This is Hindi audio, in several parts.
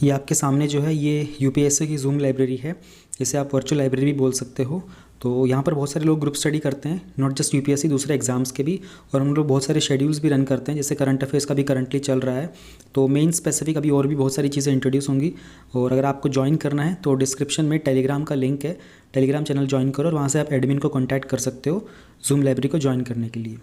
ये आपके सामने जो है ये यूपीएससी की जूम लाइब्रेरी है। इसे आप वर्चुअल लाइब्रेरी भी बोल सकते हो। तो यहाँ पर बहुत सारे लोग ग्रुप स्टडी करते हैं, नॉट जस्ट यूपीएससी, दूसरे एग्जाम्स के भी। और हम लोग बहुत सारे शेड्यूल्स भी रन करते हैं, जैसे करंट अफेयर्स का भी करंटली चल रहा है। तो मेन स्पेसिफिक अभी और भी बहुत सारी चीज़ें इंट्रोड्यूस होंगी। और अगर आपको ज्वाइन करना है तो डिस्क्रिप्शन में टेलीग्राम का लिंक है, टेलीग्राम चैनल ज्वाइन करो और वहाँ से आप एडमिन को कॉन्टैक्ट कर सकते हो जूम लाइब्रेरी को ज्वाइन करने के लिए।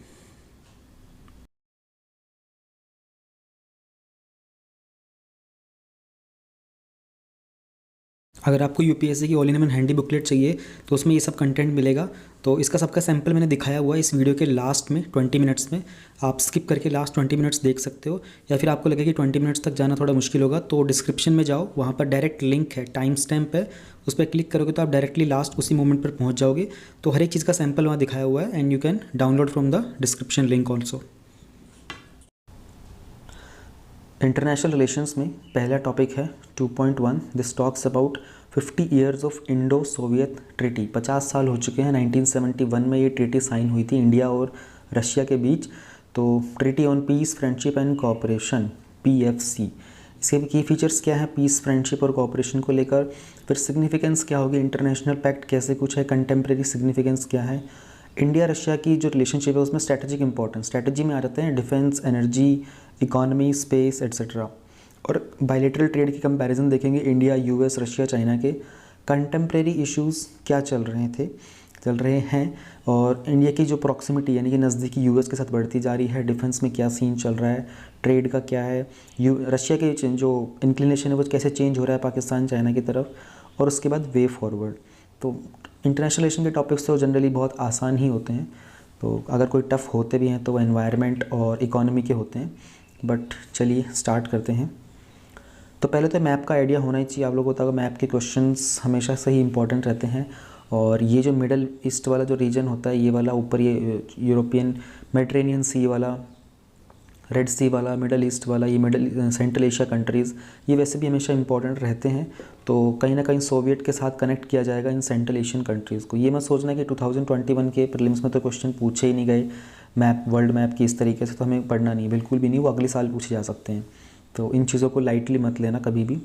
अगर आपको यूपीएससी की all in one handy booklet चाहिए तो उसमें ये सब कंटेंट मिलेगा। तो इसका सबका सैंपल मैंने दिखाया हुआ है इस वीडियो के लास्ट में 20 मिनट्स में। आप स्किप करके लास्ट 20 मिनट्स देख सकते हो, या फिर आपको लगे कि 20 मिनट्स तक जाना थोड़ा मुश्किल होगा तो डिस्क्रिप्शन में जाओ, वहाँ पर डायरेक्ट लिंक है, टाइम स्टैम्प है, उस पर क्लिक करोगे तो आप डायरेक्टली लास्ट उसी मोमेंट पर पहुँच जाओगे। तो हर एक चीज़ का सैंपल वहाँ दिखाया हुआ है and you can download from the description link also. International relations में पहला टॉपिक है 2.1। This talks about 50 years of Indo Soviet treaty. 50 साल हो चुके हैं। 1971 में ये ट्रीटी साइन हुई थी इंडिया और रशिया के बीच। तो treaty on peace, friendship and cooperation, PFC। इसके की फीचर्स क्या है पीस, फ्रेंडशिप और कोऑपरेशन को लेकर, फिर सिग्निफिकेंस क्या होगी, इंटरनेशनल पैक्ट कैसे कुछ है, कंटेम्प्रेरी सिग्निफिकेंस क्या है। इंडिया रशिया की जो रिलेशनशिप है उसमें स्ट्रैटेजिक इंपॉर्टेंस, स्ट्रैटेजी में आ जाते हैं defence, energy, economy, space etcetera. और बायलैटरल ट्रेड की कंपैरिजन देखेंगे इंडिया, US, रशिया, चाइना के। कंटेम्प्रेरी इश्यूज़ क्या चल रहे हैं और इंडिया की जो प्रॉक्सिमिटी यानी कि नज़दीकी US के साथ बढ़ती जा रही है, डिफेंस में क्या सीन चल रहा है, ट्रेड का क्या है, रशिया के जो इंक्लिनेशन है वो कैसे चेंज हो रहा है पाकिस्तान चाइना की तरफ, और उसके बाद वे फॉरवर्ड। तो इंटरनेशनल रिलेशन के टॉपिक्स तो जनरली बहुत आसान ही होते हैं। तो अगर कोई टफ़ होते भी हैं तो वो एनवायरनमेंट और इकोनॉमी के होते हैं। बट चलिए स्टार्ट करते हैं। तो पहले तो मैप का आइडिया होना ही चाहिए आप लोगों को। मैप के क्वेश्चंस हमेशा से ही इंपॉर्टेंट रहते हैं। और ये जो मिडल ईस्ट वाला जो रीजन होता है, ये वाला ऊपर, ये यूरोपियन मेडिटेरेनियन सी वाला, रेड सी वाला, मिडल ईस्ट वाला, ये मिडल सेंट्रल एशिया कंट्रीज़, ये वैसे भी हमेशा इंपॉर्टेंट रहते हैं। तो कहीं ना कहीं सोवियत के साथ कनेक्ट किया जाएगा इन सेंट्रल एशियन कंट्रीज़ को। ये मत सोचना कि 2021 के प्रीलिम्स में तो क्वेश्चन पूछे ही नहीं गए मैप, वर्ल्ड मैप की इस तरीके से, तो हमें पढ़ना नहीं, बिल्कुल भी नहीं, वो अगले साल पूछे जा सकते हैं। तो इन चीज़ों को लाइटली मत लेना कभी भी।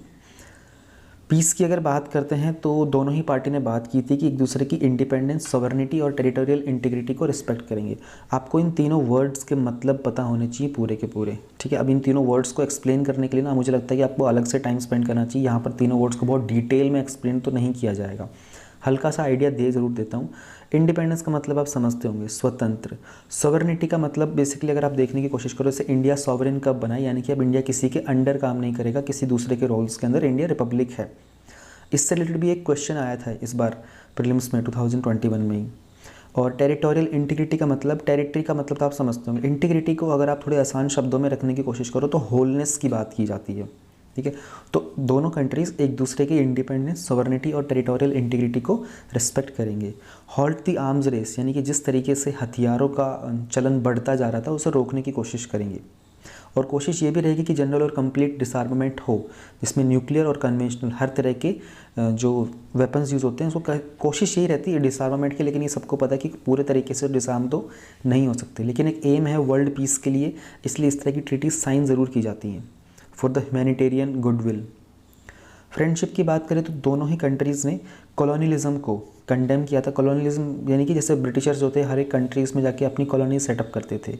पीस की अगर बात करते हैं तो दोनों ही पार्टी ने बात की थी कि एक दूसरे की इंडिपेंडेंस, सॉवरेनिटी और टेरिटोरियल इंटीग्रिटी को रिस्पेक्ट करेंगे। आपको इन तीनों वर्ड्स के मतलब पता होने चाहिए पूरे के पूरे, ठीक है। अब इन तीनों वर्ड्स को एक्सप्लेन करने के लिए ना मुझे लगता है कि आपको अलग से टाइम स्पेंड करना चाहिए। यहाँ पर तीनों वर्ड्स को बहुत डिटेल में एक्सप्लेन तो नहीं किया जाएगा, हल्का सा आइडिया दे ज़रूर देता हूँ। इंडिपेंडेंस का मतलब आप समझते होंगे, स्वतंत्र। सॉवरेनिटी का मतलब बेसिकली अगर आप देखने की कोशिश करो, जैसे इंडिया सॉवरेन कब बना, यानी कि अब इंडिया किसी के अंडर काम नहीं करेगा, किसी दूसरे के रोल्स के अंदर, इंडिया रिपब्लिक है। इससे रिलेटेड भी एक क्वेश्चन आया था इस बार प्रीलिम्स में 2021 में ही। और टेरिटोरियल इंटीग्रिटी का मतलब, टेरिटरी का मतलब तो आप समझते होंगे। इंटीग्रिटी को अगर आप थोड़े आसान शब्दों में रखने की कोशिश करो तो होलनेस की बात की जाती है, ठीक है। तो दोनों कंट्रीज़ एक दूसरे की इंडिपेंडेंस, सॉवरेनिटी और टेरिटोरियल इंटीग्रिटी को रिस्पेक्ट करेंगे। हॉल्ट द आर्म्स रेस, यानी कि जिस तरीके से हथियारों का चलन बढ़ता जा रहा था उसे रोकने की कोशिश करेंगे। और कोशिश ये भी रहेगी कि जनरल और कंप्लीट डिसआर्मामेंट हो, जिसमें न्यूक्लियर और कन्वेंशनल हर तरह के जो वेपन्स यूज़ होते हैं उसको कोशिश यही रहती है डिसआर्मामेंट की। लेकिन ये सबको पता है कि पूरे तरीके से डिसआर्म तो नहीं हो सकते, लेकिन एक एम है वर्ल्ड पीस के लिए, इसलिए इस तरह की ट्रीटी साइन ज़रूर की जाती हैं for the humanitarian goodwill. Friendship की बात करें तो दोनों ही कंट्रीज़ ने कॉलोनियलिज्म को कंडेम किया था। कॉलोनियलिज्म यानी कि जैसे ब्रिटिशर्स होते हर एक कंट्रीज़ में जाके अपनी कॉलोनी सेटअप करते थे,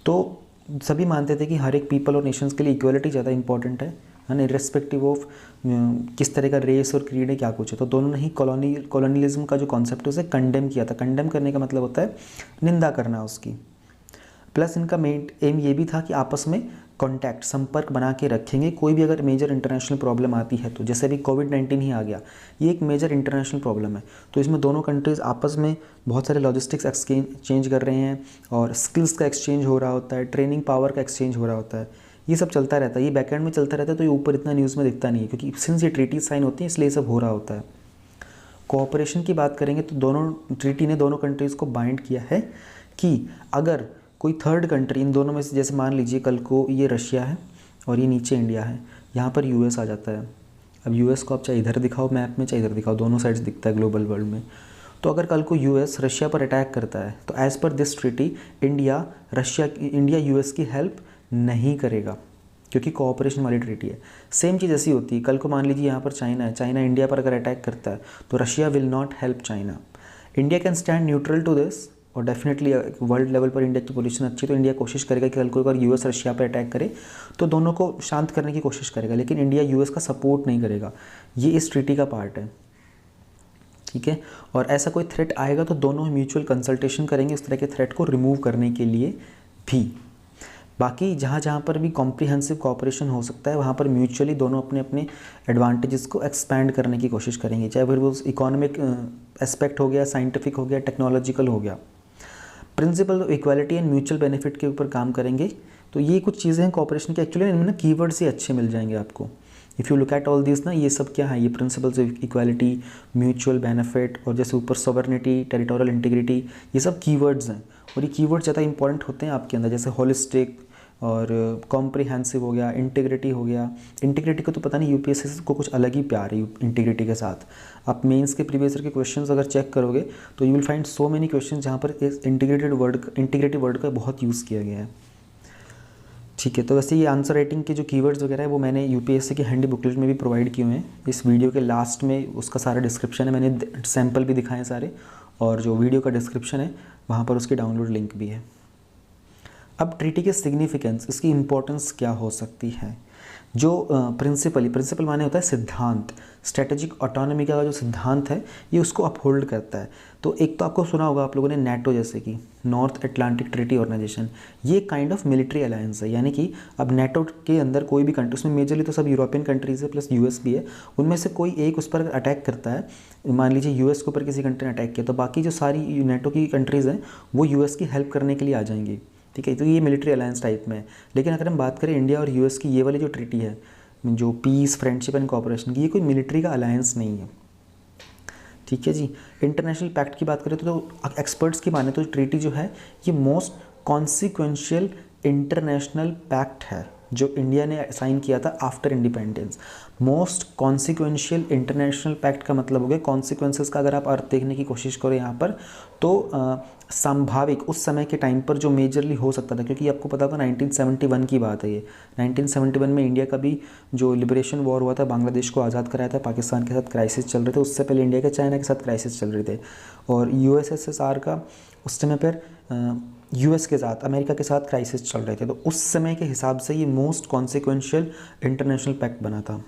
तो सभी मानते थे कि हर एक पीपल और नेशंस के लिए इक्वलिटी ज़्यादा इंपॉर्टेंट है ना, इर्रेस्पेक्टिव ऑफ किस तरह का रेस और क्रीड है, क्या कुछ है। तो दोनों ने ही कॉलोनियलिज्म का जो कॉन्सेप्ट है उसे कंडेम किया था। कंडेम करने का मतलब होता है निंदा करना उसकी। प्लस इनका मेन एम ये भी था कि आपस में कॉन्टैक्ट, संपर्क बना के रखेंगे। कोई भी अगर मेजर इंटरनेशनल प्रॉब्लम आती है, तो जैसे अभी कोविड-19 ही आ गया, ये एक मेजर इंटरनेशनल प्रॉब्लम है, तो इसमें दोनों कंट्रीज़ आपस में बहुत सारे लॉजिस्टिक्स एक्सचेंज कर रहे हैं और स्किल्स का एक्सचेंज हो रहा होता है, ट्रेनिंग पावर का एक्सचेंज हो रहा होता है। ये सब चलता रहता है, ये बैकएंड में चलता रहता है, तो ये ऊपर इतना न्यूज़ में दिखता नहीं है, क्योंकि सिंस ये ट्रीटी साइन होती है इसलिए ये सब हो रहा होता है। कोऑपरेशन की बात करेंगे तो दोनों ट्रीटी ने दोनों कंट्रीज़ को बाइंड किया है कि अगर कोई थर्ड कंट्री इन दोनों में से, जैसे मान लीजिए कल को ये रशिया है और ये नीचे इंडिया है, यहाँ पर US आ जाता है। अब US को आप चाहे इधर दिखाओ मैप में, चाहे इधर दिखाओ, दोनों साइड्स दिखता है ग्लोबल वर्ल्ड में। तो अगर कल को US रशिया पर अटैक करता है तो as per this treaty India US की हेल्प नहीं करेगा। क्योंकि कोऑपरेशन वाली ट्रीटी है। सेम चीज़ ऐसी होती है, कल को मान लीजिए यहाँ पर चाइना है, चाइना इंडिया पर अगर अटैक करता है तो Russia will not help China. India can stand neutral to this, और डेफिनेटली वर्ल्ड लेवल पर इंडिया की पोजीशन अच्छी, तो इंडिया कोशिश करेगा कि कल को अगर यूएस रशिया पर अटैक करे तो दोनों को शांत करने की कोशिश करेगा, लेकिन इंडिया यूएस का सपोर्ट नहीं करेगा। ये इस ट्रीटी का पार्ट है, ठीक है। और ऐसा कोई थ्रेट आएगा तो दोनों म्यूचुअल कंसल्टेशन करेंगे उस तरह के थ्रेट को रिमूव करने के लिए भी। बाकी जहाँ जहाँ पर भी कॉम्प्रिहेंसिव कोऑपरेशन हो सकता है वहाँ पर म्यूचुअली दोनों अपने अपने एडवांटेजेस को एक्सपैंड करने की कोशिश करेंगे, चाहे फिर वो इकोनॉमिक एस्पेक्ट हो गया, साइंटिफिक हो गया, टेक्नोलॉजिकल हो गया। Principle of equality and mutual benefit के ऊपर काम करेंगे। तो ये कुछ चीज़ें हैं कोऑपरेशन की, एक्चुअली इनमें ना कीवर्ड्स ही अच्छे मिल जाएंगे आपको। If you look at all this ना, ये सब क्या है, ये principles of equality, mutual benefit, और जैसे ऊपर सॉवरेनिटी, टेरिटोरियल इंटीग्रिटी, ये सब कीवर्ड्स हैं। और ये कीवर्ड ज़्यादा इंपॉर्टेंट होते हैं आपके अंदर, जैसे होलिस्टिक और कॉम्प्रिहेंसिव हो गया, इंटीग्रिटी हो गया। इंटीग्रिटी को तो पता नहीं यूपीएससी को कुछ अलग ही प्यार है इंटीग्रिटी के साथ। आप मेंस के प्रीवियस ईयर के क्वेश्चंस अगर चेक करोगे तो you will find so many questions जहाँ पर इस इंटीग्रेटिव वर्ड का बहुत यूज़ किया गया है, ठीक है। तो वैसे ये आंसर राइटिंग के जो कीवर्ड्स वगैरह है वो मैंने यूपीएससी के हैंडी बुकलेट में भी प्रोवाइड किए हुए हैं। इस वीडियो के लास्ट में उसका सारा डिस्क्रिप्शन है, मैंने सैम्पल भी दिखाए हैं सारे, और जो वीडियो का डिस्क्रिप्शन है वहाँ पर उसकी डाउनलोड लिंक भी है। अब ट्रीटी के सिग्निफिकेंस, इसकी इम्पोर्टेंस क्या हो सकती है। जो प्रिंसिपल माने होता है सिद्धांत, स्ट्रेटेजिक ऑटोनॉमी का जो सिद्धांत है ये उसको अपहोल्ड करता है। तो एक तो आपको सुना होगा आप लोगों ने नेटो, जैसे कि नॉर्थ अटलांटिक ट्रीटी ऑर्गेनाइजेशन, ये काइंड ऑफ मिलिट्री अलायंस है। यानी कि अब नेटो के अंदर कोई भी कंट्री, उसमें मेजरली तो सब यूरोपियन कंट्रीज़ है प्लस यूएस भी है, उनमें से कोई एक उस पर अटैक करता है, मान लीजिए यूएस के ऊपर किसी कंट्री ने अटैक किया, तो बाकी जो सारी नेटो की कंट्रीज़ हैं वो यूएस की हेल्प करने के लिए आ जाएंगी, ठीक है। तो ये मिलिट्री अलायंस टाइप में है। लेकिन अगर हम बात करें इंडिया और यूएस की, ये वाली जो ट्रीटी है, जो पीस, फ्रेंडशिप एंड कोऑपरेशन की, ये कोई मिलिट्री का अलायंस नहीं है, ठीक है जी। इंटरनेशनल पैक्ट की बात करें तो एक्सपर्ट्स की माने तो ट्रीटी जो है ये मोस्ट कॉन्सिक्वेंशियल इंटरनेशनल पैक्ट है जो इंडिया ने साइन किया था after independence. Most consequential international pact का मतलब हो गया, कॉन्सिक्वेंसेस का अगर आप अर्थ देखने की कोशिश करें यहाँ पर, तो संभाविक उस समय के टाइम पर जो मेजरली हो सकता था, क्योंकि आपको पता था 1971 की बात है ये। 1971 में इंडिया का भी जो लिबरेशन वॉर हुआ था, बांग्लादेश को आज़ाद कराया था, पाकिस्तान के साथ क्राइसिस चल रहे थे, उससे पहले इंडिया के चाइना के साथ क्राइसिस चल रहे थे, और यूएसएसआर का उस समय पर यूएस के साथ, अमेरिका के साथ क्राइसिस चल रहे थे। तो उस समय के हिसाब से ये मोस्ट कॉन्सिक्वेंशियल इंटरनेशनल पैक्ट बना था।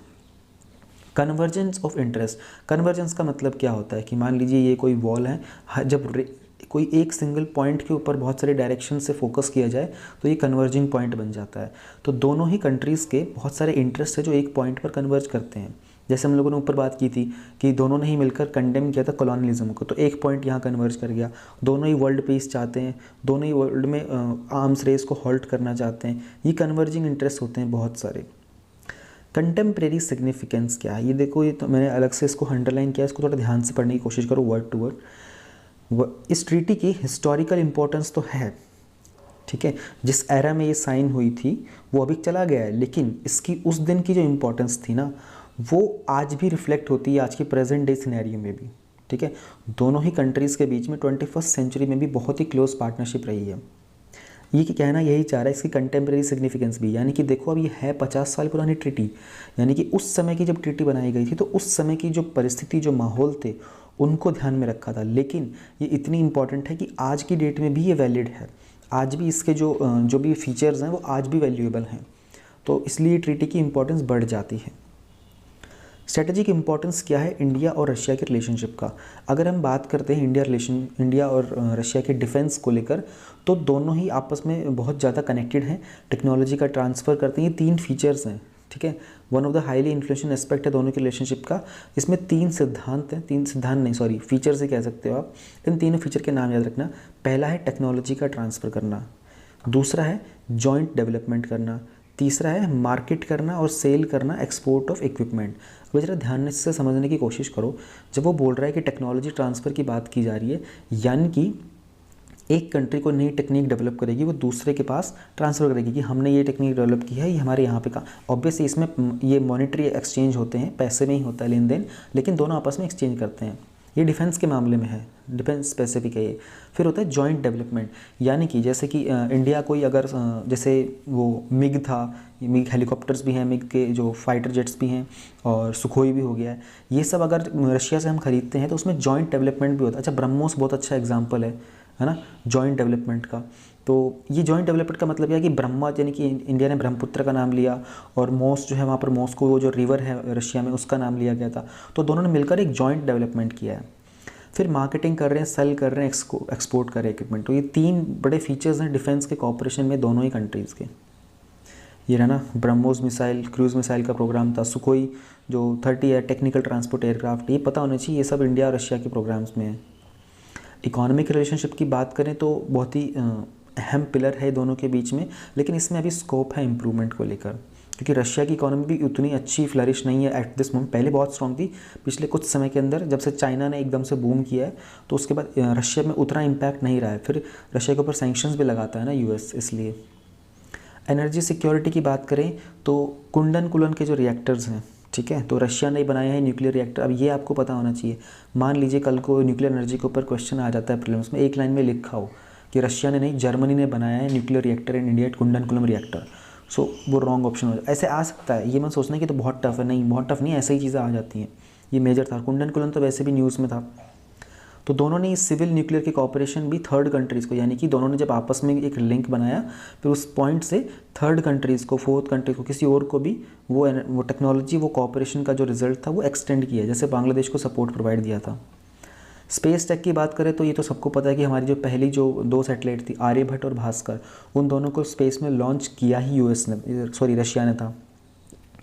कन्वर्जेंस ऑफ इंटरेस्ट, कन्वर्जेंस का मतलब क्या होता है कि मान लीजिए ये कोई वॉल है, जब कोई एक सिंगल पॉइंट के ऊपर बहुत सारे डायरेक्शन से फोकस किया जाए तो ये कन्वर्जिंग पॉइंट बन जाता है। तो दोनों ही कंट्रीज़ के बहुत सारे इंटरेस्ट है जो एक पॉइंट पर कन्वर्ज करते हैं। जैसे हम लोगों ने ऊपर बात की थी कि दोनों ने ही मिलकर कंडेम किया था कॉलोनियलिज्म को, तो एक पॉइंट यहाँ कन्वर्ज कर गया। दोनों ही वर्ल्ड पीस चाहते हैं, दोनों ही वर्ल्ड में आर्म्स रेस को हॉल्ट करना चाहते हैं। ये कन्वर्जिंग इंटरेस्ट होते हैं बहुत सारे। कंटेम्प्रेरी सिग्निफिकेंस क्या है, ये देखो, ये तो मैंने अलग से इसको अंडरलाइन किया, इसको थोड़ा ध्यान से पढ़ने की कोशिश करो वर्ड टू वर्ड। इस ट्रीटी की हिस्टोरिकल इम्पोर्टेंस तो है, ठीक है, जिस एरा में ये साइन हुई थी वो अभी चला गया है, लेकिन इसकी उस दिन की जो इम्पोर्टेंस थी ना वो आज भी रिफ्लेक्ट होती है आज की प्रेजेंट डे सिनेरियो में भी, ठीक है। दोनों ही कंट्रीज़ के बीच में 21st सेंचुरी में भी बहुत ही क्लोज पार्टनरशिप रही है। ये कहना यही चाह रहा है इसकी कंटेम्प्रेरी सिग्निफिकेंस भी, यानी कि देखो अब ये है 50 साल पुरानी ट्रीटी, यानी कि उस समय की जब ट्रीटी बनाई गई थी तो उस समय की जो परिस्थिति, जो माहौल थे, उनको ध्यान में रखा था। लेकिन ये इतनी इंपॉर्टेंट है कि आज की डेट में भी ये वैलिड है, आज भी इसके जो भी फीचर्स हैं वो आज भी वैल्यूएबल हैं, तो इसलिए ट्रीटी की इंपॉर्टेंस बढ़ जाती है। स्ट्रेटेजिक इंपॉर्टेंस क्या है इंडिया और रशिया के रिलेशनशिप का। अगर हम बात करते हैं इंडिया और रशिया के डिफेंस को लेकर, तो दोनों ही आपस में बहुत ज़्यादा कनेक्टेड हैं, टेक्नोलॉजी का ट्रांसफ़र करते हैं। ये 3 फीचर्स हैं, ठीक है, one of the highly influential aspect है दोनों के रिलेशनशिप का। इसमें 3 सिद्धांत हैं, 3 सिद्धांत नहीं, सॉरी, फीचर्स ही कह सकते हो आप। इन तीनों फीचर के नाम याद रखना। पहला है टेक्नोलॉजी का ट्रांसफ़र करना, दूसरा है जॉइंट डेवलपमेंट करना, तीसरा है मार्केट करना और सेल करना, एक्सपोर्ट ऑफ इक्विपमेंट। अब जरा ध्यान से समझने की कोशिश करो, जब वो बोल रहा है कि टेक्नोलॉजी ट्रांसफ़र की बात की जा रही है, यानी कि एक कंट्री को नई टेक्निक डेवलप करेगी, वो दूसरे के पास ट्रांसफ़र करेगी कि हमने ये टेक्निक डेवलप की है, ये हमारे यहाँ पे का। ऑब्वियसली इसमें ये मॉनेटरी एक्सचेंज होते हैं, पैसे में ही होता है लेन देन, लेकिन दोनों आपस में एक्सचेंज करते हैं। ये डिफेंस के मामले में है, डिफेंस स्पेसिफिक है ये। फिर होता है जॉइंट डेवलपमेंट, यानी कि जैसे कि इंडिया कोई अगर जैसे वो मिग था, मिग हेलीकॉप्टर्स भी हैं, मिग के जो फाइटर जेट्स भी हैं और सुखोई भी हो गया है, ये सब अगर रशिया से हम खरीदते हैं तो उसमें जॉइंट डेवलपमेंट भी होता है। अच्छा, ब्रह्मोस बहुत अच्छा एग्जाम्पल है ना, जॉइंट डेवलपमेंट का। तो ये जॉइंट डेवलपमेंट का मतलब यह है कि ब्रह्मा यानी कि इंडिया ने ब्रह्मपुत्र का नाम लिया और मोस जो है वहाँ पर मॉस्को वो जो रिवर है रशिया में उसका नाम लिया गया था, तो दोनों ने मिलकर एक जॉइंट डेवलपमेंट किया है। फिर मार्केटिंग कर रहे हैं, सेल कर रहे हैं, एक्सपोर्ट कर रहे हैं इक्विपमेंट। तो ये 3 बड़े फीचर्स हैं डिफेंस के कॉपरेशन में दोनों ही कंट्रीज़ के। ये रहा ना, ब्रह्मोस मिसाइल, क्रूज़ मिसाइल का प्रोग्राम था, सुखोई जो 30 है, टेक्निकल ट्रांसपोर्ट एयरक्राफ्ट, ये पता होना चाहिए, ये सब इंडिया और रशिया के प्रोग्राम्स में है। इकोनॉमिक रिलेशनशिप की बात करें तो बहुत ही अहम पिलर है दोनों के बीच में, लेकिन इसमें अभी स्कोप है इम्प्रूवमेंट को लेकर, क्योंकि रशिया की इकोनॉमी भी उतनी अच्छी फ्लरिश नहीं है एट दिस मोमेंट। पहले बहुत स्ट्रॉन्ग थी, पिछले कुछ समय के अंदर जब से चाइना ने एकदम से बूम किया है तो उसके बाद रशिया में उतना इम्पैक्ट नहीं रहा है। फिर रशिया के ऊपर सैंक्शंस भी लगाता है ना यूएस, इसलिए। एनर्जी सिक्योरिटी की बात करें तो कुंडन कुलन के जो रिएक्टर्स हैं, ठीक है, तो रशिया ने बनाया है न्यूक्लियर रिएक्टर। अब ये आपको पता होना चाहिए, मान लीजिए कल को न्यूक्लियर एनर्जी के ऊपर क्वेश्चन आ जाता है प्रीलिम्स में, एक लाइन में लिखा हो कि रशिया ने नहीं, जर्मनी ने बनाया है न्यूक्लियर रिएक्टर इन इंडिया, कुंडन रिएक्टर, सो वो रॉन्ग ऑप्शन हो जाए। ऐसे आ सकता है, ये मत सोचना कि तो बहुत टफ है, नहीं बहुत टफ नहीं, ऐसे ही चीज़ें आ जाती हैं। ये मेजर था, कुंडन तो वैसे भी न्यूज़ में था। तो दोनों ने इस सिविल न्यूक्लियर की कॉपरेशन भी थर्ड कंट्रीज़ को, यानी कि दोनों ने जब आपस में एक लिंक बनाया फिर उस पॉइंट से थर्ड कंट्रीज़ को, फोर्थ कंट्री को, किसी और को भी वो टेक्नोलॉजी, वो कॉपरेशन का जो रिजल्ट था वो एक्सटेंड किया, जैसे बांग्लादेश को सपोर्ट प्रोवाइड दिया था। स्पेस टेक की बात करें तो ये तो सबको पता है कि हमारी जो पहली जो 2 सैटेलाइट थी, आर्यभट्ट और भास्कर, उन दोनों को स्पेस में लॉन्च किया ही रशिया ने था।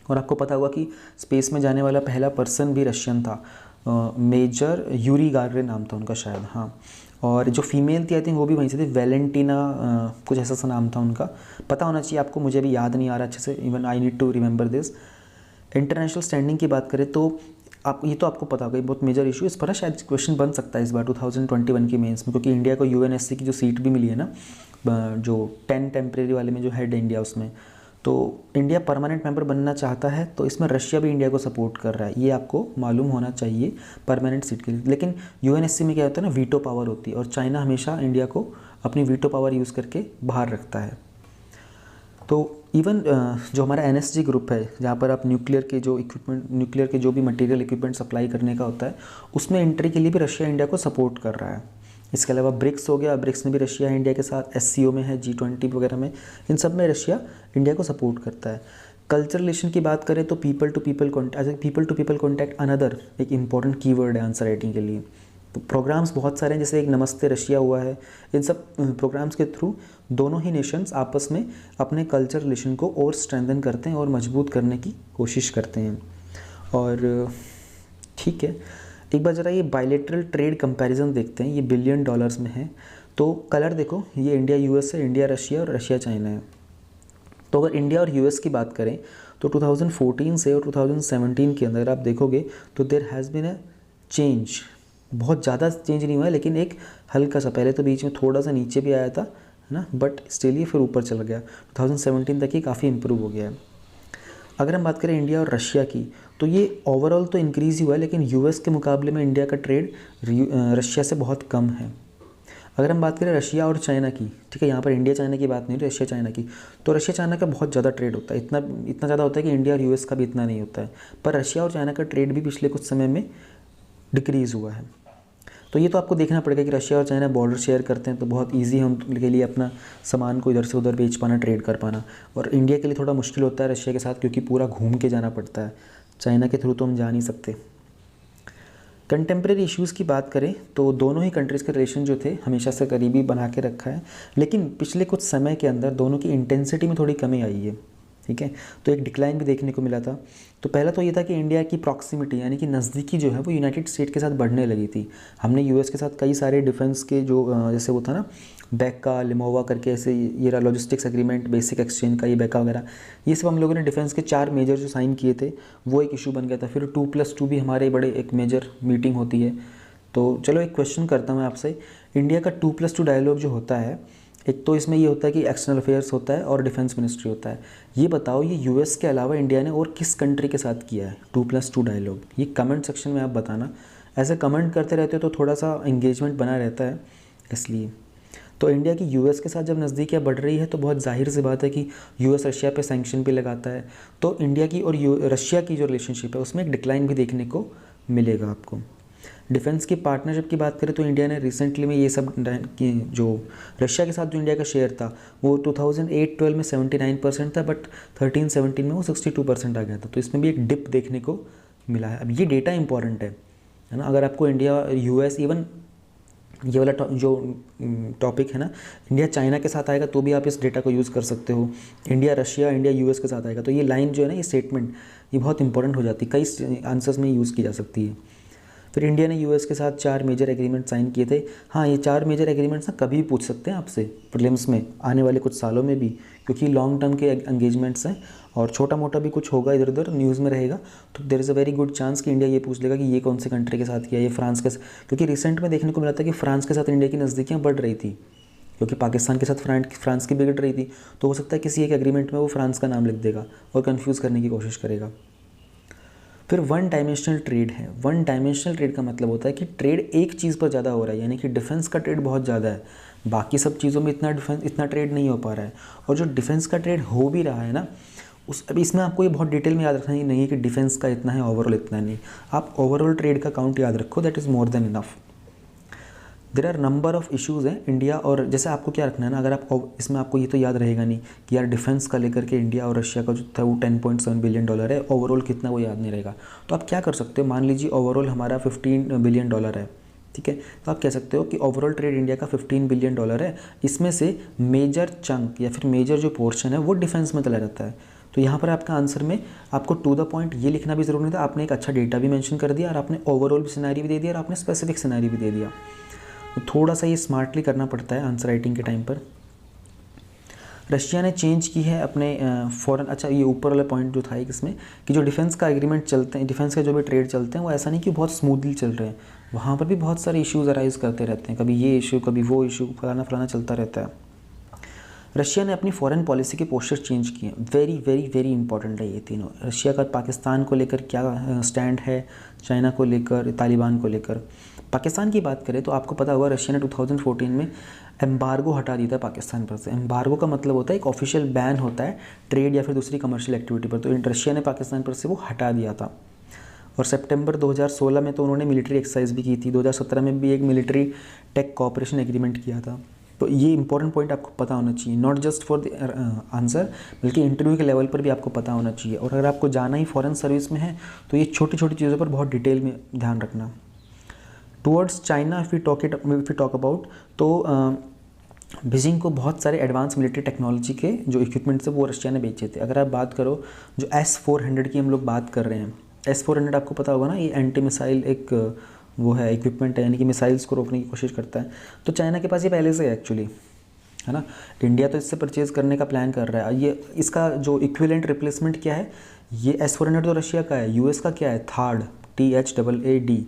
और आपको पता होगा कि स्पेस में जाने वाला पहला पर्सन भी रशियन था, मेजर यूरी गागरिन नाम था उनका शायद, हाँ। और जो फीमेल थी आई थिंक वो भी वहीं से थी, वैलेंटीना कुछ ऐसा सा नाम था उनका, पता होना चाहिए आपको, मुझे भी याद नहीं आ रहा अच्छे से, even I need to remember this. International standing की बात करें तो ये तो आपको पता होगा, ये बहुत मेजर इशू, इस पर शायद क्वेश्चन बन सकता है इस बार 2021 की मेंस में, क्योंकि इंडिया को यूएनएससी की जो सीट भी मिली है ना, जो 10 टेम्परेरी वाले में जो हेड है इंडिया उसमें, तो इंडिया परमानेंट मेंबर बनना चाहता है, तो इसमें रशिया भी इंडिया को सपोर्ट कर रहा है, ये आपको मालूम होना चाहिए परमानेंट सीट के लिए। लेकिन यूएनएससी में क्या होता है ना, वीटो पावर होती है, और चाइना हमेशा इंडिया को अपनी वीटो पावर यूज़ करके बाहर रखता है। तो इवन जो हमारा एनएसजी ग्रुप है, जहाँ पर आप न्यूक्लियर के जो भी मटेरियल इक्विपमेंट सप्लाई करने का होता है, उसमें एंट्री के लिए भी रशिया इंडिया को सपोर्ट कर रहा है। इसके अलावा ब्रिक्स हो गया, ब्रिक्स में भी रशिया इंडिया के साथ, एससीओ में है, G20 वगैरह में, इन सब में रशिया इंडिया को सपोर्ट करता है। कल्चर रिलेशन की बात करें तो people to people contact another एक इंपॉर्टेंट कीवर्ड है आंसर राइटिंग के लिए। तो प्रोग्राम्स बहुत सारे हैं, जैसे एक नमस्ते रशिया हुआ है, इन सब प्रोग्राम्स के थ्रू दोनों ही नेशंस आपस में अपने कल्चर रिलेशन को और स्ट्रेंथन करते हैं और मजबूत करने की कोशिश करते हैं। और ठीक है, एक बार ज़रा ये बायलैटरल ट्रेड कंपैरिजन देखते हैं, ये $billion में है। तो कलर देखो, ये इंडिया यूएस है, इंडिया रशिया और रशिया चाइना है। तो अगर इंडिया और यूएस की बात करें तो 2014 से और 2017 के अंदर आप देखोगे तो there has been a change, बहुत ज़्यादा चेंज नहीं हुआ है, लेकिन एक हल्का सा, पहले तो बीच में थोड़ा सा नीचे भी आया था, है ना, बट स्टिल ये फिर ऊपर चला गया, 2017 तक ही काफ़ी इंप्रूव हो गया है। अगर हम बात करें इंडिया और रशिया की, तो ये ओवरऑल तो इंक्रीज़ ही हुआ है, लेकिन यूएस के मुकाबले में इंडिया का ट्रेड रशिया से बहुत कम है। अगर हम बात करें रशिया और चाइना की, ठीक है, यहाँ पर इंडिया चाइना की बात नहीं, रशिया चाइना की, तो रशिया चाइना का बहुत ज़्यादा ट्रेड होता है, इतना ज़्यादा होता है कि इंडिया और यूएस का भी इतना नहीं होता है। पर रशिया और चाइना का ट्रेड भी पिछले कुछ समय में डिक्रीज़ हुआ है। तो ये तो आपको देखना पड़ेगा कि रशिया और चाइना बॉर्डर शेयर करते हैं, तो बहुत ईजी है उनके लिए अपना सामान को इधर से उधर बेच पाना, ट्रेड कर पाना। और इंडिया के लिए थोड़ा मुश्किल होता है रशिया के साथ, क्योंकि पूरा घूम के जाना पड़ता है, चाइना के थ्रू तो हम जा नहीं सकते। कंटेम्प्रेरी इश्यूज़ की बात करें तो दोनों ही कंट्रीज़ के रिलेशन जो थे हमेशा से करीबी बना के रखा है, लेकिन पिछले कुछ समय के अंदर दोनों की इंटेंसिटी में थोड़ी कमी आई है, ठीक है, तो एक डिक्लाइन भी देखने को मिला था। तो पहला तो ये था कि इंडिया की प्रॉक्सिमिटी यानी कि नज़दीकी जो है वो यूनाइटेड स्टेट के साथ बढ़ने लगी थी। हमने यूएस के साथ कई सारे डिफेंस के जो जैसे वो था ना बैका लिमोवा करके, ऐसे ये रहा लॉजिस्टिक्स एग्रीमेंट, बेसिक एक्सचेंज का ये बैका वगैरह, ये सब हम लोगों ने डिफेंस के 4 मेजर जो साइन किए थे वो एक इशू बन गया था। फिर 2+2 भी हमारे बड़े एक मेजर मीटिंग होती है। तो चलो एक क्वेश्चन करता हूँ मैं आपसे, इंडिया का 2+2 डायलॉग जो होता है, एक तो इसमें ये होता है कि एक्सटर्नल अफेयर्स होता है और डिफेंस मिनिस्ट्री होता है। ये बताओ ये यूएस के अलावा इंडिया ने और किस कंट्री के साथ किया है 2+2 डायलॉग? ये कमेंट सेक्शन में आप बताना, ऐसे कमेंट करते रहते हो तो थोड़ा सा एंगेजमेंट बना रहता है, इसलिए। तो इंडिया की यूएस के साथ जब नज़दीकियाँ बढ़ रही है तो बहुत जाहिर सी बात है कि यूएस रशिया पे सैंक्शन भी लगाता है, तो इंडिया की और रशिया की जो रिलेशनशिप है उसमें एक डिक्लाइन भी देखने को मिलेगा आपको। डिफेंस की पार्टनरशिप की बात करें तो इंडिया ने रिसेंटली में ये सब कि जो रशिया के साथ जो इंडिया का शेयर था वो 2008-12 में 79% था, बट 13-17 में वो 62% आ गया था, तो इसमें भी एक डिप देखने को मिला है। अब ये डेटा इंपॉर्टेंट है ना। अगर आपको इंडिया यूएस इवन ये वाला जो टॉपिक है ना, इंडिया चाइना के साथ आएगा तो भी आप इस डेटा को यूज़ कर सकते हो, इंडिया रशिया इंडिया यूएस के साथ आएगा तो ये लाइन जो है ना, ये स्टेटमेंट ये बहुत इंपॉर्टेंट हो जाती है, कई आंसर्स में यूज़ की जा सकती है। फिर इंडिया ने यूएस के साथ 4 मेजर एग्रीमेंट साइन किए थे। हाँ, ये 4 मेजर एग्रीमेंट्स ना कभी भी पूछ सकते हैं आपसे प्रीलिम्स में आने वाले कुछ सालों में भी, क्योंकि लॉन्ग टर्म के एंगेजमेंट्स हैं और छोटा मोटा भी कुछ होगा इधर उधर न्यूज़ में रहेगा, तो there is a very good chance कि इंडिया ये पूछ लेगा कि ये कौन से कंट्री के साथ किया, ये फ्रांस के साथ, क्योंकि रिसेंट में देखने को मिला था कि फ्रांस के साथ इंडिया की नज़दीकियाँ बढ़ रही थी, क्योंकि पाकिस्तान के साथ फ्रांस की बिगड़ रही थी, तो हो सकता है किसी एक एग्रीमेंट में वो फ्रांस का नाम लिख देगा और कन्फ्यूज़ करने की कोशिश करेगा। फिर वन डायमेंशनल ट्रेड है। वन डायमेंशनल ट्रेड का मतलब होता है कि ट्रेड एक चीज़ पर ज़्यादा हो रहा है, यानी कि डिफेंस का ट्रेड बहुत ज़्यादा है, बाकी सब चीज़ों में इतना ट्रेड नहीं हो पा रहा है, और जो डिफेंस का ट्रेड हो भी रहा है ना अभी इसमें आपको ये बहुत डिटेल में याद रखना ही नहीं है कि डिफेंस का इतना है ओवरऑल इतना नहीं, आप ओवरऑल ट्रेड का काउंट याद रखो, that is more than enough. There are number of issues हैं इंडिया और जैसे आपको क्या रखना है ना, अगर आप इसमें आपको ये तो याद रहेगा नहीं कि यार डिफेंस का लेकर के इंडिया और रशिया का जो था वो $10.7 बिलियन है, ओवरऑल कितना वो याद नहीं रहेगा, तो आप क्या कर सकते हो, मान लीजिए ओवरऑल हमारा $15 बिलियन है, ठीक है, तो आप कह सकते हो कि ओवरऑल ट्रेड इंडिया का $15 बिलियन है, इसमें से मेजर चंक या फिर मेजर जो पोर्शन है वो डिफेंस में चला जाता है। तो यहाँ पर आपका आंसर में आपको टू द पॉइंट ये लिखना भी ज़रूरी नहीं था, आपने एक अच्छा डेटा भी मेंशन कर दिया और आपने ओवरऑल सिनेरियो भी दे दिया और आपने स्पेसिफिक सिनेरियो भी दे दिया, तो थोड़ा सा ये स्मार्टली करना पड़ता है आंसर राइटिंग के टाइम पर। रशिया ने चेंज की है अपने फॉरेन, अच्छा ये ऊपर वाला पॉइंट जो था एक इसमें कि जो डिफेंस का एग्रीमेंट चलते हैं, डिफेंस के जो भी ट्रेड चलते हैं वो ऐसा नहीं कि बहुत स्मूथली चल रहे हैं, वहाँ पर भी बहुत सारे इश्यूज़ अराइज करते रहते हैं, कभी ये इशू कभी वो इशू, फलाना फलाना चलता रहता है। रशिया ने अपनी फॉरेन पॉलिसी के पोस्चर चेंज किए हैं, वेरी वेरी वेरी इंपॉर्टेंट है ये तीनों। रशिया का पाकिस्तान को लेकर क्या स्टैंड है, चाइना को लेकर, तालिबान को लेकर। पाकिस्तान की बात करें तो आपको पता होगा रशिया ने 2014 में एम्बार्गो हटा दिया था पाकिस्तान पर से। एम्बार्गो का मतलब होता है एक ऑफिशियल बैन होता है ट्रेड या फिर दूसरी कमर्शियल एक्टिविटी पर, तो रशिया ने पाकिस्तान पर से वो हटा दिया था। और सितंबर 2016 में तो उन्होंने मिलिट्री एक्सरसाइज भी की थी, 2017 में भी एक मिलिट्री टेक कोऑपरेशन एग्रीमेंट किया था। तो ये इंपॉर्टेंट पॉइंट आपको पता होना चाहिए, not just for the answer बल्कि इंटरव्यू के लेवल पर भी आपको पता होना चाहिए। और अगर आपको जाना ही फॉरेन सर्विस में है तो ये छोटी छोटी चीज़ों पर बहुत डिटेल में ध्यान रखना। Towards China if we talk about, तो बीजिंग को बहुत सारे एडवांस मिलिट्री टेक्नोलॉजी के जो इक्विपमेंट्स है वो रशिया ने बेचे थे। अगर आप बात करो जो S-400 की हम लोग बात कर रहे हैं, S-400 आपको पता होगा ना, ये एंटी मिसाइल एक वो है इक्विपमेंट है, यानी कि मिसाइल्स को रोकने की कोशिश करता है। तो चाइना के पास ये पहले से है एक्चुअली, है ना। इंडिया तो इससे परचेज़ करने का प्लान कर रहा है। ये इसका जो इक्विवेलेंट रिप्लेसमेंट क्या है, ये S-400 तो रशिया का है, यूएस का क्या है, THAAD, THAAD,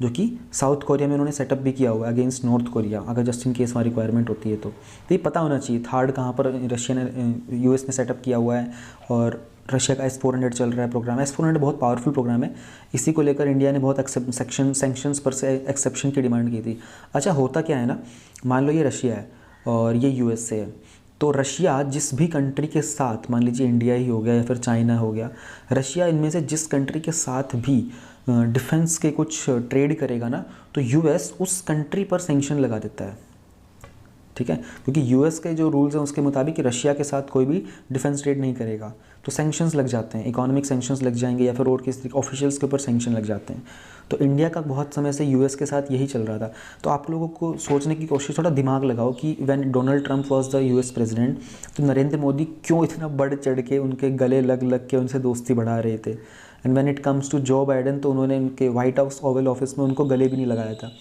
जो कि साउथ कोरिया में उन्होंने सेटअप भी किया हुआ है अगेंस्ट नॉर्थ कोरिया, अगर जस्ट इन केस वहाँ रिक्वायरमेंट होती है तो ये पता होना चाहिए THAAD कहाँ पर रशिया ने यूएस ने सेटअप किया हुआ है, और रशिया का S-400 चल रहा है प्रोग्राम। S-400 बहुत पावरफुल प्रोग्राम है, इसी को लेकर इंडिया ने बहुत सैंक्शंस पर से एक्सेप्शन की डिमांड की थी। अच्छा होता क्या है ना, मान लो ये रशिया है और ये यूएस से है, तो रशिया जिस भी कंट्री के साथ, मान लीजिए इंडिया ही हो गया या फिर चाइना हो गया, रशिया इनमें से जिस कंट्री के साथ भी डिफेंस के कुछ ट्रेड करेगा ना, तो यूएस उस कंट्री पर सैंक्शन लगा देता है, ठीक है, क्योंकि यूएस के जो रूल्स हैं उसके मुताबिक रशिया के साथ कोई भी डिफेंस ट्रेड नहीं करेगा, तो सैंक्शंस लग जाते हैं, इकोनॉमिक सैंक्शंस लग जाएंगे या फिर और किसी ऑफिशियल्स के ऊपर सैंक्शन लग जाते हैं। तो इंडिया का बहुत समय से यूएस के साथ यही चल रहा था। तो आप लोगों को सोचने की कोशिश, थोड़ा दिमाग लगाओ कि when Donald Trump was the US president, तो नरेंद्र मोदी क्यों इतना बढ़ चढ़ के उनके गले लग लग के उनसे दोस्ती बढ़ा रहे थे। And when it comes to Joe Biden, तो उन्होंने उनके व्हाइट हाउस ओवल ऑफिस में उनको गले भी नहीं लगाया था।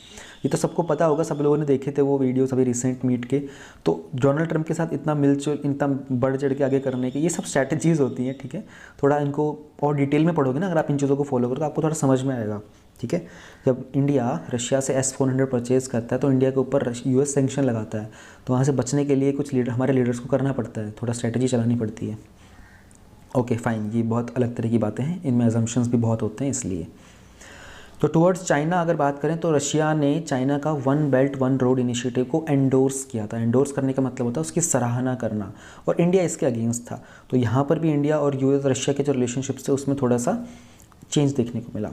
ये तो सबको पता होगा, सब लोगों ने देखे थे वो वीडियो सभी रिसेंट मीट के। तो डोनाल्ड ट्रंप के साथ इतना मिलजुल, इतना बढ़ चढ़ के आगे करने के, ये सब स्ट्रैटेजीज़ होती हैं, ठीक है। थोड़ा इनको और डिटेल में पढ़ोगे ना, अगर आप इन चीज़ों को फॉलो करो तो आपको थोड़ा समझ में आएगा, ठीक है। जब इंडिया रशिया से S-400 परचेज़ करता है तो इंडिया के ऊपर यूएस सैंक्शन लगाता है, तो वहाँ से बचने के लिए कुछ हमारे लीडर्स को करना पड़ता है, थोड़ा स्ट्रैटेजी चलानी पड़ती है। ओके फाइन, ये बहुत अलग तरह की बातें हैं, इनमें अजम्पशंस भी बहुत होते हैं इसलिए। तो टुवर्ड्स चाइना अगर बात करें तो रशिया ने चाइना का one belt one road initiative को एंडोर्स किया था। एंडोर्स करने का मतलब होता है उसकी सराहना करना, और इंडिया इसके अगेंस्ट था। तो यहाँ पर भी इंडिया और यूएस रशिया के जो रिलेशनशिप्स थे उसमें थोड़ा सा चेंज देखने को मिला।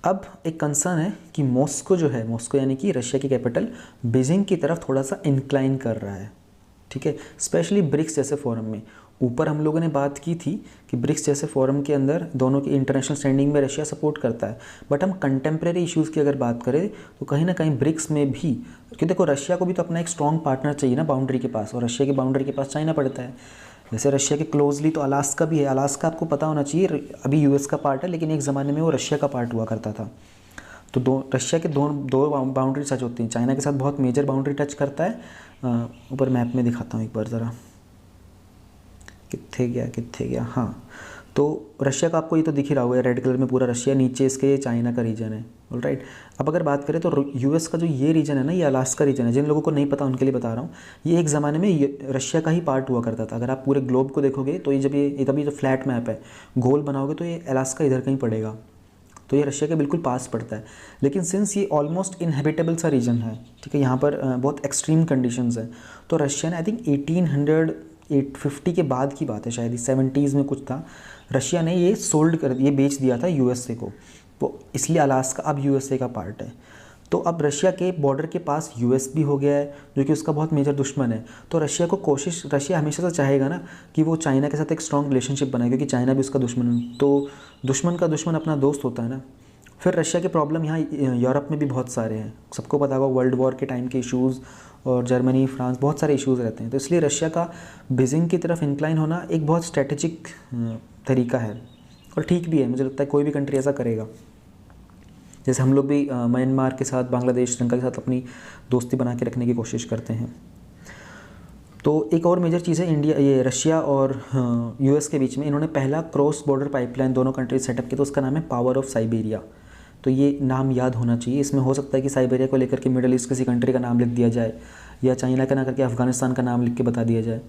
अब एक कंसर्न है कि मॉस्को जो है, मॉस्को यानी कि रशिया की कैपिटल, बीजिंग की तरफ थोड़ा सा इंक्लाइन कर रहा है, ठीक है, स्पेशली ब्रिक्स जैसे फोरम में। ऊपर हम लोगों ने बात की थी कि ब्रिक्स जैसे फोरम के अंदर दोनों की इंटरनेशनल स्टैंडिंग में रशिया सपोर्ट करता है, बट हम कंटेम्प्रेरी इश्यूज़ की अगर बात करें तो कहीं ना कहीं ब्रिक्स में भी, क्योंकि देखो रशिया को भी तो अपना एक स्ट्रॉन्ग पार्टनर चाहिए ना बाउंड्री के पास, और रशिया की बाउंड्री के पास चाइना पड़ता है। जैसे रशिया के क्लोजली तो अलास्का भी है। अलास्का आपको पता होना चाहिए अभी यूएस का पार्ट है, लेकिन एक ज़माने में वो रशिया का पार्ट हुआ करता था। तो रशिया के दो बाउंड्री टच होती हैं। चाइना के साथ बहुत मेजर बाउंड्री टच करता है। ऊपर मैप में दिखाता हूँ एक बार ज़रा, कित्थे गया, हाँ। तो रशिया का आपको ये तो दिख ही रहा होगा, रेड कलर में पूरा रशिया, नीचे इसके चाइना का रीजन है, ऑलराइट। अब अगर बात करें तो यूएस का जो ये रीजन है ना, ये अलास्का रीजन है। जिन लोगों को नहीं पता उनके लिए बता रहा हूँ, ये एक ज़माने में रशिया का ही पार्ट हुआ करता था। अगर आप पूरे ग्लोब को देखोगे तो ये जब ये तभी जो फ्लैट मैप है गोल बनाओगे तो ये अलास्का इधर कहीं पड़ेगा, तो ये रशिया के बिल्कुल पास पड़ता है। लेकिन सिंस ये ऑलमोस्ट इनहेबिटेबल सा रीजन है, ठीक है, यहाँ पर बहुत एक्सट्रीम कंडीशंस हैं, तो रशिया ने आई थिंक 1850 के बाद की बात है, शायद 70s में कुछ था, रशिया ने ये बेच दिया था यूएसए को, वो इसलिए अलास्का अब यूएसए का पार्ट है। तो अब रशिया के बॉर्डर के पास यूएस भी हो गया है, जो कि उसका बहुत मेजर दुश्मन है। तो रशिया हमेशा से चाहेगा ना कि वो चाइना के साथ एक स्ट्रॉन्ग रिलेशनशिप बनाए, क्योंकि चाइना भी उसका दुश्मन है, तो दुश्मन का दुश्मन अपना दोस्त होता है ना। फिर रशिया के प्रॉब्लम यहाँ यूरोप में भी बहुत सारे हैं, सबको पता होगा वर्ल्ड वॉर के टाइम के इश्यूज़, और जर्मनी फ्रांस बहुत सारे इश्यूज़ रहते हैं। तो इसलिए रशिया का बीजिंग की तरफ इंक्लाइन होना एक बहुत स्ट्रेटेजिक तरीका है, और ठीक भी है। मुझे लगता है कोई भी कंट्री ऐसा करेगा। जैसे हम लोग भी म्यांमार के साथ, बांग्लादेश, श्रीलंका के साथ अपनी दोस्ती बना के रखने की कोशिश करते हैं। तो एक और मेजर चीज़ है ये रशिया और यूएस के बीच में इन्होंने पहला क्रॉस बॉर्डर पाइपलाइन दोनों कंट्री सेटअप किया, तो उसका नाम है पावर ऑफ साइबेरिया। तो ये नाम याद होना चाहिए। इसमें हो सकता है कि साइबेरिया को लेकर के मिडल ईस्ट किसी कंट्री का नाम लिख दिया जाए, या चाइना का ना करके अफगानिस्तान का नाम लिख के बता दिया जाए।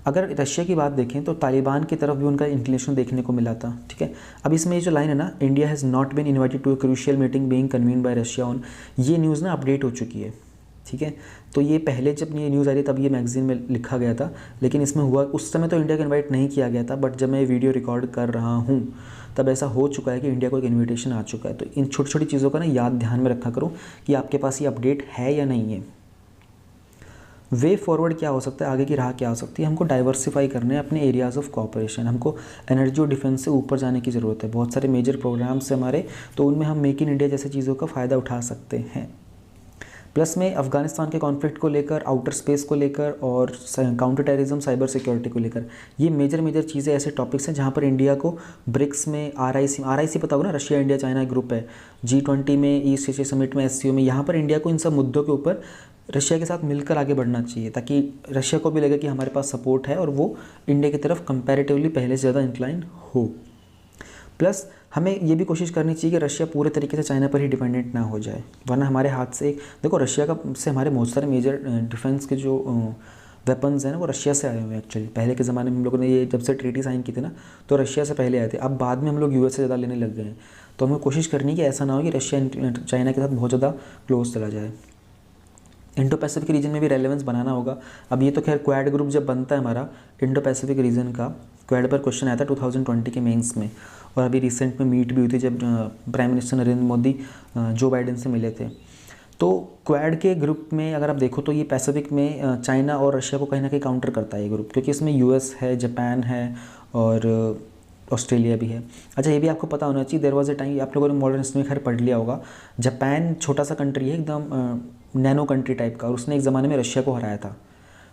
अगर रशिया की बात देखें तो तालिबान की तरफ भी उनका इंक्लिनेशन देखने को मिला था, ठीक है। अब इसमें ये जो लाइन है ना, India has not been invited to a crucial meeting being convened by Russia on, ये न्यूज़ ना अपडेट हो चुकी है, ठीक है। तो ये पहले जब ये न्यूज़ आ रही तब ये मैगजीन में लिखा गया था, लेकिन इसमें हुआ उस समय तो इंडिया को इन्वाइट नहीं किया गया था, बट जब मैं वीडियो रिकॉर्ड कर रहा हूँ तब ऐसा हो चुका है कि इंडिया को एक इन्विटेशन आ चुका है। तो इन छोटी छोटी चीज़ों का ना याद ध्यान में रखा करो कि आपके पास ये अपडेट है या नहीं है। वे फॉरवर्ड क्या हो सकता है, आगे की राह क्या हो सकती है, हमको डाइवर्सिफाई करने हैं अपने एरियाज़ ऑफ कोऑपरेशन। हमको एनर्जी और डिफेंस से ऊपर जाने की ज़रूरत है। बहुत सारे मेजर प्रोग्राम्स हैं हमारे, तो उनमें हम मेक इन इंडिया जैसी चीज़ों का फ़ायदा उठा सकते हैं। प्लस में अफगानिस्तान के कॉन्फ्लिक्ट को लेकर, आउटर स्पेस को लेकर, और काउंटर टेररिज्म, साइबर सिक्योरिटी को लेकर, ये मेजर चीज़ें ऐसे टॉपिक्स हैं जहाँ पर इंडिया को ब्रिक्स में, RIC पता होगा ना, रशिया इंडिया चाइना ग्रुप है, G20 में, ईस्ट एशिया समिट में, SCO में, यहाँ पर इंडिया को इन सब मुद्दों के ऊपर रशिया के साथ मिलकर आगे बढ़ना चाहिए, ताकि रशिया को भी लगे कि हमारे पास सपोर्ट है और वो इंडिया की तरफ कंपैरेटिवली पहले से ज़्यादा इंक्लाइन हो। प्लस हमें ये भी कोशिश करनी चाहिए कि रशिया पूरे तरीके से चाइना पर ही डिपेंडेंट ना हो जाए, वरना हमारे हाथ से, देखो रशिया का से हमारे बहुत सारे मेजर डिफेंस के जो वेपन्स हैं ना वो रशिया से आए हुए हैं एक्चुअली। पहले के ज़माने में हम लोगों ने ये जब से ट्रीटी साइन की थी ना, तो रशिया से पहले आए थे। अब बाद में हम लोग यूएस से ज़्यादा लेने लग गए हैं। तो हमें कोशिश करनी है कि ऐसा ना हो कि रशिया चाइना के साथ बहुत ज़्यादा क्लोज चला जाए। इंडो पैसिफिक रीजन में भी रेलेवेंस बनाना होगा। अब ये तो खैर क्वाड ग्रुप जब बनता है हमारा इंडो पैसिफिक रीजन का, क्वाड पर क्वेश्चन आया था 2020 के मेंस में, और अभी रिसेंट में मीट भी हुई थी जब prime minister Narendra Modi Joe Biden से मिले थे। तो क्वाड के ग्रुप में अगर आप देखो तो ये पैसिफिक में चाइना और रशिया को कहीं ना कहीं काउंटर करता है ये ग्रुप, क्योंकि इसमें यूएस है, जापान है और ऑस्ट्रेलिया भी है। अच्छा, ये भी आपको पता होना चाहिए, देयर वाज अ टाइम, आप लोगों ने मॉडर्न हिस्ट्री में खैर पढ़ लिया होगा, जापान छोटा सा कंट्री है एकदम नैनो कंट्री टाइप का, और उसने एक ज़माने में रशिया को हराया था।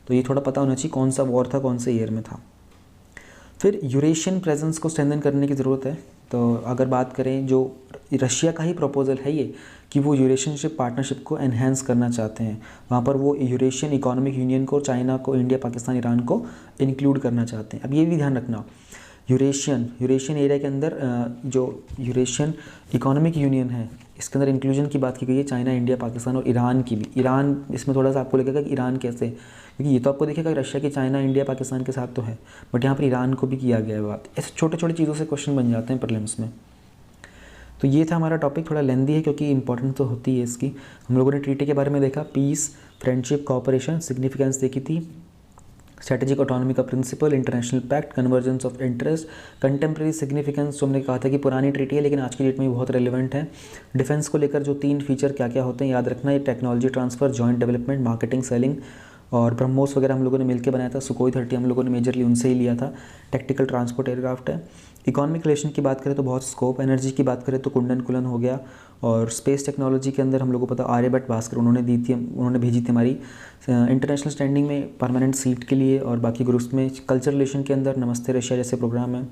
तो ये थोड़ा पता होना चाहिए कौन सा वॉर था, कौन से ईयर में था। फिर यूरेशियन प्रेजेंस को स्ट्रेंथन करने की ज़रूरत है। तो अगर बात करें, जो रशिया का ही प्रपोजल है ये कि वो यूरेशियनशिप पार्टनरशिप को एनहेंस करना चाहते हैं, वहाँ पर वो यूरेशियन इकोनॉमिक यूनियन को, चाइना को, इंडिया, पाकिस्तान, ईरान को इंक्लूड करना चाहते हैं। अब ये भी ध्यान रखना, यूरेशियन एरिया के अंदर जो यूरेशियन इकोनॉमिक यूनियन है इसके अंदर इंक्लूजन की बात की गई है चाइना, इंडिया, पाकिस्तान और ईरान की भी। ईरान इसमें थोड़ा सा आपको लगेगा कि ईरान कैसे, क्योंकि ये तो आपको दिखेगा रशिया की चाइना, इंडिया, पाकिस्तान के साथ तो है, बट यहाँ पर ईरान को भी किया गया है बात। ऐसे छोटे छोटे चीज़ों से क्वेश्चन बन जाते हैं प्रीलिम्स में। तो ये था हमारा टॉपिक, थोड़ा लेंदी है क्योंकि इंपॉर्टेंट तो होती है इसकी। हम लोगों ने ट्रीटी के बारे में देखा, पीस, फ्रेंडशिप, कोऑपरेशन, सिग्निफिकेंस देखी थी, स्ट्रेटेजिक ऑटोनॉमी का principle, international pact, convergence of interest, contemporary significance जो हमने कहा था कि पुरानी ट्रीटी है लेकिन आज की डेट में बहुत रेलिवेंट है। डिफेंस को लेकर जो 3 फीचर क्या क्या होते हैं याद रखना, ये technology transfer, joint development, marketing, selling, और ब्रह्मोस वगैरह हम लोगों ने मिलकर बनाया था। सुकोई 30 हम लोगों ने मेजरली उनसे ही लिया था। टैक्टिकल ट्रांसपोर्ट एयरक्राफ्ट है। इकोनॉमिक रिलेशन की बात करें तो बहुत स्कोप, एनर्जी की बात करें तो कुंडन कुलन हो गया, और स्पेस टेक्नोलॉजी के अंदर हम लोगों को पता आर्यभट्ट भास्कर उन्होंने भेजी थी हमारी। इंटरनेशनल स्टैंडिंग में परमानेंट सीट के लिए, और बाकी ग्रुप्स में कल्चर रिलेशन के अंदर नमस्ते रशिया जैसे प्रोग्राम है।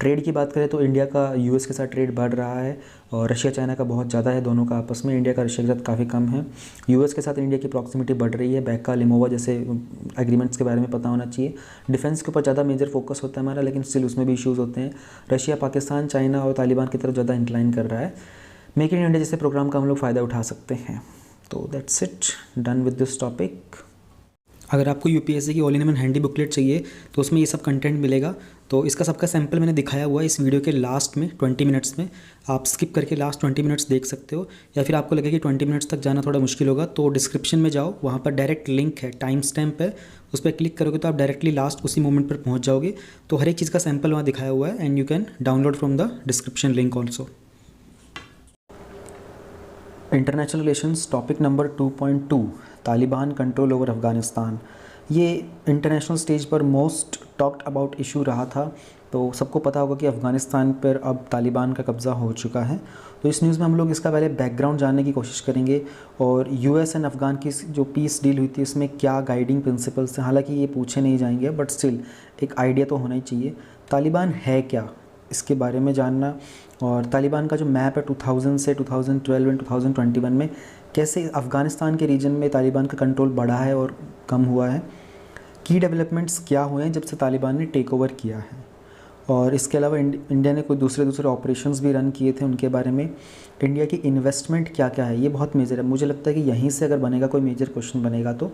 ट्रेड की बात करें तो इंडिया का यूएस के साथ ट्रेड बढ़ रहा है, और रशिया चाइना का बहुत ज़्यादा है दोनों का आपस में। इंडिया का रशिया के साथ काफ़ी कम है। यूएस के साथ इंडिया की प्रॉक्सिमिटी बढ़ रही है। बैका, लिमोवा जैसे एग्रीमेंट्स के बारे में पता होना चाहिए। डिफेंस के ऊपर ज़्यादा मेजर फोकस होता है हमारा, लेकिन स्टिल उसमें भी इश्यूज़ होते हैं। रशिया, पाकिस्तान, चाइना और तालिबान की तरफ ज़्यादा इंक्लाइन कर रहा है। मेक इन इंडिया जैसे प्रोग्राम का हम लोग फ़ायदा उठा सकते हैं। तो that's it, done with this topic. अगर आपको यूपीएससी की all in one handy booklet चाहिए तो उसमें ये सब कंटेंट मिलेगा। तो इसका सबका सैंपल मैंने दिखाया हुआ है इस वीडियो के लास्ट में 20 मिनट्स में। आप स्किप करके लास्ट 20 मिनट्स देख सकते हो, या फिर आपको लगे कि 20 मिनट्स तक जाना थोड़ा मुश्किल होगा तो डिस्क्रिप्शन में जाओ, वहाँ पर डायरेक्ट लिंक है, टाइम स्टैम्प है, उस पर क्लिक करोगे तो आप डायरेक्टली लास्ट उसी मोमेंट पर पहुँच जाओगे। तो हर एक चीज़ का सैंपल वहाँ दिखाया हुआ है, and you can download from the description link also. International relations topic number 2.2, Taliban control over Afghanistan. ये इंटरनेशनल स्टेज पर मोस्ट टॉक्ड अबाउट इशू रहा था। तो सबको पता होगा कि अफ़गानिस्तान पर अब तालिबान का कब्ज़ा हो चुका है। तो इस न्यूज़ में हम लोग इसका पहले बैकग्राउंड जानने की कोशिश करेंगे, और यूएस एंड अफ़गान की जो पीस डील हुई थी इसमें क्या गाइडिंग प्रिंसिपल्स हैं। हालांकि ये पूछे नहीं जाएंगे बट स्टिल एक आइडिया तो होना ही चाहिए। तालिबान है क्या, इसके बारे में जानना, और तालिबान का जो मैप है 2000 से 2012 एंड 2021 में कैसे अफ़गानिस्तान के रीजन में तालिबान का कंट्रोल बढ़ा है और कम हुआ है, की डेवलपमेंट्स क्या हुए हैं जब से तालिबान ने टेक ओवर किया है, और इसके अलावा इंडिया ने कोई दूसरे ऑपरेशंस भी रन किए थे उनके बारे में। इंडिया की इन्वेस्टमेंट क्या क्या है, ये बहुत मेजर है। मुझे लगता है कि यहीं से अगर बनेगा कोई मेजर क्वेश्चन बनेगा तो,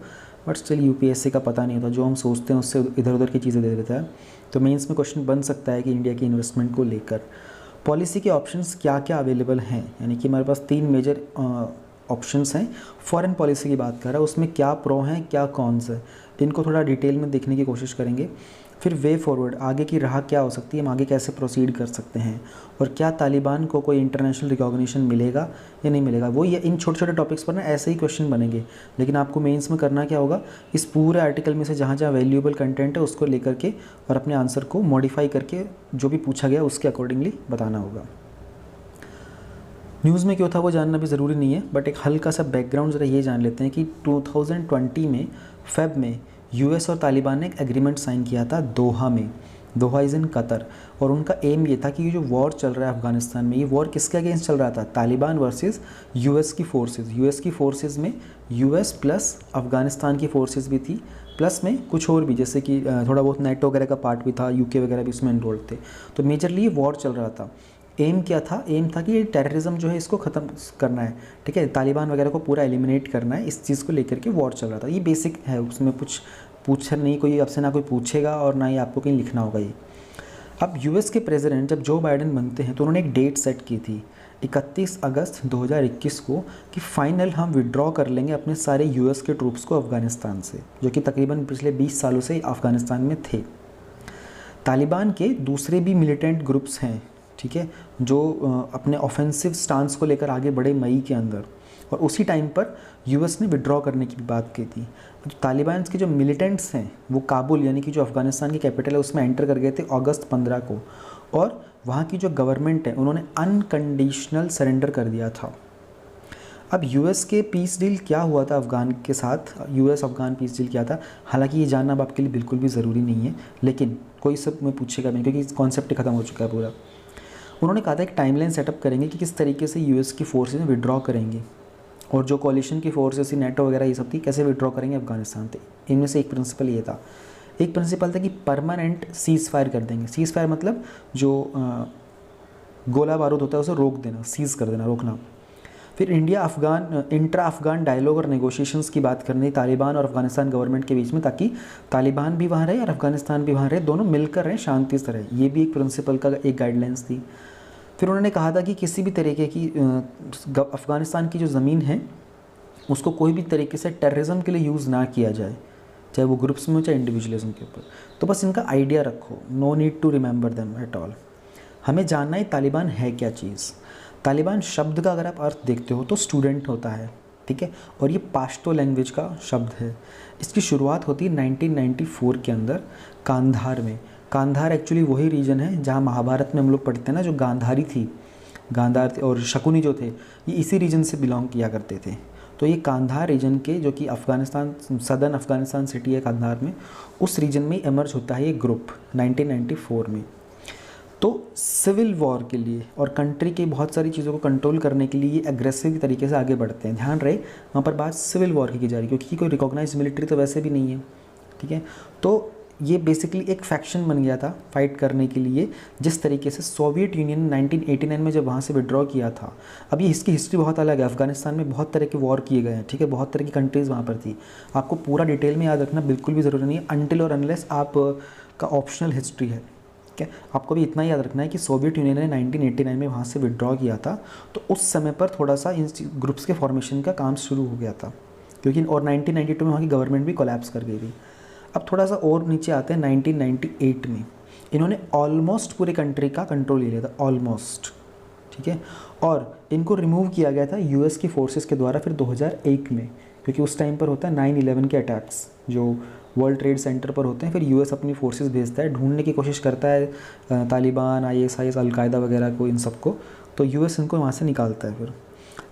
बट स्टिल यूपीएससी का पता नहीं होता, जो हम सोचते हैं उससे इधर उधर की चीज़ें दे देता है। तो मेंस में क्वेश्चन बन सकता है कि इंडिया की इन्वेस्टमेंट को लेकर पॉलिसी के ऑप्शंस क्या क्या अवेलेबल हैं, यानी कि हमारे पास 3 मेजर ऑप्शंस हैं। फॉरेन पॉलिसी की बात कर रहा है, उसमें क्या प्रो हैं क्या कॉन्स है, इनको थोड़ा डिटेल में देखने की कोशिश करेंगे। फिर वे फॉरवर्ड, आगे की राह क्या हो सकती है, हम आगे कैसे प्रोसीड कर सकते हैं, और क्या तालिबान को कोई इंटरनेशनल रिकॉग्निशन मिलेगा या नहीं मिलेगा। वो ये इन छोटे छोटे टॉपिक्स पर ना ऐसे ही क्वेश्चन बनेंगे, लेकिन आपको मेंस में करना क्या होगा, इस पूरे आर्टिकल में से जहाँ जहाँ वैल्यूएबल कंटेंट है उसको लेकर के और अपने आंसर को मॉडिफाई करके जो भी पूछा गया उसके अकॉर्डिंगली बताना होगा। न्यूज़ में क्यों था वो जानना भी ज़रूरी नहीं है, बट एक हल्का सा बैकग्राउंड ज़रा ये जान लेते हैं कि 2020 में फेब में यूएस और तालिबान ने एक एग्रीमेंट साइन किया था दोहा में। दोहा इज़ इन कतर, और उनका एम ये था कि ये जो वॉर चल रहा है अफ़गानिस्तान में, ये वॉर किसके अगेंस्ट चल रहा था, तालिबान वर्सेस यूएस की फोर्सेस। यूएस की फोर्सेस में यूएस प्लस अफ़गानिस्तान की फोर्सेस भी थी, प्लस में कुछ और भी जैसे कि थोड़ा बहुत नेटो वगैरह का पार्ट भी था, यूके वगैरह भी उसमें इन्वॉल्व थे। तो मेजरली ये वॉर चल रहा था। एम क्या था, एम था कि ये टेररिज्म जो है इसको ख़त्म करना है, ठीक है, तालिबान वगैरह को पूरा एलिमिनेट करना है, इस चीज़ को लेकर के वॉर चल रहा था। ये बेसिक है, उसमें कुछ पूछा नहीं, कोई आपसे ना कोई पूछेगा और ना ही आपको कहीं लिखना होगा ये। अब यूएस के प्रेसिडेंट जब जो बाइडेन बनते हैं तो उन्होंने एक डेट सेट की थी 31 अगस्त 2021 को कि फाइनल हम विड्रॉ कर लेंगे अपने सारे यूएस के ट्रूप्स को अफ़गानिस्तान से, जो कि तकरीबन पिछले 20 सालों से अफ़गानिस्तान में थे। तालिबान के दूसरे भी मिलिटेंट ग्रुप्स हैं, ठीक है, जो अपने ऑफेंसिव स्टांस को लेकर आगे बढ़े मई के अंदर, और उसी टाइम पर यूएस ने विड्रॉ करने की बात की थी। तो तालिबान के जो मिलिटेंट्स हैं वो काबुल यानी कि जो अफ़गानिस्तान की कैपिटल है उसमें एंटर कर गए थे अगस्त 15 को, और वहाँ की जो गवर्नमेंट है उन्होंने अनकंडीशनल सरेंडर कर दिया था। अब यूएस के पीस डील क्या हुआ था अफ़गान के साथ, यूएस अफ़गान पीस डील क्या था, हालांकि ये जानना अब आपके लिए बिल्कुल भी ज़रूरी नहीं है, लेकिन कोई सब में पूछेगा नहीं क्योंकि कॉन्सेप्ट ख़त्म हो चुका है पूरा। उन्होंने कहा था एक टाइमलाइन सेटअप करेंगे कि किस तरीके से यूएस की फोर्सेज विड्रॉ करेंगे, और जो कोलिशन की फोर्सेस थी नेटो वगैरह ये सब थी कैसे विड्रॉ करेंगे अफ़गानिस्तान से। इनमें से एक प्रिंसिपल ये था, एक प्रिंसिपल था कि परमानेंट सीज़ फायर कर देंगे। सीज़ फायर मतलब जो गोला बारूद होता है उसे रोक देना, सीज़ कर देना, रोकना। फिर इंट्रा अफ़गान डायलॉग और नेगोशिएशंस की बात करनी तालिबान और अफ़गानिस्तान गवर्नमेंट के बीच में, ताकि तालिबान भी वहाँ रहे और अफ़गानिस्तान भी वहाँ रहे, दोनों मिलकर रहें, शांति से रहें। ये भी एक प्रिंसिपल का एक गाइडलाइंस थी। फिर उन्होंने कहा था कि किसी भी तरीके की अफ़गानिस्तान की जो ज़मीन है उसको कोई भी तरीके से टेररिज्म के लिए यूज़ ना किया जाए, चाहे वो ग्रुप्स में हो चाहे इंडिविजुअलिज्म के ऊपर। तो बस इनका आइडिया रखो, no need to remember them at all. हमें जानना है तालिबान है क्या चीज़। तालिबान शब्द का अगर आप अर्थ देखते हो तो स्टूडेंट होता है, ठीक है, और ये पाश्तो लैंग्वेज का शब्द है। इसकी शुरुआत होती है 1994 के अंदर कांधार में। कांधार एक्चुअली वही रीजन है जहाँ महाभारत में हम लोग पढ़ते हैं ना, जो गांधारी थी, गांधार और शकुनी जो थे, ये इसी रीजन से बिलोंग किया करते थे। तो ये कांधार रीजन के, जो कि अफ़गानिस्तान, सदर्न अफ़गानिस्तान सिटी है कांधार में, उस रीजन में इमर्ज होता है ये ग्रुप 1994 में। तो सिविल वॉर के लिए और कंट्री की बहुत सारी चीज़ों को कंट्रोल करने के लिए ये एग्रेसिव तरीके से आगे बढ़ते हैं। ध्यान रहे वहाँ पर बात सिविल वॉर की जा रही है, क्योंकि कोई रिकॉग्नाइज मिलिट्री तो वैसे भी नहीं है, ठीक है। तो ये बेसिकली एक फैक्शन बन गया था फाइट करने के लिए। जिस तरीके से सोवियत यूनियन 1989 में जब वहाँ से विड्रॉ किया था, अब ये इसकी हिस्ट्री बहुत अलग है। अफगानिस्तान में बहुत तरह के वॉर किए गए हैं, ठीक है, बहुत तरह की कंट्रीज़ वहाँ पर थी। आपको पूरा डिटेल में याद रखना बिल्कुल भी ज़रूरी नहीं है, अनटिल और अनलेस आप का ऑप्शनल हिस्ट्री है, ठीक है। आपको भी इतना याद रखना है कि सोवियत यूनियन ने 1989 में वहाँ से विड्रॉ किया था, तो उस समय पर थोड़ा सा इन ग्रुप्स के फॉर्मेशन का काम शुरू हो गया था, क्योंकि और 1992 में वहाँ की गवर्नमेंट भी कोलैप्स कर गई थी। अब थोड़ा सा और नीचे आते हैं 1998 में, इन्होंने ऑलमोस्ट पूरे कंट्री का कंट्रोल ले लिया था, ऑलमोस्ट, ठीक है। और इनको रिमूव किया गया था यूएस की फोर्सेस के द्वारा फिर 2001 में, क्योंकि उस टाइम पर होता है 9/11 के अटैक्स जो वर्ल्ड ट्रेड सेंटर पर होते हैं। फिर यूएस अपनी फोर्सेस भेजता है, ढूंढने की कोशिश करता है तालिबान, ISIS, अलकायदा वगैरह को, इन सबको, तो यूएस इनको वहाँ से निकालता है। फिर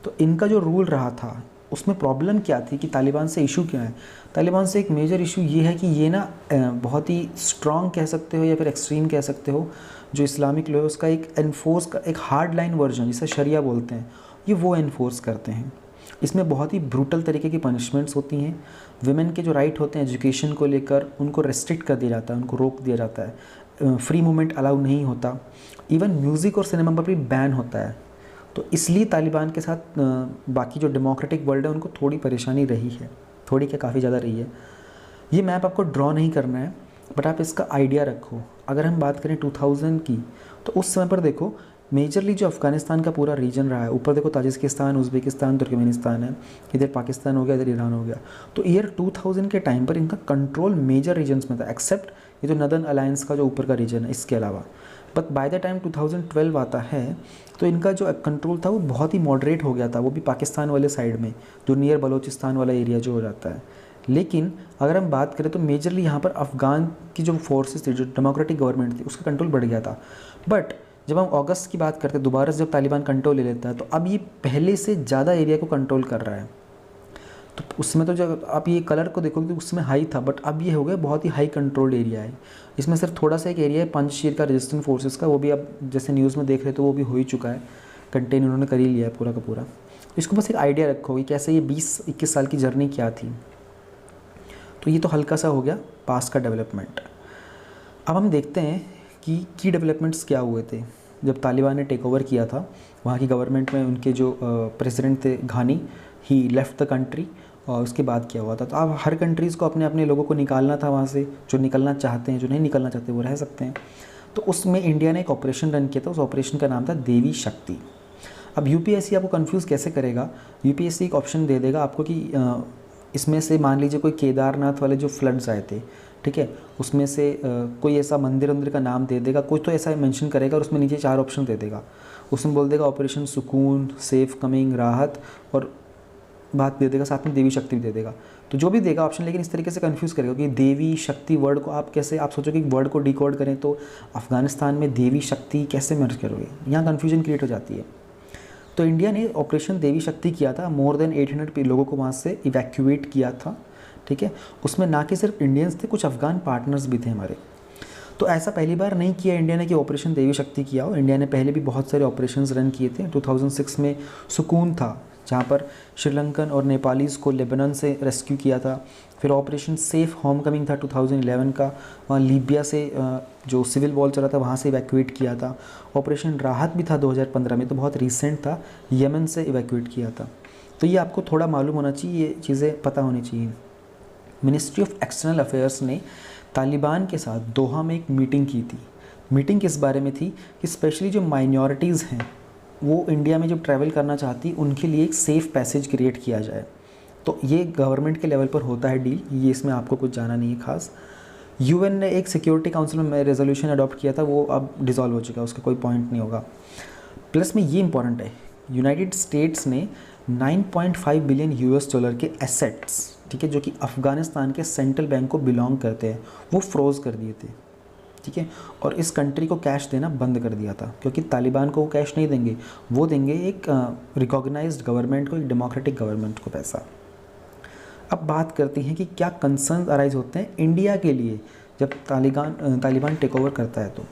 तो इनका जो रूल रहा था उसमें प्रॉब्लम क्या थी कि तालिबान से इशू क्या है। तालिबान से एक मेजर इशू ये है कि ये ना बहुत ही स्ट्रॉन्ग कह सकते हो या फिर एक्सट्रीम कह सकते हो, जो इस्लामिक लॉ है उसका एक एनफोर्स का एक हार्ड लाइन वर्जन, जिसे शरिया बोलते हैं, ये वो एनफोर्स करते हैं। इसमें बहुत ही ब्रूटल तरीके की पनिशमेंट्स होती हैं। विमेन के जो राइट होते हैं एजुकेशन को लेकर, उनको रेस्ट्रिक्ट कर दिया जाता है, उनको रोक दिया जाता है, फ्री मूवमेंट अलाउ नहीं होता, इवन म्यूज़िक और सिनेमा पर भी बैन होता है। तो इसलिए तालिबान के साथ बाकी जो डेमोक्रेटिक वर्ल्ड है उनको थोड़ी परेशानी रही है, थोड़ी क्या काफ़ी ज़्यादा रही है। ये मैप आपको ड्रॉ नहीं करना है, बट आप इसका आइडिया रखो। अगर हम बात करें 2000 की, तो उस समय पर देखो मेजरली जो अफ़गानिस्तान का पूरा रीजन रहा है, ऊपर देखो ताजिकिस्तान, उज़्बेकिस्तान, तुर्कमेनिस्तान है, इधर पाकिस्तान हो गया, इधर ईरान हो गया। तो ईयर 2000 के टाइम पर इनका कंट्रोल मेजर रीजन्स में था, एक्सेप्ट ये जो नदर्न अलायंस का जो ऊपर का रीजन है, इसके अलावा। बट बाय द टाइम 2012 आता है तो इनका जो कंट्रोल था वो बहुत ही मॉडरेट हो गया था, वो भी पाकिस्तान वाले साइड में, जो नियर बलोचिस्तान वाला एरिया जो हो जाता है। लेकिन अगर हम बात करें तो मेजरली यहाँ पर अफ़गान की जो फोर्सेस थी, जो डेमोक्रेटिक गवर्नमेंट थी, उसका कंट्रोल बढ़ गया था। बट जब हम अगस्त की बात करते हैं, दोबारा से जब तालिबान कंट्रोल ले लेता है, तो अब ये पहले से ज़्यादा एरिया को कंट्रोल कर रहा है। तो उसमें तो जब आप ये कलर को देखोगे तो उसमें हाई था, बट अब ये हो गया बहुत ही हाई कंट्रोल्ड एरिया है। इसमें सिर्फ थोड़ा सा एक एरिया है पंजशीर का रेजिस्टेंट फोर्सेस का, वो भी अब जैसे न्यूज़ में देख रहे तो वो भी हो ही चुका है, कंटेन उन्होंने कर ही लिया है पूरा का पूरा। तो इसको बस एक आइडिया रखो कि कैसे ये 20-21 साल की जर्नी क्या थी। तो ये तो हल्का सा हो गया पास का डेवलपमेंट। अब हम देखते हैं कि की डेवलपमेंट्स क्या हुए थे जब तालिबान ने टेक ओवर किया था। वहाँ की गवर्नमेंट में उनके जो प्रेसिडेंट थे घानी, ही लेफ्ट द कंट्री, और उसके बाद क्या हुआ था। तो अब हर कंट्रीज़ को अपने अपने लोगों को निकालना था वहाँ से, जो निकलना चाहते हैं, जो नहीं निकलना चाहते वो रह सकते हैं। तो उसमें इंडिया ने एक ऑपरेशन रन किया था, उस ऑपरेशन का नाम था देवी शक्ति। अब यूपीएससी आपको कंफ्यूज कैसे करेगा, यूपीएससी एक ऑप्शन दे देगा आपको कि इसमें से मान लीजिए कोई केदारनाथ वाले जो फ्लड्स आए थे, ठीक है, उसमें से कोई ऐसा मंदिर का नाम दे देगा, कुछ तो ऐसा मेंशन करेगा और उसमें नीचे 4 ऑप्शन दे देगा। उसमें बोल देगा ऑपरेशन सुकून, सेफ कमिंग, राहत, और बात दे देगा साथ में देवी शक्ति भी दे देगा। तो जो भी देगा ऑप्शन, लेकिन इस तरीके से कंफ्यूज करेगा कि देवी शक्ति वर्ड को आप कैसे, आप सोचो कि वर्ड को डिकोड करें तो अफगानिस्तान में देवी शक्ति कैसे मर्ज करोगे, यहाँ कन्फ्यूजन क्रिएट हो जाती है। तो इंडिया ने ऑपरेशन देवी शक्ति किया था, मोर देन 800 लोगों को वहाँ से इवैक्यूएट किया था, ठीक है। उसमें ना कि सिर्फ इंडियंस थे, कुछ अफगान पार्टनर्स भी थे हमारे। तो ऐसा पहली बार नहीं किया इंडिया ने कि ऑपरेशन देवी शक्ति किया हो। इंडिया ने पहले भी बहुत सारे ऑपरेशंस रन किए थे। 2006 में सुकून था, जहाँ पर श्रीलंकन और नेपालीज़ को लेबनान से रेस्क्यू किया था। फिर ऑपरेशन सेफ होम कमिंग था 2011 का, वहाँ लीबिया से जो सिविल वॉर चला था वहाँ से इवैक्यूएट किया था। ऑपरेशन राहत भी था 2015 में, तो बहुत रिसेंट था, यमन से इवैक्यूएट किया था। तो ये आपको थोड़ा मालूम होना चाहिए, ये चीज़ें पता होनी चाहिए। मिनिस्ट्री ऑफ एक्सटर्नल अफेयर्स ने तालिबान के साथ दोहा में एक मीटिंग की थी। मीटिंग किस बारे में थी कि स्पेशली जो माइनॉरिटीज़ हैं वो इंडिया में जब ट्रैवल करना चाहती उनके लिए एक सेफ़ पैसेज क्रिएट किया जाए। तो ये गवर्नमेंट के लेवल पर होता है डील, ये इसमें आपको कुछ जाना नहीं है खास। यूएन ने एक सिक्योरिटी काउंसिल में रेजोल्यूशन अडॉप्ट किया था, वो अब डिसॉल्व हो चुका है, उसका कोई पॉइंट नहीं होगा। प्लस में ये इंपॉर्टेंट है, यूनाइटेड स्टेट्स ने 9.5 बिलियन यूएस डॉलर के एसेट्स, ठीक है, जो कि अफ़गानिस्तान के सेंट्रल बैंक को बिलोंग करते हैं, वो फ्रोज़ कर दिए थे, ठीक है। और इस कंट्री को कैश देना बंद कर दिया था, क्योंकि तालिबान को वो कैश नहीं देंगे, वो देंगे एक रिकॉग्नाइज्ड गवर्नमेंट को, एक डेमोक्रेटिक गवर्नमेंट को पैसा। अब बात करते हैं कि क्या कंसर्न अराइज होते हैं इंडिया के लिए जब तालिबान टेक ओवर करता है। तो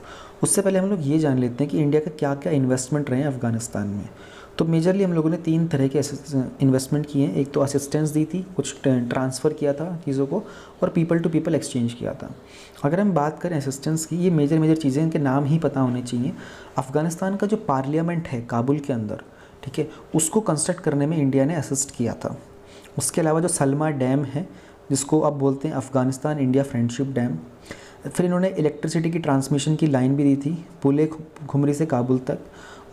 उससे पहले हम लोग ये जान लेते हैं कि इंडिया का क्या क्या इन्वेस्टमेंट रहे हैं अफ़गानिस्तान में। तो मेजरली हम लोगों ने 3 तरह के इन्वेस्टमेंट किए हैं। एक तो असिस्टेंस दी थी, कुछ ट्रांसफ़र किया था चीज़ों को, और पीपल टू पीपल एक्सचेंज किया था। अगर हम बात करें असिस्टेंस की, ये मेजर चीज़ें, इनके नाम ही पता होने चाहिए। अफ़गानिस्तान का जो पार्लियामेंट है काबुल के अंदर, ठीक है, उसको कंस्ट्रक्ट करने में इंडिया ने असिस्ट किया था। उसके अलावा जो सलमा डैम है, जिसको अब बोलते हैं अफ़गानिस्तान इंडिया फ्रेंडशिप डैम, फिर इन्होंने इलेक्ट्रिसिटी की ट्रांसमिशन की लाइन भी दी थी पुले खुमरी से काबुल तक,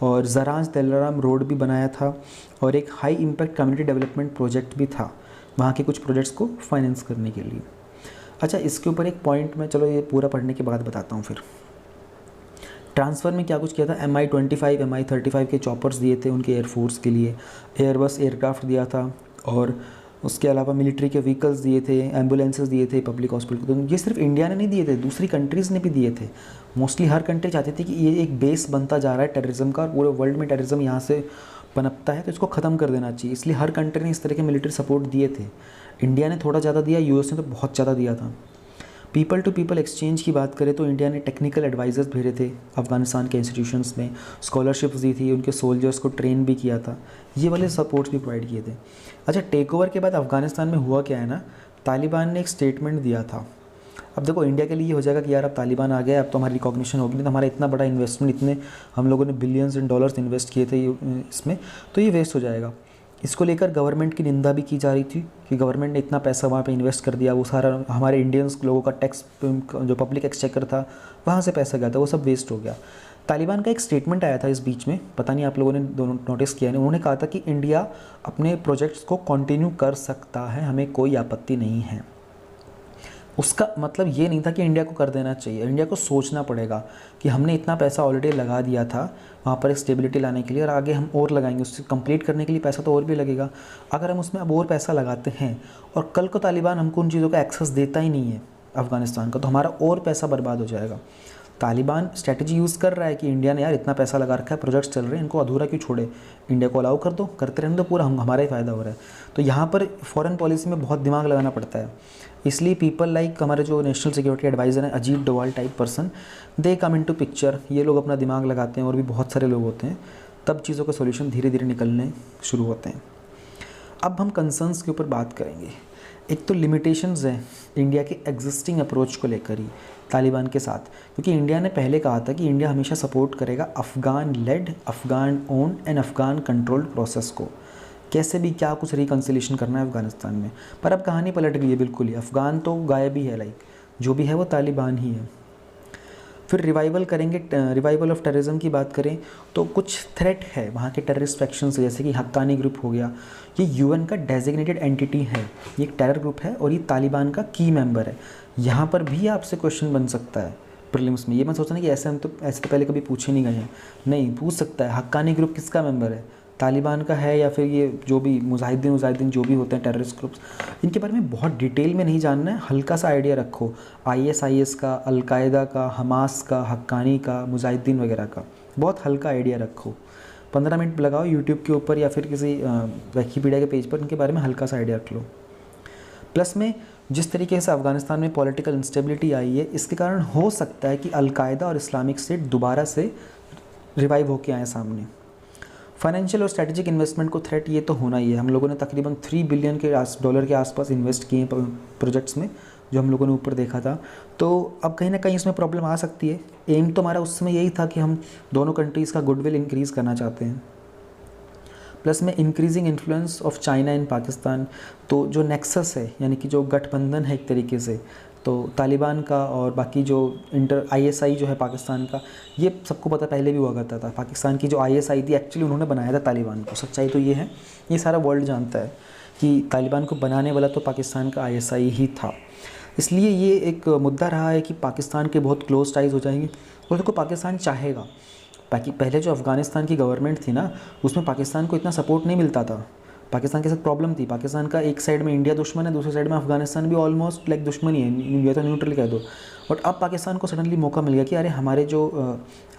और जराज तेलाराम रोड भी बनाया था, और एक high impact community development project भी था वहाँ के कुछ प्रोजेक्ट्स को फाइनेंस करने के लिए। अच्छा, इसके ऊपर एक पॉइंट मैं, चलो ये पूरा पढ़ने के बाद बताता हूँ। फिर ट्रांसफ़र में क्या कुछ किया था, MI-25 MI-35 के चॉपर्स दिए थे उनके एयरफोर्स के लिए, एयरबस एयरक्राफ्ट दिया था, और उसके अलावा मिलिट्री के व्हीकल्स दिए थे, एम्बुलेंसेस दिए थे, पब्लिक हॉस्पिटल। तो ये सिर्फ इंडिया ने नहीं दिए थे, दूसरी कंट्रीज़ ने भी दिए थे। मोस्टली हर कंट्री चाहती थी कि ये एक बेस बनता जा रहा है टेररिज्म का, और पूरे वर्ल्ड में टेररिज्म यहाँ से पनपता है, तो इसको ख़त्म कर देना चाहिए। इसलिए हर कंट्री ने इस तरह के मिलिट्री सपोर्ट दिए थे। इंडिया ने थोड़ा ज़्यादा दिया, यूएस ने तो बहुत ज़्यादा दिया था। पीपल टू पीपल एक्सचेंज की बात करें तो इंडिया ने टेक्निकल एडवाइज़र्स भेजे थे अफ़गानिस्तान के इंस्टीट्यूशंस में, स्कॉलरशिप्स दी थी, उनके सोल्जर्स को ट्रेन भी किया था, ये वाले सपोर्ट्स भी प्रोवाइड किए थे। अच्छा, टेक ओवर के बाद अफ़गानिस्तान में हुआ क्या है ना, तालिबान ने एक स्टेटमेंट दिया था। अब देखो, इंडिया के लिए ये हो जाएगा कि यार अब तालिबान आ गया, अब तो हमारी रिकॉग्निशन होगी, नहीं तो हमारा इतना बड़ा इन्वेस्टमेंट, इतने हम लोगों ने बिलियंस इन डॉलर्स इन्वेस्ट किए थे इसमें, तो ये वेस्ट हो जाएगा। इसको लेकर गवर्नमेंट की निंदा भी की जा रही थी कि गवर्नमेंट ने इतना पैसा वहाँ पे इन्वेस्ट कर दिया, वो सारा हमारे इंडियंस लोगों का टैक्स जो पब्लिक एक्सचेकर था वहाँ से पैसा गया था, वो सब वेस्ट हो गया। तालिबान का एक स्टेटमेंट आया था इस बीच में, पता नहीं आप लोगों ने दोनों नोटिस किया नहीं, उन्होंने कहा था कि इंडिया अपने प्रोजेक्ट्स को कंटिन्यू कर सकता है, हमें कोई आपत्ति नहीं है। उसका मतलब ये नहीं था कि इंडिया को कर देना चाहिए, इंडिया को सोचना पड़ेगा कि हमने इतना पैसा ऑलरेडी लगा दिया था वहाँ पर एक स्टेबिलिटी लाने के लिए, और आगे हम और लगाएंगे, उससे कंप्लीट करने के लिए पैसा तो और भी लगेगा। अगर हम उसमें अब और पैसा लगाते हैं और कल को तालिबान हमको उन चीज़ों का एक्सेस देता ही नहीं है अफ़गानिस्तान का, तो हमारा और पैसा बर्बाद हो जाएगा। तालिबान स्ट्रैटेजी यूज़ कर रहा है कि इंडिया ने यार इतना पैसा लगा रखा है, प्रोजेक्ट्स चल रहे हैं, इनको अधूरा क्यों छोड़े, इंडिया को अलाउ कर दो, करते रहने दो, पूरा हमारा ही फ़ायदा हो रहा है। तो यहाँ पर फॉरेन पॉलिसी में बहुत दिमाग लगाना पड़ता है। इसलिए पीपल लाइक हमारे जो नेशनल सिक्योरिटी एडवाइज़र हैं, अजीत डोवाल टाइप पर्सन, दे कम इनटू पिक्चर, ये लोग अपना दिमाग लगाते हैं, और भी बहुत सारे लोग होते हैं, तब चीज़ों के सॉल्यूशन धीरे धीरे निकलने शुरू होते हैं। अब हम कंसर्न्स के ऊपर बात करेंगे। एक तो लिमिटेशंस हैं इंडिया के एग्जिस्टिंग अप्रोच को लेकर ही तालिबान के साथ, क्योंकि इंडिया ने पहले कहा था कि इंडिया हमेशा सपोर्ट करेगा Afghan led, Afghan owned and Afghan controlled process को, कैसे भी क्या कुछ रिकन्सिलेशन करना है अफ़गानिस्तान में। पर अब कहानी पलट गई है बिल्कुल ही, अफ़गान तो गायब ही है, लाइक जो भी है वो तालिबान ही है। फिर रिवाइवल करेंगे, रिवाइवल ऑफ टेररिज्म की बात करें तो कुछ थ्रेट है वहाँ के टेररिस्ट फैक्शन से, जैसे कि हक्कानी ग्रुप हो गया, ये यूएन का डेजिग्नेटेड एंटिटी है, ये एक टेरर ग्रुप है और ये तालिबान का की मेंबर है। यहाँ पर भी आपसे क्वेश्चन बन सकता है प्रीलिम्स में, ये मैं सोचना कि ऐसे तो पहले कभी पूछे नहीं गए हैं, नहीं पूछ सकता है हक्कानी ग्रुप किसका मेंबर है, तालिबान का है या फिर ये जो भी मुजाहिदीन जो भी होते हैं टेररिस्ट ग्रुप्स, इनके बारे में बहुत डिटेल में नहीं जानना है, हल्का सा आइडिया रखो ISIS का, अलकायदा का, हमास का, हक्कानी का, मुजाहिदीन वगैरह का, बहुत हल्का आइडिया रखो। 15 मिनट लगाओ यूट्यूब के ऊपर या फिर किसी विकिपीडिया के पेज पर इनके बारे में हल्का सा आइडिया रख लो। प्लस में जिस तरीके से अफ़गानिस्तान में पॉलिटिकल इंस्टेबिलिटी आई है, इसके कारण हो सकता है कि अलकायदा और इस्लामिक स्टेट दोबारा से रिवाइव होके आए सामने। फाइनेंशियल और स्ट्रेटेजिक इन्वेस्टमेंट को थ्रेट ये तो होना ही है। हम लोगों ने तकरीबन $3 बिलियन के डॉलर के आसपास इन्वेस्ट किए प्रोजेक्ट्स में, जो हम लोगों ने ऊपर देखा था। तो अब कहीं ना कहीं इसमें प्रॉब्लम आ सकती है। एम तो हमारा उस समय यही था कि हम दोनों कंट्रीज़ का गुडविल इंक्रीज़ करना चाहते हैं। प्लस में increasing influence of China in Pakistan, तो जो नेक्सस है यानी कि जो गठबंधन है एक तरीके से तो तालिबान का और बाकी जो ISI जो है पाकिस्तान का, ये सबको पता पहले भी हुआ करता था। पाकिस्तान की जो ISI थी एक्चुअली उन्होंने बनाया था तालिबान को। सच्चाई तो ये है, ये सारा वर्ल्ड जानता है कि तालिबान को बनाने वाला तो पाकिस्तान का ISI ही था। इसलिए ये एक मुद्दा रहा है कि पाकिस्तान के बहुत क्लोज टाइज़ हो जाएंगे और देखो पाकिस्तान चाहेगा। बाकी पहले जो अफ़गानिस्तान की गवर्नमेंट थी ना, उसमें पाकिस्तान को इतना सपोर्ट नहीं मिलता था। पाकिस्तान के साथ प्रॉब्लम थी। पाकिस्तान का एक साइड में इंडिया दुश्मन है, दूसरी साइड में अफगानिस्तान भी ऑलमोस्ट लाइक दुश्मन ही है, इंडिया तो न्यूट्रल कह दो। बट अब पाकिस्तान को सडनली मौका मिल गया कि अरे हमारे जो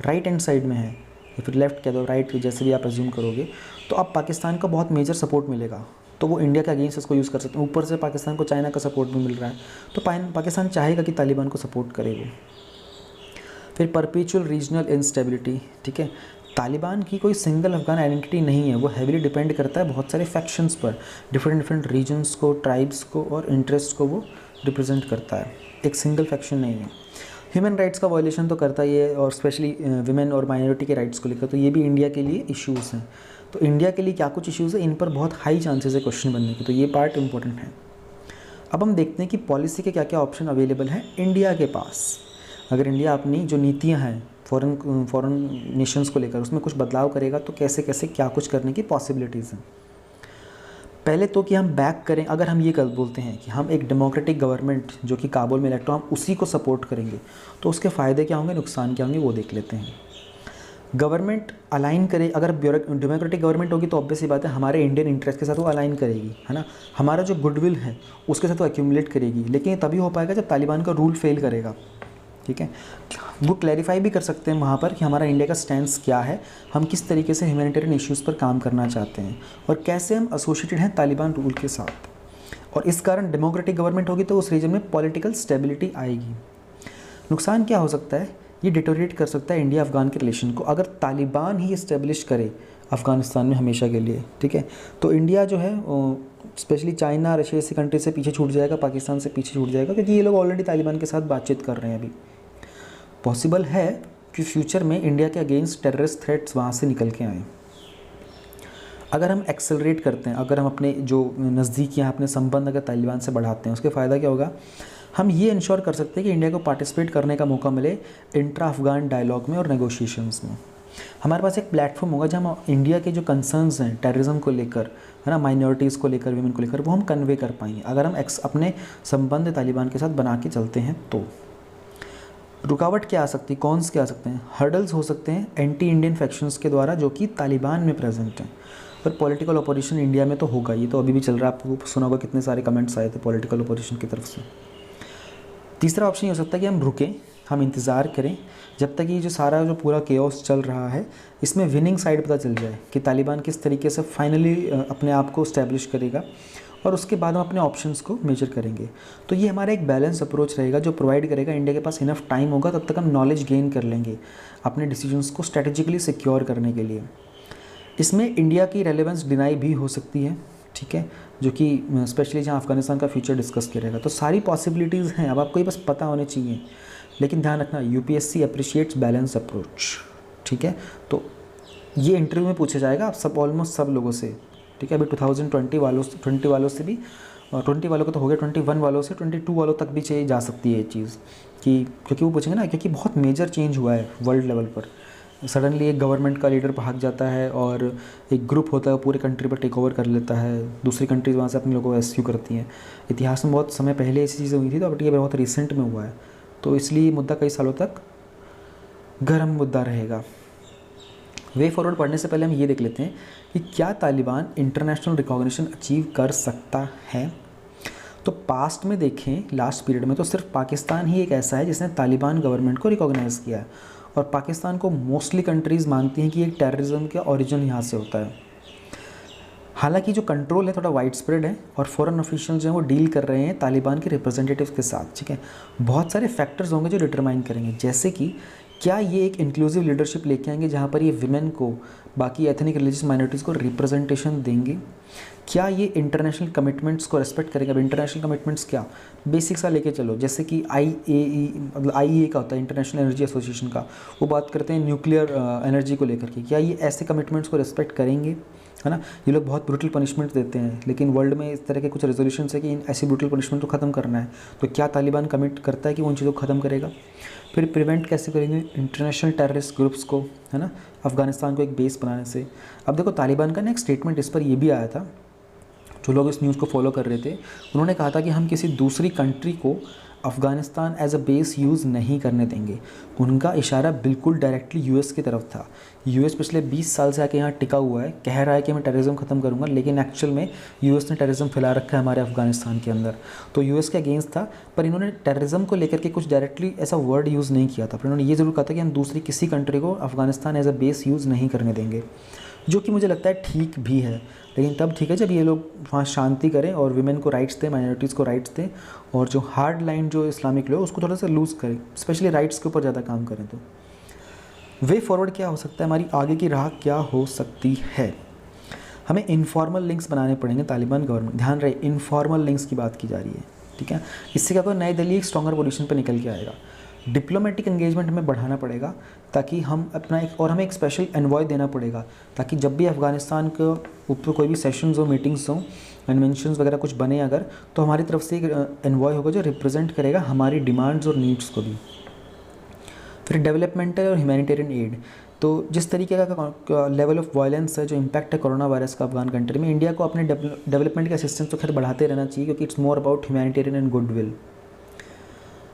राइट हैंड साइड में है या फिर लेफ्ट कह दो, राइट जैसे भी आप एज्यूम करोगे, तो अब पाकिस्तान का बहुत मेजर सपोर्ट मिलेगा, तो वो इंडिया के अगेंस्ट इसको यूज़ कर सकते हैं। ऊपर से पाकिस्तान को चाइना का सपोर्ट भी मिल रहा है, तो पाकिस्तान चाहेगा कि तालिबान को सपोर्ट करे वो। फिर परपेचुअल रीजनल इंस्टेबिलिटी, ठीक है। तालिबान की कोई सिंगल अफगान आइडेंटिटी नहीं है, वो हैविली डिपेंड करता है बहुत सारे फैक्शंस पर, डिफरेंट रीजन्स को, ट्राइब्स को और इंटरेस्ट को वो रिप्रेजेंट करता है, एक सिंगल फैक्शन नहीं है। ह्यूमन राइट्स का वायलेशन तो करता ही है, और स्पेशली विमेन और माइनॉरिटी के राइट्स को लेकर, तो ये भी इंडिया के लिए इश्यूज़ हैं। तो इंडिया के लिए क्या कुछ इश्यूज़ है, इन पर बहुत हाई चांसेस है क्वेश्चन बनने के, तो ये पार्ट इंपॉर्टेंट है। अब हम देखते हैं कि पॉलिसी के क्या क्या ऑप्शन अवेलेबल हैं इंडिया के पास। अगर इंडिया अपनी जो नीतियाँ हैं फॉरेन नेशंस को लेकर उसमें कुछ बदलाव करेगा, तो कैसे कैसे क्या कुछ करने की पॉसिबिलिटीज़ हैं। पहले तो कि हम बैक करें, अगर हम ये बोलते हैं कि हम एक डेमोक्रेटिक गवर्नमेंट जो कि काबुल में इलेक्ट हो, हम उसी को सपोर्ट करेंगे, तो उसके फ़ायदे क्या होंगे, नुकसान क्या होंगे, वो देख लेते हैं। गवर्नमेंट अलाइन करे, अगर डेमोक्रेटिक गवर्नमेंट होगी तो ऑब्वियस ही बात है हमारे इंडियन इंटरेस्ट के साथ वो अलाइन करेगी, है ना। हमारा जो गुडविल है उसके साथ वो एक्यूमुलेट करेगी, लेकिन ये तभी हो पाएगा जब तालिबान का रूल फेल करेगा, ठीक है। वो क्लैरिफाई भी कर सकते हैं वहाँ पर कि हमारा इंडिया का स्टैंड क्या है, हम किस तरीके से ह्यूमैनिटेरियन इश्यूज़ पर काम करना चाहते हैं और कैसे हम एसोसिएटेड हैं तालिबान रूल के साथ। और इस कारण डेमोक्रेटिक गवर्नमेंट होगी तो उस रीजन में पॉलिटिकल स्टेबिलिटी आएगी। नुकसान क्या हो सकता है, ये डिटोरेट कर सकता है इंडिया अफगान के रिलेशन को, अगर तालिबान ही इस्टेब्लिश करे अफ़गानिस्तान में हमेशा के लिए, ठीक है। तो इंडिया जो है स्पेशली चाइना, रशिया जैसी कंट्री से पीछे छूट जाएगा, पाकिस्तान से पीछे छूट जाएगा, क्योंकि ये लोग ऑलरेडी तालिबान के साथ बातचीत कर रहे हैं। अभी पॉसिबल है कि फ्यूचर में इंडिया के अगेंस्ट टेररिस्ट थ्रेट्स वहाँ से निकल के आएँ। अगर हम एक्सेलरेट करते हैं, अगर हम अपने जो नज़दीकियाँ, अपने संबंध अगर तालिबान से बढ़ाते हैं, उसके फ़ायदा क्या होगा, हम ये इंश्योर कर सकते हैं कि इंडिया को पार्टिसिपेट करने का मौका मिले इंट्रा अफगान डायलॉग में और नेगोशिएशंस में। हमारे पास एक प्लेटफॉर्म होगा जहाँ हम इंडिया के जो कंसर्न्स हैं टेररिज्म को लेकर, है ना, माइनॉरिटीज़ को लेकर, वीमेन को लेकर, वो हम कन्वे कर पाएंगे अगर हम अपने संबंध तालिबान के साथ बना के चलते हैं। तो रुकावट क्या आ सकती है, कॉन्स क्या आ सकते हैं, हर्डल्स हो सकते हैं एंटी इंडियन फैक्शंस के द्वारा जो कि तालिबान में प्रेजेंट हैं। पर पॉलिटिकल अपोजिशन इंडिया में तो होगा, ये तो अभी भी चल रहा है, आपको सुना होगा कितने सारे कमेंट्स आए थे पॉलिटिकल अपोजिशन की तरफ से। तीसरा ऑप्शन ये हो सकता है कि हम रुकें, हम इंतज़ार करें जब तक ये जो सारा जो पूरा केओस चल रहा है इसमें विनिंग साइड पता चल जाए कि तालिबान किस तरीके से फाइनली अपने आप को इस्टेब्लिश करेगा, और उसके बाद हम अपने ऑप्शंस को मेजर करेंगे। तो ये हमारा एक बैलेंस अप्रोच रहेगा जो प्रोवाइड करेगा, इंडिया के पास इनफ टाइम होगा तब तक हम नॉलेज गेन कर लेंगे अपने डिसीजंस को स्ट्रेटेजिकली सिक्योर करने के लिए। इसमें इंडिया की रेलेवेंस डिनाई भी हो सकती है, ठीक है, जो कि स्पेशली जहाँ अफगानिस्तान का फ्यूचर डिस्कस किया रहेगा। तो सारी पॉसिबिलिटीज़ हैं, अब आपको ये बस पता होने चाहिए। लेकिन ध्यान रखना, UPSC अप्रिशिएट्स बैलेंस अप्रोच, ठीक है। तो ये इंटरव्यू में पूछा जाएगा आप सब, ऑलमोस्ट सब लोगों से, ठीक है। अभी 2020 वालों 20 वालों से भी, 20 वालों को तो हो गया, 21 वालों से 22 वालों तक भी चाहिए जा सकती है ये चीज़, कि क्योंकि वो पूछेंगे ना, क्योंकि बहुत मेजर चेंज हुआ है वर्ल्ड लेवल पर। सडनली एक गवर्नमेंट का लीडर भाग जाता है और एक ग्रुप होता है वो पूरे कंट्री पर टेक ओवर कर लेता है, दूसरी कंट्रीज वहाँ से अपने लोगों को रेस्क्यू करती हैं। इतिहास में बहुत समय पहले ऐसी चीज़ें हुई थी, तो बट ये बहुत रिसेंट में हुआ है, तो इसलिए मुद्दा कई सालों तक गर्म मुद्दा रहेगा। वे फॉरवर्ड पढ़ने से पहले हम ये देख लेते हैं कि क्या तालिबान इंटरनेशनल रिकॉग्निशन अचीव कर सकता है। तो पास्ट में देखें, लास्ट पीरियड में तो सिर्फ पाकिस्तान ही एक ऐसा है जिसने तालिबान गवर्नमेंट को रिकॉग्नाइज़ किया है, और पाकिस्तान को मोस्टली कंट्रीज़ मानती हैं कि एक टेररिज्म का ओरिजिन यहाँ से होता है। हालांकि जो कंट्रोल है थोड़ा वाइड स्प्रेड है, और फॉरेन ऑफिशियल जो है वो डील कर रहे हैं तालिबान के रिप्रेजेंटेटिव्स के साथ, ठीक है। बहुत सारे फैक्टर्स होंगे जो डिटरमाइन करेंगे, जैसे कि क्या ये एक इंक्लूसिव लीडरशिप लेके आएंगे जहाँ पर ये विमेन को बाकी एथनिक रिलीजियस माइनॉरिटीज़ को रिप्रेजेंटेशन देंगे। क्या ये इंटरनेशनल कमिटमेंट्स को रेस्पेक्ट करेंगे? अब इंटरनेशनल कमिटमेंट्स क्या, बेसिक सा लेके चलो, जैसे कि मतलब IEA का होता है, इंटरनेशनल एनर्जी एसोसिएशन का, वो बात करते हैं न्यूक्लियर एनर्जी को लेकर के। क्या ये ऐसे कमिटमेंट्स को रेस्पेक्ट करेंगे? है ना, ये लोग बहुत ब्रूटल पनिशमेंट देते हैं, लेकिन वर्ल्ड में इस तरह के कुछ रेजोल्यूशन है कि इन ऐसी ब्रूटल पनिशमेंट को ख़त्म करना है। तो क्या तालिबान कमिट करता है कि वो उन चीज़ों को ख़त्म करेगा? फिर प्रिवेंट कैसे करेंगे इंटरनेशनल टेररिस्ट ग्रुप्स को, है ना, अफगानिस्तान को एक बेस बनाने से। अब देखो तालिबान का ना एक स्टेटमेंट इस पर ये भी आया था, जो लोग इस न्यूज़ को फॉलो कर रहे थे, उन्होंने कहा था कि हम किसी दूसरी कंट्री को Afghanistan as a base use नहीं करने देंगे। उनका इशारा बिल्कुल डायरेक्टली यूएस की तरफ था। यूएस पिछले 20 साल से आके यहाँ टिका हुआ है, कह रहा है कि मैं टेररिज्म ख़त्म करूँगा, लेकिन एक्चुअल में यूएस ने टेररिज्म फैला रखा है हमारे अफ़गानिस्तान के अंदर। तो यूएस के अगेंस्ट था, पर इन्होंने टेररिज्म को लेकर के कुछ डायरेक्टली ऐसा वर्ड यूज़ नहीं किया था, पर इन्होंने ये ज़रूर कहा था कि हम दूसरी किसी कंट्री को Afghanistan as a base use नहीं करने देंगे, जो कि मुझे लगता है ठीक भी है। लेकिन तब ठीक है जब ये लोग वहाँ शांति करें और विमेन को राइट्स दें, माइनॉरिटीज़ को राइट्स दें, और जो हार्ड लाइन जो इस्लामिक लोग उसको थोड़ा सा लूज़ करें, स्पेशली राइट्स के ऊपर ज़्यादा काम करें। तो वे फॉरवर्ड क्या हो सकता है, हमारी आगे की राह क्या हो सकती है? हमें इनफॉर्मल लिंक्स बनाने पड़ेंगे तालिबान गवर्नमेंट, ध्यान रहे इनफॉर्मल लिंक्स की बात की जा रही है, ठीक है। इससे क्या होगा, नई दिल्ली एक स्ट्रॉन्गर पोजीशन पर निकल के आएगा। डिप्लोमेटिक एंगेजमेंट हमें बढ़ाना पड़ेगा, ताकि हम अपना हमें एक स्पेशल एनवॉय देना पड़ेगा, ताकि जब भी अफ़गानिस्तान के ऊपर कोई भी सेशंस हो, मीटिंग्स हो, कन्वेंशंस वगैरह कुछ बने अगर, तो हमारी तरफ से एक एनवॉय होगा जो रिप्रेजेंट करेगा हमारी डिमांड्स और नीड्स को भी। फिर डेवलपमेंटल और ह्यूमैनिटेरियन एड, तो जिस तरीके का लेवल ऑफ वायलेंस है, जो इम्पैक्ट है कोरोना वायरस का अफगान कंट्री में, इंडिया को अपने डेवलपमेंट के असिस्टेंस तो खैर बढ़ाते रहना चाहिए, क्योंकि it's more about humanitarian and goodwill.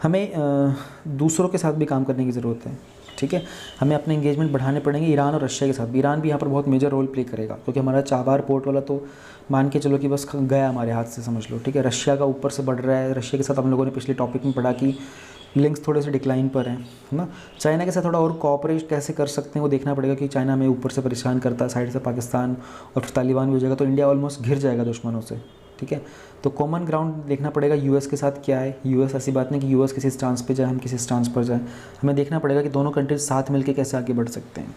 हमें दूसरों के साथ भी काम करने की ज़रूरत है, ठीक है। हमें अपने एंगेजमेंट बढ़ाने पड़ेंगे ईरान और रशिया के साथ भी। ईरान भी यहाँ पर बहुत मेजर रोल प्ले करेगा, क्योंकि हमारा चाबार पोर्ट वाला तो मान के चलो कि बस गया हमारे हाथ से, समझ लो, ठीक है। रशिया का ऊपर से बढ़ रहा है, रशिया के साथ हम लोगों ने पिछले टॉपिक में पढ़ा कि लिंक्स थोड़े से डिक्लाइन पर हैं, है ना। चाइना के साथ थोड़ा और कोऑपरेट कैसे कर सकते हैं वो देखना पड़ेगा, कि चाइना हमें ऊपर से परेशान करता है, साइड से पाकिस्तान, और फिर तालिबान भी हो जाएगा तो इंडिया ऑलमोस्ट घिर जाएगा दुश्मनों से, ठीक है। तो कॉमन ग्राउंड देखना पड़ेगा यूएस के साथ क्या है। यूएस ऐसी बात नहीं कि यूएस किसी स्टांस पे जाए, हम किसी स्टांस पर जाए, हमें देखना पड़ेगा कि दोनों कंट्रीज साथ मिलकर कैसे आगे बढ़ सकते हैं।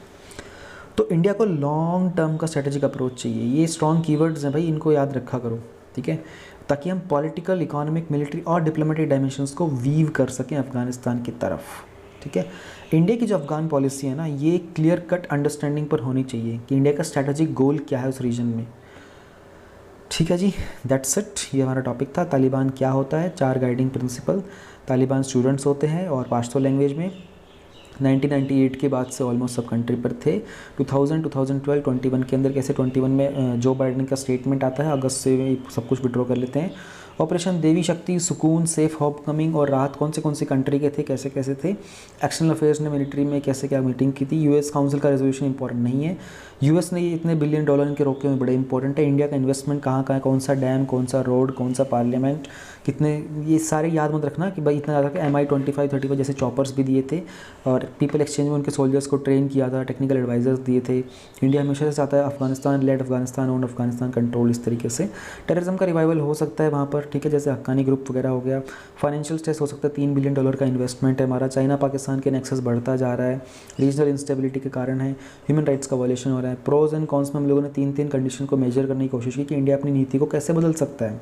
तो इंडिया को लॉन्ग टर्म का स्ट्रेटेजिक अप्रोच चाहिए। ये स्ट्रॉन्ग कीवर्ड्स हैं भाई, इनको याद रखा करो, ठीक है, ताकि हम पॉलिटिकल, इकोनॉमिक, मिलिट्री और डिप्लोमेटिक डायमेंशंस को वीव कर सकें अफगानिस्तान की तरफ, ठीक है। इंडिया की जो अफगान पॉलिसी है ना, ये क्लियर कट अंडरस्टैंडिंग पर होनी चाहिए कि इंडिया का स्ट्रैटेजिक गोल क्या है उस रीजन में, ठीक है जी। दैट्स इट, ये हमारा टॉपिक था। तालिबान क्या होता है, 4 गाइडिंग प्रिंसिपल। तालिबान स्टूडेंट्स होते हैं और पाश्तो लैंग्वेज में 1998 के बाद से ऑलमोस्ट सब कंट्री पर थे। 2000, 2012, 21 के अंदर कैसे 21 में जो बाइडेन का स्टेटमेंट आता है, अगस्त से सब कुछ विड्रॉ कर लेते हैं। ऑपरेशन देवी शक्ति, सुकून, सेफ होम कमिंग और राहत कौन से कंट्री के थे, कैसे कैसे थे। एक्सटर्नल अफेयर्स ने मिलिट्री में कैसे क्या मीटिंग की थी। यूएस काउंसिल का रेजोल्यूशन इंपॉर्टेंट नहीं है। यूएस ने ये इतने $1 बिलियन इनके रोके हुए बड़े इंपॉर्टेंट है। इंडिया का इन्वेस्टमेंट कहाँ कहाँ है, कौन सा डैम, कौन सा रोड, कौन सा पार्लियामेंट, कितने, ये सारे याद मत रखना कि भाई इतना ज़्यादा कि MI-25, 35 जैसे चॉपर्स भी दिए थे, और पीपल एक्सचेंज में उनके सोल्जर्स को ट्रेन किया था, टेक्निकल एडवाइजर्स दिए थे। इंडिया हमेशा से चाहता है Afghanistan led, Afghanistan own, Afghanistan control, इस तरीके से टेररिज्म का रिवाइवल हो सकता है वहाँ पर, ठीक है, जैसे हक्कानी ग्रुप वगैरह हो गया। फाइनेंशियल स्ट्रेस हो सकता है, $3 बिलियन का इन्वेस्टमेंट है हमारा। चाइना पाकिस्तान के नेक्सस बढ़ता जा रहा है, रीजनल इंस्टेबिलिटी के कारण है, ह्यूमन राइट्स का वायलेशन हो रहा है। प्रोज एंड कॉन्स में हम लोगों ने 3 कंडीशन को मेजर करने की कोशिश की कि इंडिया अपनी नीति को कैसे बदल सकता है।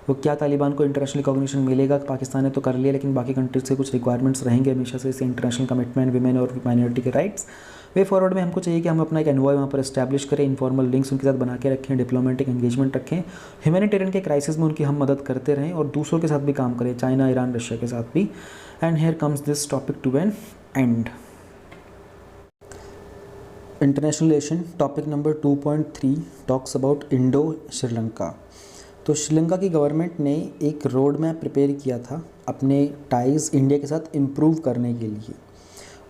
वो क्या तालिबान को इंटरनेशनल रिकॉग्निशन मिलेगा, पाकिस्तान ने तो कर लिया, लेकिन बाकी कंट्रीज से कुछ रिक्वायरमेंट्स रहेंगे हमेशा से, इसे इंटरनेशनल कमिटमेंट, विमेन और माइनॉरिटी के राइट्स। वे फॉरवर्ड में हमको चाहिए कि हम अपना एक एनवॉय वहाँ पर एस्टैब्लिश करें, इनफॉर्मल लिंक्स उनके साथ बना के रखें, डिप्लोमेटिक एंगेजमेंट रखें, ह्यूमैनिटेरियन के क्राइसिस में उनकी हम मदद करते रहें, और दूसरों के साथ भी काम करें, चाइना, ईरान, रशिया के साथ भी। And here comes this topic to an end. International relation topic number 2.3 talks about Indo Sri Lanka. तो श्रीलंका की गवर्नमेंट ने एक रोड मैप प्रिपेयर किया था अपने टाइज़ इंडिया के साथ इम्प्रूव करने के लिए।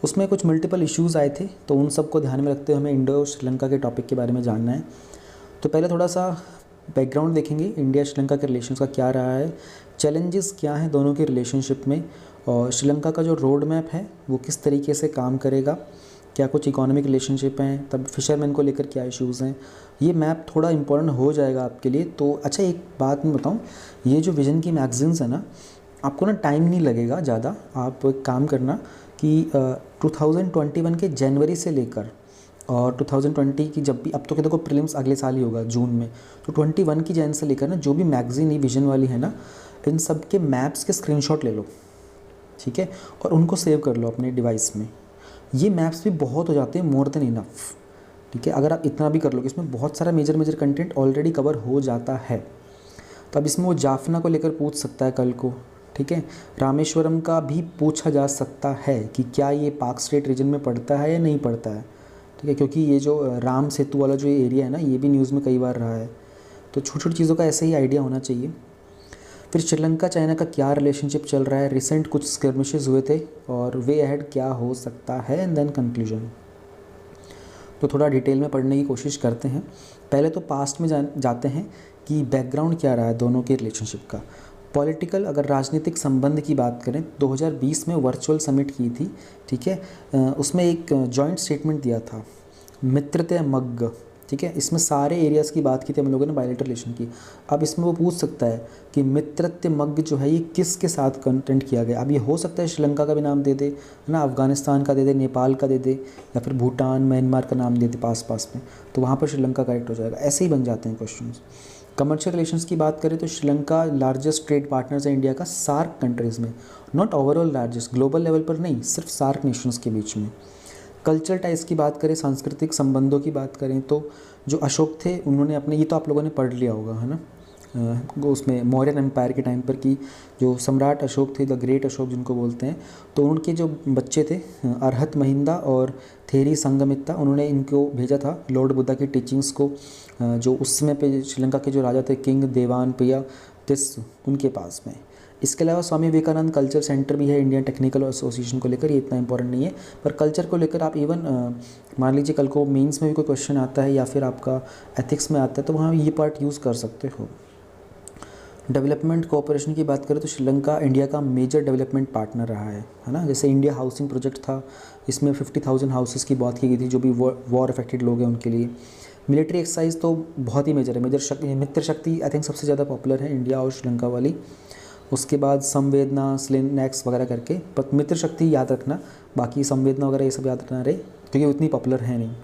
उसमें कुछ मल्टीपल इश्यूज़ आए थे, तो उन सब को ध्यान में रखते हुए हमें इंडो श्रीलंका के टॉपिक के बारे में जानना है। तो पहले थोड़ा सा बैकग्राउंड देखेंगे, इंडिया श्रीलंका के रिलेशंस का क्या रहा है, चैलेंजेस क्या हैं दोनों के रिलेशनशिप में, और श्रीलंका का जो रोड मैप है वो किस तरीके से काम करेगा, क्या कुछ इकोनॉमिक रिलेशनशिप हैं, तब फिशरमैन को लेकर क्या इश्यूज़ हैं। ये मैप थोड़ा इंपॉर्टेंट हो जाएगा आपके लिए। तो अच्छा, एक बात मैं बताऊँ, ये जो विजन की मैगजीन्स है ना, आपको ना टाइम नहीं लगेगा ज़्यादा। आप एक काम करना कि 2021 के जनवरी से लेकर और 2020 की जब भी, अब तो क्या देखो प्रीलिम्स अगले साल ही होगा जून में, तो 21 की जैन से लेकर ना जो भी मैगजीन विजन वाली है ना, इन सब के मैप्स के स्क्रीनशॉट ले लो, ठीक है, और उनको सेव कर लो अपने डिवाइस में। ये मैप्स भी बहुत हो जाते हैं, मोर देन इनफ, ठीक है। अगर आप इतना भी कर लो कि इसमें बहुत सारा मेजर कंटेंट ऑलरेडी कवर हो जाता है, तो अब इसमें वो जाफना को लेकर पूछ सकता है कल को, ठीक है। रामेश्वरम का भी पूछा जा सकता है कि क्या ये पाक स्टेट रीजन में पड़ता है या नहीं पड़ता है, ठीक है, क्योंकि ये जो राम सेतु वाला जो एरिया है ना, ये भी न्यूज़ में कई बार रहा है। तो छोटी छोटी चीज़ों का ऐसे ही आइडिया होना चाहिए। फिर श्रीलंका चाइना का क्या रिलेशनशिप चल रहा है, रिसेंट कुछ स्कर्मिशेस हुए थे और वे अहेड क्या हो सकता है, एंड देन कंक्लूजन। तो थोड़ा डिटेल में पढ़ने की कोशिश करते हैं। पहले तो पास्ट में जाते हैं कि बैकग्राउंड क्या रहा है दोनों के रिलेशनशिप का। पॉलिटिकल, अगर राजनीतिक संबंध की बात करें, 2020 में वर्चुअल समिट की थी, ठीक है। उसमें एक जॉइंट स्टेटमेंट दिया था, मित्रते मग्ग, ठीक है। इसमें सारे एरियाज़ की बात की थी हम लोगों ने, बायलैटरल रिलेशन की। अब इसमें वो पूछ सकता है कि मित्रत्व मग्ग जो है ये किसके साथ कंटेंट किया गया। अब ये हो सकता है श्रीलंका का भी नाम दे दे, है ना, अफगानिस्तान का दे दे, नेपाल का दे दे, या फिर भूटान म्यांमार का नाम दे दे पास में, तो वहाँ पर श्रीलंका करेक्ट हो जाएगा। ऐसे ही बन जाते हैं क्वेश्चन। कमर्शियल रिलेशंस की बात करें तो श्रीलंका लार्जेस्ट ट्रेड पार्टनर्स है इंडिया का सार्क कंट्रीज़ में, not overall largest, global level पर नहीं, सिर्फ सार्क नेशंस के बीच में। कल्चर टाइज की बात करें, सांस्कृतिक संबंधों की बात करें, तो जो अशोक थे उन्होंने अपने, ये तो आप लोगों ने पढ़ लिया होगा, है ना, उसमें मौर्यन एम्पायर के टाइम पर कि जो सम्राट अशोक थे, द ग्रेट अशोक जिनको बोलते हैं, तो उनके जो बच्चे थे अर्हत महिंदा और थेरी संगमित्ता, उन्होंने इनको भेजा था लॉर्ड बुद्धा की टीचिंग्स को, जो उस समय पे श्रीलंका के जो राजा थे किंग देवान पिया तिस, उनके पास में। इसके अलावा स्वामी विवेकानंद कल्चर सेंटर भी है इंडियन टेक्निकल एसोसिएशन को लेकर, ये इतना इंपॉर्टेंट नहीं है, पर कल्चर को लेकर आप इवन मान लीजिए कल को मेंस में भी कोई क्वेश्चन आता है या फिर आपका एथिक्स में आता है, तो वहाँ ये पार्ट यूज़ कर सकते हो। डेवलपमेंट कोऑपरेशन की बात करें तो श्रीलंका इंडिया का मेजर डेवलपमेंट पार्टनर रहा है ना। जैसे इंडिया हाउसिंग प्रोजेक्ट था, इसमें 50,000 हाउसेस की बात की गई थी जो भी वॉर अफेक्टेड लोग हैं उनके लिए। मिलिट्री एक्सरसाइज तो बहुत ही मेजर है, मित्र शक्ति आई थिंक सबसे ज़्यादा पॉपुलर है इंडिया और श्रीलंका वाली। उसके बाद संवेदना, स्लिनेक्स वगैरह करके, पर मित्र शक्ति याद रखना, बाकी संवेदना वगैरह ये सब याद रखना रहे, क्योंकि उतनी पॉपुलर है नहीं।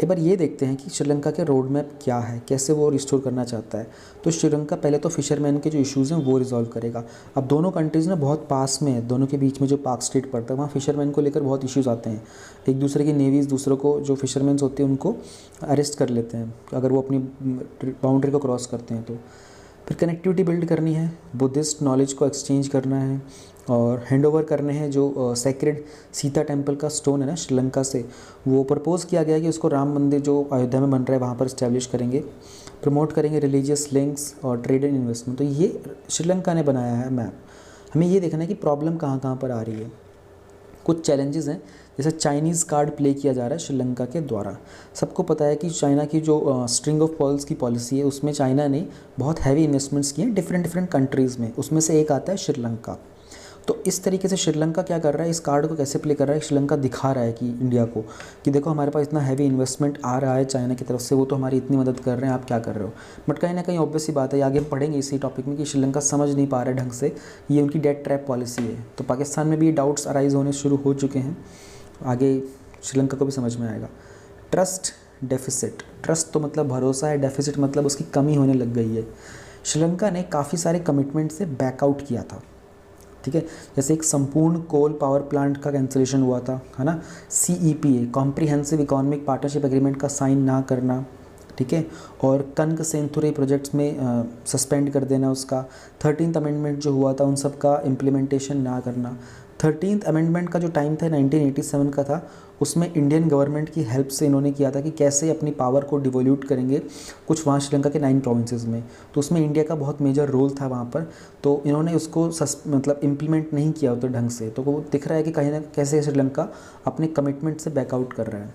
एक बार ये देखते हैं कि श्रीलंका के रोड मैप क्या है, कैसे वो रिस्टोर करना चाहता है। तो श्रीलंका पहले तो फिशरमैन के जो इश्यूज़ हैं वो रिजॉल्व करेगा। अब दोनों कंट्रीज़ ना बहुत पास में है, दोनों के बीच में जो पाक स्टेट पड़ता है, वहाँ फिशरमैन को लेकर बहुत इश्यूज़ आते हैं। एक दूसरे की नेवीज़ दूसरों को, जो फिशरमैन्स होते हैं उनको अरेस्ट कर लेते हैं अगर वो अपनी बाउंड्री को क्रॉस करते हैं। तो फिर कनेक्टिविटी बिल्ड करनी है, बुद्धिस्ट नॉलेज को एक्सचेंज करना है और हैंडओवर करने हैं जो सेक्रेड सीता टेम्पल का स्टोन है ना श्रीलंका से, वो प्रपोज़ किया गया कि उसको राम मंदिर जो अयोध्या में बन रहा है वहाँ पर इस्टेब्लिश करेंगे। प्रमोट करेंगे रिलीजियस लिंक्स और ट्रेड एंड इन्वेस्टमेंट। तो ये श्रीलंका ने बनाया है मैप। हमें ये देखना है कि प्रॉब्लम कहाँ कहाँ पर आ रही है। कुछ चैलेंजेस हैं, जैसे चाइनीज़ कार्ड प्ले किया जा रहा है श्रीलंका के द्वारा। सबको पता है कि चाइना की जो स्ट्रिंग ऑफ पर्ल्स की पॉलिसी है, उसमें चाइना ने बहुत हैवी इन्वेस्टमेंट्स किए हैं डिफरेंट कंट्रीज़ में, उसमें से एक आता है श्रीलंका। तो इस तरीके से श्रीलंका क्या कर रहा है, इस कार्ड को कैसे प्ले कर रहा है, श्रीलंका दिखा रहा है कि इंडिया को कि देखो हमारे पास इतना हैवी इन्वेस्टमेंट आ रहा है चाइना की तरफ से, वो तो हमारी इतनी मदद कर रहे हैं, आप क्या कर रहे हो। बट कहीं ना कहीं ऑब्वियस सी बात है, आगे पढ़ेंगे इसी टॉपिक में, कि श्रीलंका समझ नहीं पा रहा है ढंग से, ये उनकी डेट ट्रैप पॉलिसी है। तो पाकिस्तान में भी ये डाउट्स अराइज होने शुरू हो चुके हैं, आगे श्रीलंका को भी समझ में आएगा। ट्रस्ट डेफिसिट, ट्रस्ट तो मतलब भरोसा है, डेफिसिट मतलब उसकी कमी होने लग गई है। श्रीलंका ने काफ़ी सारे कमिटमेंट से बैकआउट किया था, ठीक है। जैसे एक संपूर्ण कोल पावर प्लांट का कैंसिलेशन हुआ था, है ना, CEPA comprehensive economic partnership agreement का साइन ना करना, ठीक है, और कनक सेंथुरी प्रोजेक्ट्स में सस्पेंड कर देना उसका। 13th अमेंडमेंट जो हुआ था उन सब का इम्प्लीमेंटेशन ना करना। 13th अमेंडमेंट का जो टाइम था 1987 का था, उसमें इंडियन गवर्नमेंट की हेल्प से इन्होंने किया था कि कैसे अपनी पावर को डिवोल्यूट करेंगे कुछ वहाँ श्रीलंका के 9 प्रोविंसेस में। तो उसमें इंडिया का बहुत मेजर रोल था वहाँ पर, तो इन्होंने उसको मतलब इम्प्लीमेंट नहीं किया उतना ढंग से। तो वो दिख रहा है कि कहीं ना कैसे श्रीलंका अपने कमिटमेंट से बैकआउट कर रहा है।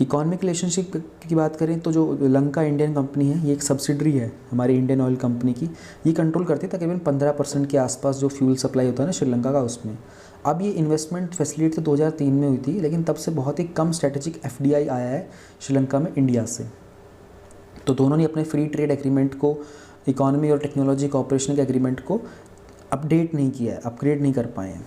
इकोनॉमिक रिलेशनशिप की बात करें तो जो लंका इंडियन कंपनी है, ये एक सब्सिडरी है हमारी इंडियन ऑयल कंपनी की, ये कंट्रोल करती है तकरीबन 15% के आसपास जो फ्यूल सप्लाई होता है ना श्रीलंका का उसमें। अब ये इन्वेस्टमेंट फैसिलिटी तो 2003 में हुई थी, लेकिन तब से बहुत ही कम स्ट्रेटेजिक FDI आया है श्रीलंका में इंडिया से। तो दोनों ने अपने फ्री ट्रेड एग्रीमेंट को, इकोनॉमी और टेक्नोलॉजी कोऑपरेशन के एग्रीमेंट को अपडेट नहीं किया है, अपग्रेड नहीं कर पाए हैं।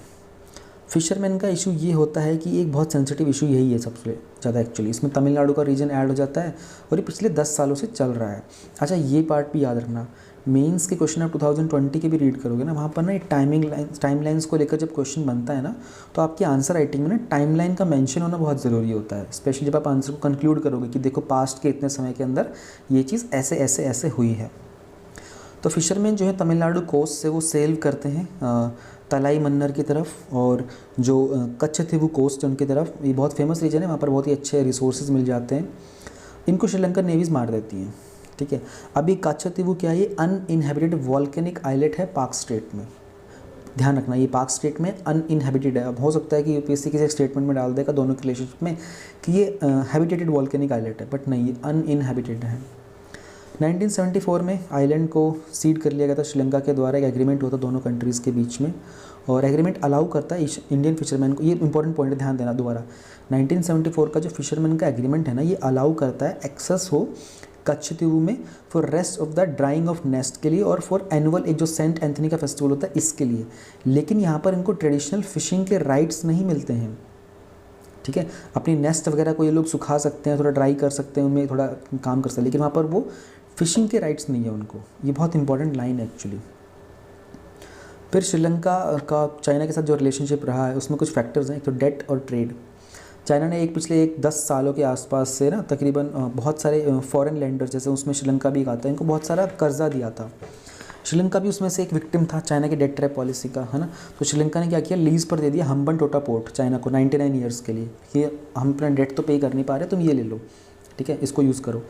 फिशरमैन का इशू ये होता है कि एक बहुत सेंसिटिव इशू यही है सबसे ज़्यादा एक्चुअली, इसमें तमिलनाडु का रीजन ऐड हो जाता है और ये पिछले 10 सालों से चल रहा है। अच्छा, ये पार्ट भी याद रखना, मेंस के क्वेश्चन आप 2020 के भी रीड करोगे ना, वहाँ पर ना एक टाइमलाइंस को लेकर जब क्वेश्चन बनता है ना, तो आपकी आंसर राइटिंग में ना टाइमलाइन का मेंशन होना बहुत ज़रूरी होता है, स्पेशली जब आप आंसर को कंक्लूड करोगे कि देखो पास्ट के इतने समय के अंदर ये चीज़ ऐसे ऐसे ऐसे हुई है। तो फिशरमैन जो है तमिलनाडु कोस्ट से वो सेल करते हैं तलाई मन्नर की तरफ, और जो कच्छतीवु कोस्ट है उनकी तरफ, ये बहुत फेमस रीजन है, वहाँ पर बहुत ही अच्छे रिसोर्सेज मिल जाते हैं। इनको श्रीलंकन नेवीज़ मार देती हैं, ठीक है। अभी कच्छतीवु क्या है, ये अनइनहेबिटेड वॉल्केनिक आइलैंड है पाक स्टेट में, ध्यान रखना ये पाक स्टेट में अनइनहेबिटेड है। अब हो सकता है कि यूपीएससी किसी एक स्टेटमेंट में डाल देगा दोनों के रिलेशनशिप में कि ये हैबिटेटेड वॉल्केनिक आइलैंड है, बट नहीं, ये अनइनहेबिटेड है। 1974 में आइलैंड को सीड कर लिया गया था श्रीलंका के द्वारा, एक एग्रीमेंट होता दोनों कंट्रीज़ के बीच में, और एग्रीमेंट अलाउ करता है इंडियन फिशरमैन को, ये इंपॉर्टेंट पॉइंट है, ध्यान देना दोबारा, 1974 का जो फिशरमैन का एग्रीमेंट है ना, ये अलाउ करता है एक्सेस हो कच्छतीवु में for rest of the drying of nest के लिए और फॉर एनुअल एक जो सेंट एंथनी का फेस्टिवल होता है इसके लिए, लेकिन यहाँ पर इनको ट्रेडिशनल फिशिंग के राइट्स नहीं मिलते हैं, ठीक है। अपनी नेस्ट वगैरह को ये लोग सुखा सकते हैं, थोड़ा ड्राई कर सकते हैं, उनमें थोड़ा काम कर सकते हैं, लेकिन वहाँ पर वो फिशिंग के राइट्स नहीं है उनको। ये बहुत इंपॉर्टेंट लाइन है एक्चुअली। फिर श्रीलंका का चाइना के साथ जो रिलेशनशिप रहा है उसमें कुछ फैक्टर्स हैं, एक तो डेट और ट्रेड। चाइना ने पिछले 10 सालों के आसपास से ना तकरीबन बहुत सारे फॉरेन लैंडर, जैसे उसमें श्रीलंका भी आता है, इनको बहुत सारा कर्जा दिया था। श्रीलंका भी उसमें से एक विक्टिम था चाइना की डेट ट्रैप पॉलिसी का, है ना। तो श्रीलंका ने क्या किया, लीज़ पर दे दिया हम्बनटोटा पोर्ट चाइना को 99 ईयर्स के लिए, कि हम अपना डेट तो पे कर नहीं पा रहे, तुम ये ले लो, ठीक है, इसको यूज़ करो।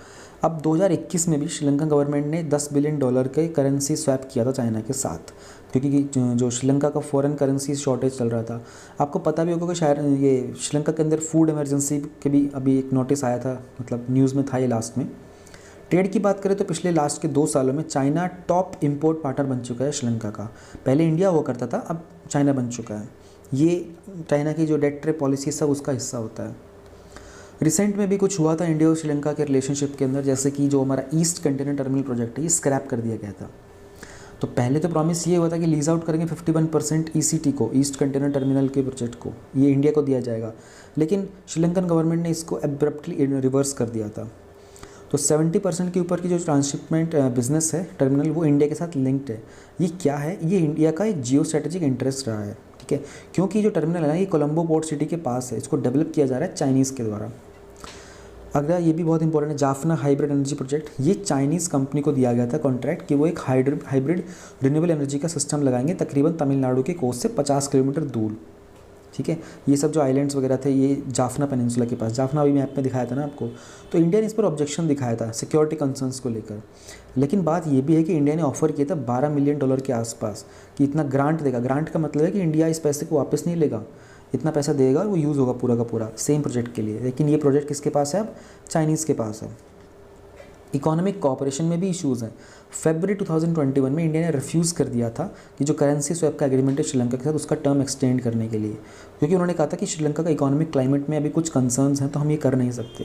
अब 2021 में भी श्रीलंका गवर्नमेंट ने $10 बिलियन के करेंसी स्वैप किया था चाइना के साथ, क्योंकि जो श्रीलंका का फॉरेन करेंसी शॉर्टेज चल रहा था। आपको पता भी होगा कि शायद ये श्रीलंका के अंदर फूड इमरजेंसी के भी अभी एक नोटिस आया था, मतलब न्यूज़ में था ये लास्ट में। ट्रेड की बात करें तो पिछले लास्ट के 2 सालों में चाइना टॉप इंपोर्ट पार्टनर बन चुका है श्रीलंका का। पहले इंडिया हुआ करता था, अब चाइना बन चुका है। ये चाइना की जो डेट ट्रेड पॉलिसी सब उसका हिस्सा होता है। रिसेंट में भी कुछ हुआ था इंडिया और श्रीलंका के रिलेशनशिप के अंदर, जैसे कि जो हमारा ईस्ट कंटेनर टर्मिनल प्रोजेक्ट है ये स्क्रैप कर दिया गया था। तो पहले तो प्रॉमिस ये हुआ था कि लीज आउट करेंगे 51% ईसीटी को, ईस्ट कंटेनर टर्मिनल के प्रोजेक्ट को, ये इंडिया को दिया जाएगा, लेकिन श्रीलंकन गवर्नमेंट ने इसको एब्रप्टली रिवर्स कर दिया था। तो 70% के ऊपर की जो ट्रांसशिपमेंट बिजनेस है टर्मिनल, वो इंडिया के साथ लिंक्ड है। ये क्या है, ये इंडिया का एक जियो स्ट्रेटेजिक इंटरेस्ट रहा है, ठीक है, क्योंकि जो टर्मिनल है ना ये कोलंबो पोर्ट सिटी के पास है, इसको डेवलप किया जा रहा है चाइनीज़ के द्वारा। अगला ये भी बहुत इंपॉर्टेंट है, जाफना हाइब्रिड एनर्जी प्रोजेक्ट, ये चाइनीज़ कंपनी को दिया गया था कॉन्ट्रैक्ट कि वो एक हाइब्रिड रिन्यूएबल एनर्जी का सिस्टम लगाएंगे तकरीबन तमिलनाडु के कोस्ट से 50 किलोमीटर दूर, ठीक है। ये सब जो आइलैंड्स वगैरह थे ये जाफना पेनिनसुला के पास, जाफना अभी मैप में दिखाया था ना आपको। तो इंडिया ने इस पर ऑब्जेक्शन दिखाया था सिक्योरिटी कंसर्न्स को लेकर, लेकिन बात ये भी है कि इंडिया ने ऑफर किया था $12 मिलियन के आसपास कि इतना ग्रांट देगा। ग्रांट का मतलब है कि इंडिया इस पैसे को वापस नहीं लेगा, इतना पैसा देगा और वो यूज़ होगा पूरा का पूरा सेम प्रोजेक्ट के लिए, लेकिन ये प्रोजेक्ट किसके पास है, अब चाइनीज़ के पास है। इकोनॉमिक कोऑपरेशन में भी इश्यूज़ हैं। फरवरी 2021 में इंडिया ने रिफ्यूज़ कर दिया था कि जो करेंसी स्वैप का एग्रीमेंट है श्रीलंका के साथ उसका टर्म एक्सटेंड करने के लिए, क्योंकि उन्होंने कहा था कि श्रीलंका का इकोनॉमिक क्लाइमेट में अभी कुछ कंसर्न्स हैं तो हम ये कर नहीं सकते।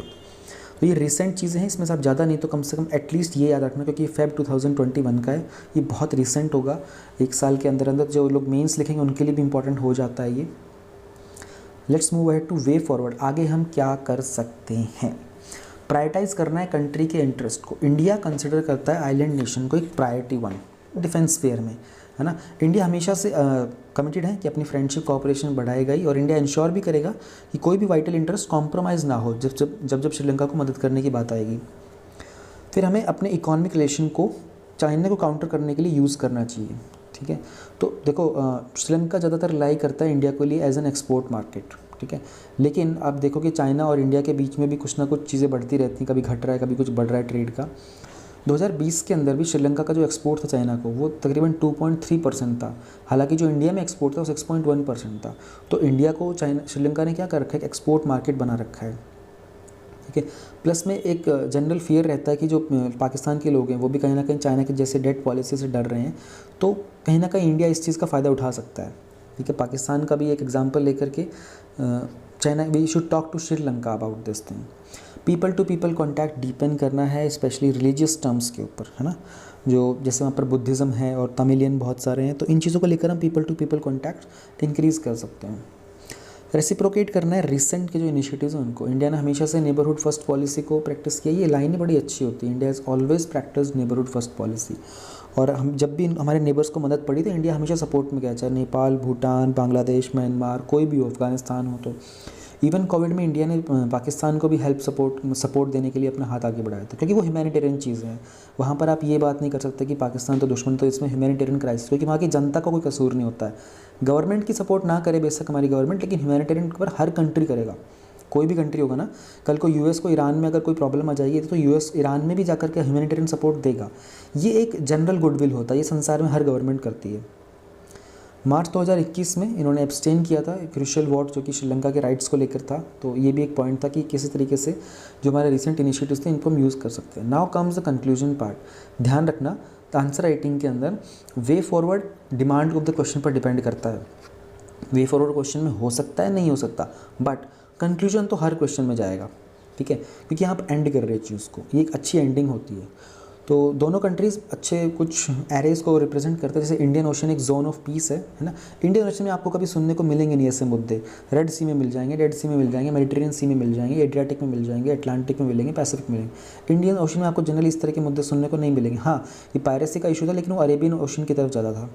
तो ये रिसेंट चीज़ें हैं, इसमें से आप ज़्यादा नहीं तो कम से कम एटलीस्ट ये याद रखना, क्योंकि फेब 2021 का है, ये बहुत रिसेंट होगा, 1 साल के अंदर अंदर जो लोग मेंस लिखेंगे उनके लिए भी इंपॉर्टेंट हो जाता है ये। Let's move ahead two way forward, आगे हम क्या कर सकते हैं। प्रायोरिटाइज़ करना है कंट्री के इंटरेस्ट को। इंडिया कंसिडर करता है आइलैंड नेशन को एक प्रायोरिटी 1 डिफेंस स्फीयर में, है ना। इंडिया हमेशा से कमिटेड है कि अपनी फ्रेंडशिप कोऑपरेशन बढ़ाएगा ही, और इंडिया इंश्योर भी करेगा कि कोई भी वाइटल इंटरेस्ट कॉम्प्रोमाइज़ ना हो जब श्रीलंका को मदद करने की बात आएगी। फिर हमें अपने इकोनॉमिक रिलेशन को चाइना को काउंटर करने के लिए यूज़ करना चाहिए, ठीक है। तो देखो श्रीलंका ज़्यादातर लाई करता है इंडिया के लिए एज एन एक्सपोर्ट मार्केट, ठीक है, लेकिन आप देखो कि चाइना और इंडिया के बीच में भी कुछ ना कुछ चीज़ें बढ़ती रहती हैं, कभी घट रहा है कभी कुछ बढ़ रहा है ट्रेड का। 2020 के अंदर भी श्रीलंका का जो एक्सपोर्ट था चाइना को वो तकरीबन 2.3% था, हालांकि जो इंडिया में एक्सपोर्ट था वो 6.1% था। तो इंडिया को श्रीलंका ने क्या कर रखा है, एक्सपोर्ट मार्केट बना रखा है, ठीक है। प्लस में एक जनरल फियर रहता है कि जो पाकिस्तान के लोग हैं वो भी कहीं ना कहीं चाइना के जैसे डेट पॉलिसी से डर रहे हैं, तो कहीं ना कहीं इंडिया इस चीज़ का फ़ायदा उठा सकता है, ठीक है। पाकिस्तान का भी एक एग्जांपल लेकर के China, we should talk to Sri Lanka about this thing. People to people contact deepen करना है, स्पेशली रिलीजियस टर्म्स के ऊपर, है ना, जो जैसे वहाँ पर बुद्धिज़्म है और तमिलियन बहुत सारे हैं, तो इन चीज़ों को लेकर हम people to people contact increase कर सकते हैं। रेसिप्रोकेट करना है रिसेंट के जो इनिशिएटिव्स हैं उनको। इंडिया ने हमेशा से नेबरहुड फर्स्ट पॉलिसी को प्रैक्टिस किया, ये लाइन बड़ी अच्छी होती है, India is always practice neighbourhood first policy. और हम जब भी हमारे नेबर्स को मदद पड़ी तो इंडिया हमेशा सपोर्ट में गया, चाहे नेपाल, भूटान, बांग्लादेश, म्यांमार, कोई भी हो, अफगानिस्तान हो। तो इवन कोविड में इंडिया ने पाकिस्तान को भी हेल्प सपोर्ट देने के लिए अपना हाथ आगे बढ़ाया था, क्योंकि वो ह्यूमैनिटेरियन चीज़ है। वहाँ पर आप ये बात नहीं कर सकते कि पाकिस्तान तो दुश्मन, तो इसमें ह्यूमैनिटेरियन क्राइसिस, क्योंकि वहाँ की जनता का कोई कसूर नहीं होता है। गवर्नमेंट की सपोर्ट ना करे बेशक हमारी गवर्नमेंट, लेकिन ह्यूमैनिटेरियन पर हर कंट्री करेगा। कोई भी कंट्री होगा ना, कल को यूएस को ईरान में अगर कोई प्रॉब्लम आ जाएगी तो यूएस ईरान में भी जाकर के ह्यूमैनिटेरियन सपोर्ट देगा। ये एक जनरल गुडविल होता है, ये संसार में हर गवर्नमेंट करती है। मार्च 2021 में इन्होंने एब्सटेन किया था क्रूशियल वोट, जो कि श्रीलंका के राइट्स को लेकर था। तो ये भी एक पॉइंट था कि किसी तरीके से जो हमारे रिसेंट इनिशिएटिव्स थे इनको हम यूज़ कर सकते हैं। Now comes the conclusion part. ध्यान रखना, द आंसर राइटिंग के अंदर way forward demand of the question पर डिपेंड करता है। वे फॉरवर्ड क्वेश्चन में हो सकता है, नहीं हो सकता, बट कंक्लूजन तो हर क्वेश्चन में जाएगा, ठीक है, क्योंकि यहाँ आप एंड कर रहे हैं चीज़ को, ये एक अच्छी एंडिंग होती है। तो दोनों कंट्रीज़ अच्छे कुछ एरेज को रिप्रेजेंट करते हैं। जैसे इंडियन ओशन एक जोन ऑफ पीस है ना। इंडियन ओशन में आपको कभी सुनने को मिलेंगे नहीं ऐसे मुद्दे। रेड सी में मिल जाएंगे, डेड सी में मिल जाएंगे, मेडिटेरियन सी में मिल जाएंगे, एड्रियाटिक में मिल जाएंगे, अटलांटिक में मिलेंगे, पैसिफिक में मिलेंगे। इंडियन ओशन में आपको जनरली इस तरह के मुद्दे सुनने को नहीं मिलेंगे। हाँ, ये पायरेसी का इशू था, लेकिन वो अरेबियन ओशन की तरफ ज़्यादा था।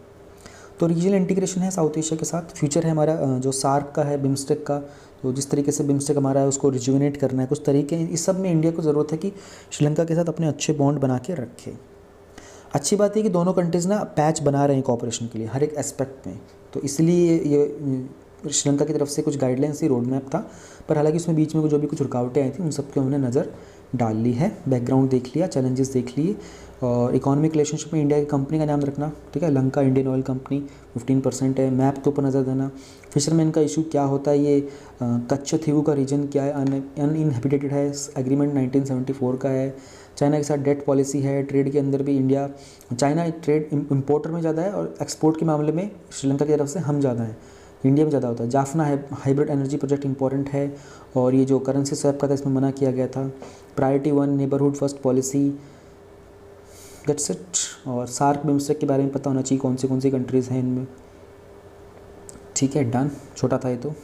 तो रीजनल इंटीग्रेशन है साउथ एशिया के साथ। फ्यूचर है हमारा जो सार्क का है, बिम्स्टेक का। तो जिस तरीके से बिम्स्टेक हमारा है उसको रिजुविनेट करना है, कुछ तरीके इस सब में इंडिया को ज़रूरत है कि श्रीलंका के साथ अपने अच्छे बॉन्ड बना के रखे। अच्छी बात है कि दोनों कंट्रीज़ ना पैच बना रहे हैं कॉपरेशन के लिए हर एक एस्पेक्ट में। तो इसलिए ये श्रीलंका की तरफ से कुछ गाइडलाइंस थी, रोड मैप था, पर हालांकि उसमें बीच में जो भी कुछ रुकावटें आई थी उन सब के उन्होंने नज़र डाल ली है। बैकग्राउंड देख लिया, चैलेंजेस देख लिए। और इकोनॉमिक रिलेशनशिप में इंडिया की कंपनी का नाम रखना, ठीक है। लंका इंडियन ऑयल कंपनी 15% है। मैप के ऊपर नज़र देना। फिशरमैन का इशू क्या होता है, ये कच्छथीवू का रीजन क्या है, अनइनहेबिटेटेड है, एग्रीमेंट 1974 का है। चाइना के साथ डेट पॉलिसी है। ट्रेड के अंदर भी इंडिया, चाइना ट्रेड इम्पोर्टर में ज़्यादा है और एक्सपोर्ट के मामले में श्रीलंका की तरफ से हम ज़्यादा हैं, इंडिया में ज़्यादा होता है। जाफना है हाइब्रिड एनर्जी प्रोजेक्ट इंपॉर्टेंट है। और ये जो करेंसी स्वैप का था इसमें मना किया गया था। Priority 1 neighbourhood first policy, that's it. और सार्क बिम्स्टेक के बारे में पता होना चाहिए कौन सी कंट्रीज़ हैं इनमें, ठीक है, डन। छोटा था ये तो।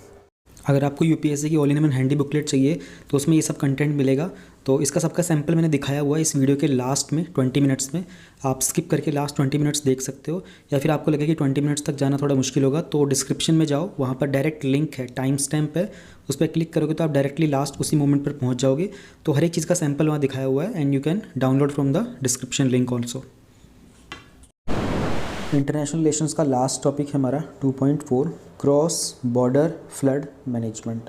अगर आपको यूपीएससी की all in one handy booklet चाहिए तो उसमें ये सब कंटेंट मिलेगा। तो इसका सबका सैंपल मैंने दिखाया हुआ है इस वीडियो के लास्ट में 20 मिनट्स में। आप स्किप करके लास्ट 20 मिनट्स देख सकते हो, या फिर आपको लगे कि 20 मिनट्स तक जाना थोड़ा मुश्किल होगा तो डिस्क्रिप्शन में जाओ, वहाँ पर डायरेक्ट लिंक है, टाइम स्टैम्प है, उस पर क्लिक करोगे तो आप डायरेक्टली लास्ट उसी मोमेंट पर पहुँच जाओगे। तो हर एक चीज़ का सैंपल वहाँ दिखाया हुआ है and you can download from the description link also. International relations का लास्ट टॉपिक है हमारा 2.4 cross border flood management.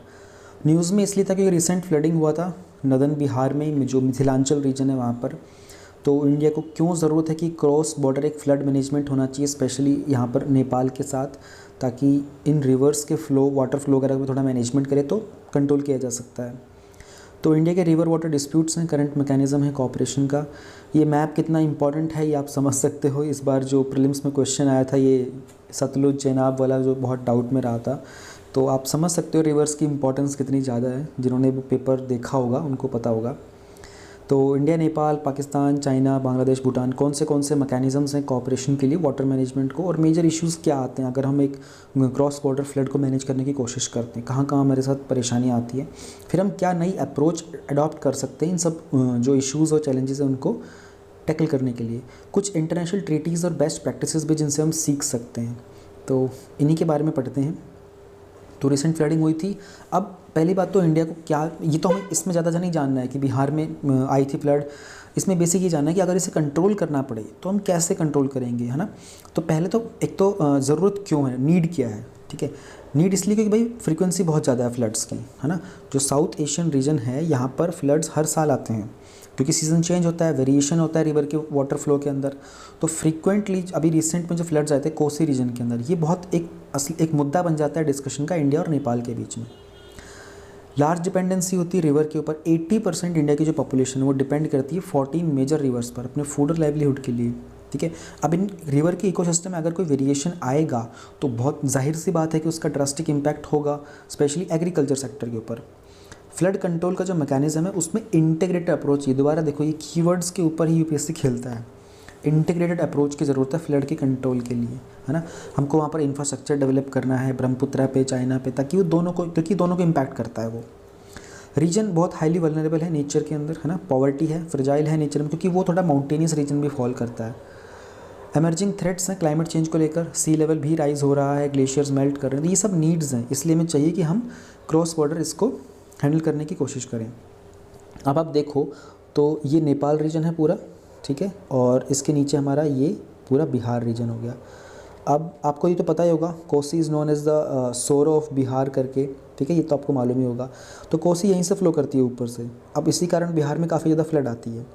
News में इसलिए था कि रिसेंट फ्लडिंग हुआ था नदन बिहार में, जो मिथिलांचल रीजन है वहाँ पर। तो इंडिया को क्यों ज़रूरत है कि क्रॉस बॉर्डर एक फ्लड मैनेजमेंट होना चाहिए, स्पेशली यहाँ पर नेपाल के साथ, ताकि इन रिवर्स के फ्लो, वाटर फ्लो वगैरह को थोड़ा मैनेजमेंट करे तो कंट्रोल किया जा सकता है। तो इंडिया के रिवर वाटर डिस्प्यूट्स हैं, करंट मैकेनिज्म है कोऑपरेशन का। ये मैप कितना इंपॉर्टेंट है ये आप समझ सकते हो। इस बार जो प्रीलिम्स में क्वेश्चन आया था ये सतलुज चेनाब वाला, जो बहुत डाउट में रहा था, तो आप समझ सकते हो रिवर्स की इंपॉर्टेंस कितनी ज़्यादा है। जिन्होंने वो पेपर देखा होगा उनको पता होगा। तो इंडिया, नेपाल, पाकिस्तान, चाइना, बांग्लादेश, भूटान, कौन से मैकेनिज़म्स हैं कोऑपरेशन के लिए वाटर मैनेजमेंट को, और मेजर इश्यूज़ क्या आते हैं अगर हम एक क्रॉस बॉर्डर फ्लड को मैनेज करने की कोशिश करते हैं, कहाँ हमारे साथ परेशानियाँ आती हैं, फिर हम क्या नई अप्रोच अडॉप्ट कर सकते हैं इन सब जो इश्यूज़ और चैलेंजेस हैं उनको टैकल करने के लिए। कुछ इंटरनेशनल ट्रीटीज़ और बेस्ट प्रैक्टिसेस भी जिनसे हम सीख सकते हैं, तो इन्हीं के बारे में पढ़ते हैं। तो रिसेंट फ्लडिंग हुई थी। अब पहली बात तो इंडिया को क्या, ये तो हमें इसमें ज़्यादा नहीं जानना है कि बिहार में आई थी फ्लड, इसमें बेसिक ये जानना है कि अगर इसे कंट्रोल करना पड़े तो हम कैसे कंट्रोल करेंगे, है ना। तो पहले तो एक तो ज़रूरत क्यों है, नीड क्या है, ठीक है। नीड इसलिए क्योंकि भाई फ्रीक्वेंसी बहुत ज़्यादा है फ्लड्स की, है ना। जो साउथ एशियन रीजन है यहाँ पर फ्लड्स हर साल आते हैं, क्योंकि सीज़न चेंज होता है, वेरिएशन होता है रिवर के वाटर फ्लो के अंदर। तो फ्रीक्वेंटली अभी रिसेंट में जो फ्लड्स आए थे कोसी रीजन के अंदर, ये बहुत एक मुद्दा बन जाता है डिस्कशन का इंडिया और नेपाल के बीच में। लार्ज डिपेंडेंसी होती है रिवर के ऊपर। 80% इंडिया की जो पॉपुलेशन है वो डिपेंड करती है 14 मेजर रिवर्स पर अपने फूड और लाइवलीहुड के लिए, ठीक है। अब इन रिवर के इकोसिस्टम में अगर कोई वेरिएशन आएगा तो बहुत जाहिर सी बात है कि उसका ड्रास्टिक इम्पैक्ट होगा, स्पेशली एग्रीकल्चर सेक्टर के ऊपर। फ्लड कंट्रोल का जो मैकेनिज्म है उसमें इंटीग्रेटेड अप्रोच है। दोबारा देखो, ये कीवर्ड्स के ऊपर ही यूपीएससी खेलता है। इंटीग्रेटेड अप्रोच की ज़रूरत है फ्लड के कंट्रोल के लिए, है ना। हमको वहाँ पर इंफ्रास्ट्रक्चर डेवलप करना है ब्रह्मपुत्रा पे, चाइना पे, ताकि वो दोनों को, क्योंकि दोनों को इम्पैक्ट करता है वो। रीजन बहुत हाईली वल्नरेबल है नेचर के अंदर, है ना, पॉवर्टी है, फ्रेजाइल है नेचर में, क्योंकि वो थोड़ा माउंटेनियस रीजन भी फॉल करता है। एमर्जिंग थ्रेट्स हैं क्लाइमेट चेंज को लेकर, सी लेवल भी राइज हो रहा है, ग्लेशियर्स मेल्ट कर रहे हैं, तो ये सब नीड्स हैं, इसलिए हमें चाहिए कि हम क्रॉस बॉर्डर इसको हैंडल करने की कोशिश करें। अब आप देखो तो ये नेपाल रीजन है पूरा, ठीक है, और इसके नीचे हमारा ये पूरा बिहार रीजन हो गया। अब आपको ये तो पता ही होगा, Kosi is known as the sorrow of Bihar करके, ठीक है, ये तो आपको मालूम ही होगा। तो कोसी यहीं से फ्लो करती है ऊपर से, अब इसी कारण बिहार में काफ़ी ज़्यादा फ्लड आती है।